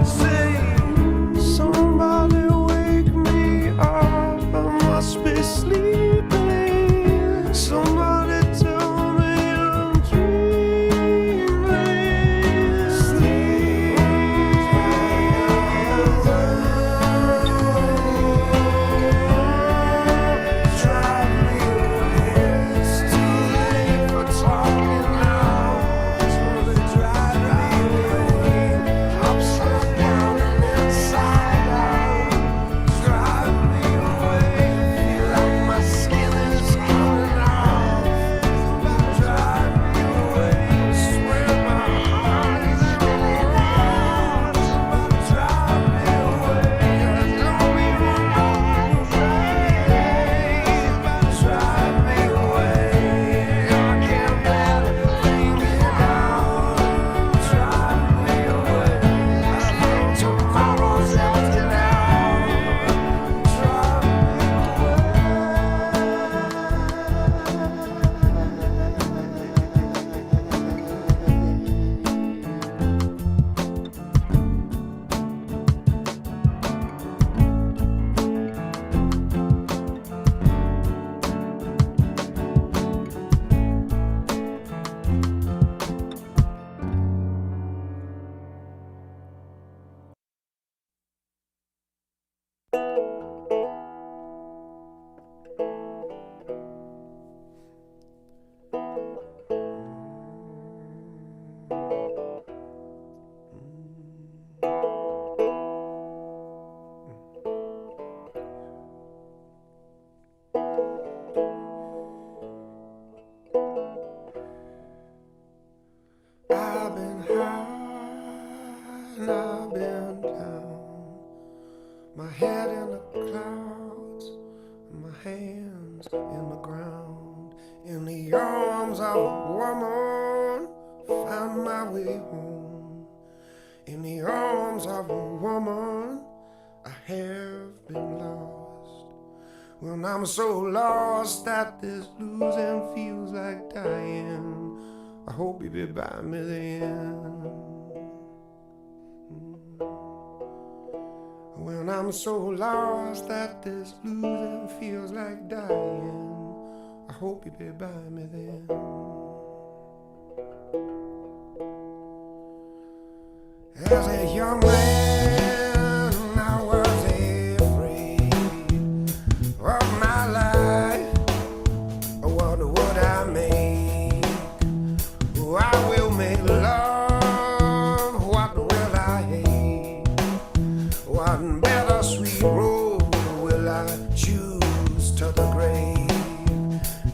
Say, somebody wake me up. I must be sleeping. Somebody tell me I'm dreaming. Sleep. in the ground. In the arms of a woman, found my way home. In the arms of a woman, I have been lost. Well, I'm so lost that this losing feels like dying. I hope you'll be by me then. When I'm so lost that this losing feels like dying, I hope you'll be by me then. As a young man, I was afraid of my life. What would I make? Oh, I will make love. What will I hate? What bittersweet road will I choose to the grave?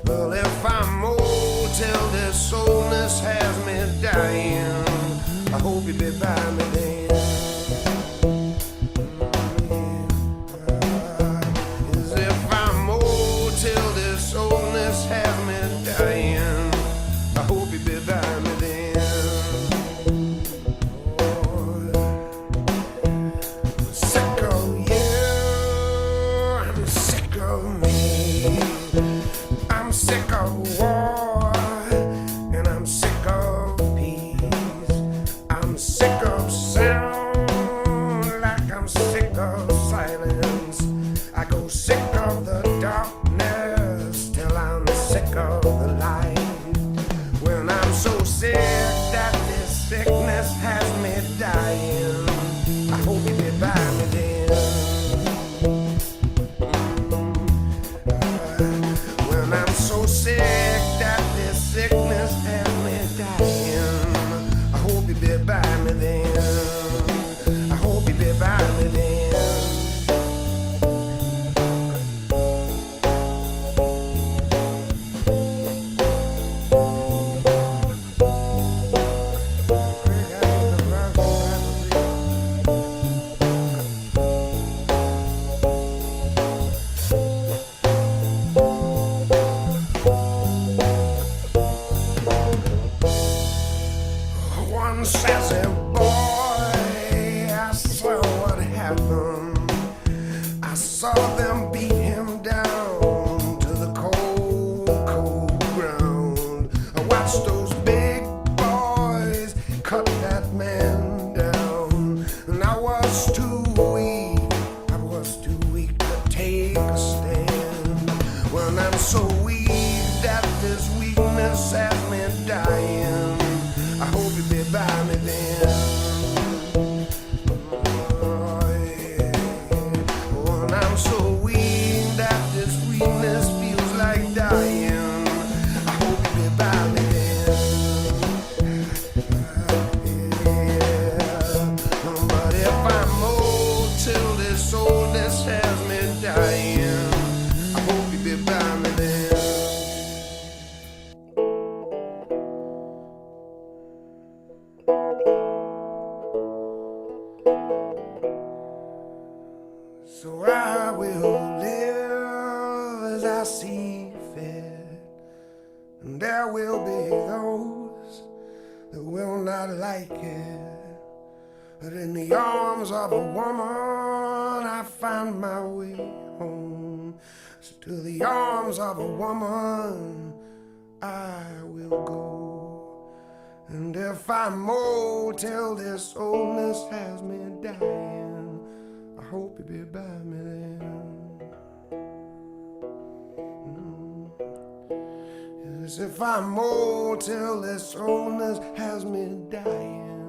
Well, if I'm old till this soulness has me dying, I hope you'll be by me then. As if I'm old till this oldness has me dying, I hope you'll be by me then. I'm sick of you, I'm sick of me, I'm sick of war, and I'm sick of peace. I'm sick of sound, like I'm sick of silence. I go sick of the darkness till I'm sick of the light. When I'm so sick that this sickness has me dying, I hope you'll be by me then. When I'm so sick that this sickness has me dying, I hope you'll be by me then. I hope you'll be by me then. One sassy boy, I saw what happened. I saw them beat him down to the cold, cold ground. I watched those big boys cut that man down, and I was too weak to take a stand. When I'm so weak that this weakness has me dying, I hope you'll be by me then. Oh, yeah. When I'm so weak that this weakness feels like dying, I hope you'll be by me then. Yeah. But if I'm old till this oldness has me dying, I hope you'll be by me then. So I will live as I see fit, and there will be those that will not like it. But in the arms of a woman, I find my way home. So to the arms of a woman, I will go. And if I'm old till this oldness has me dying, I hope you'll be by me then. As if I'm old till this oldness has me dying,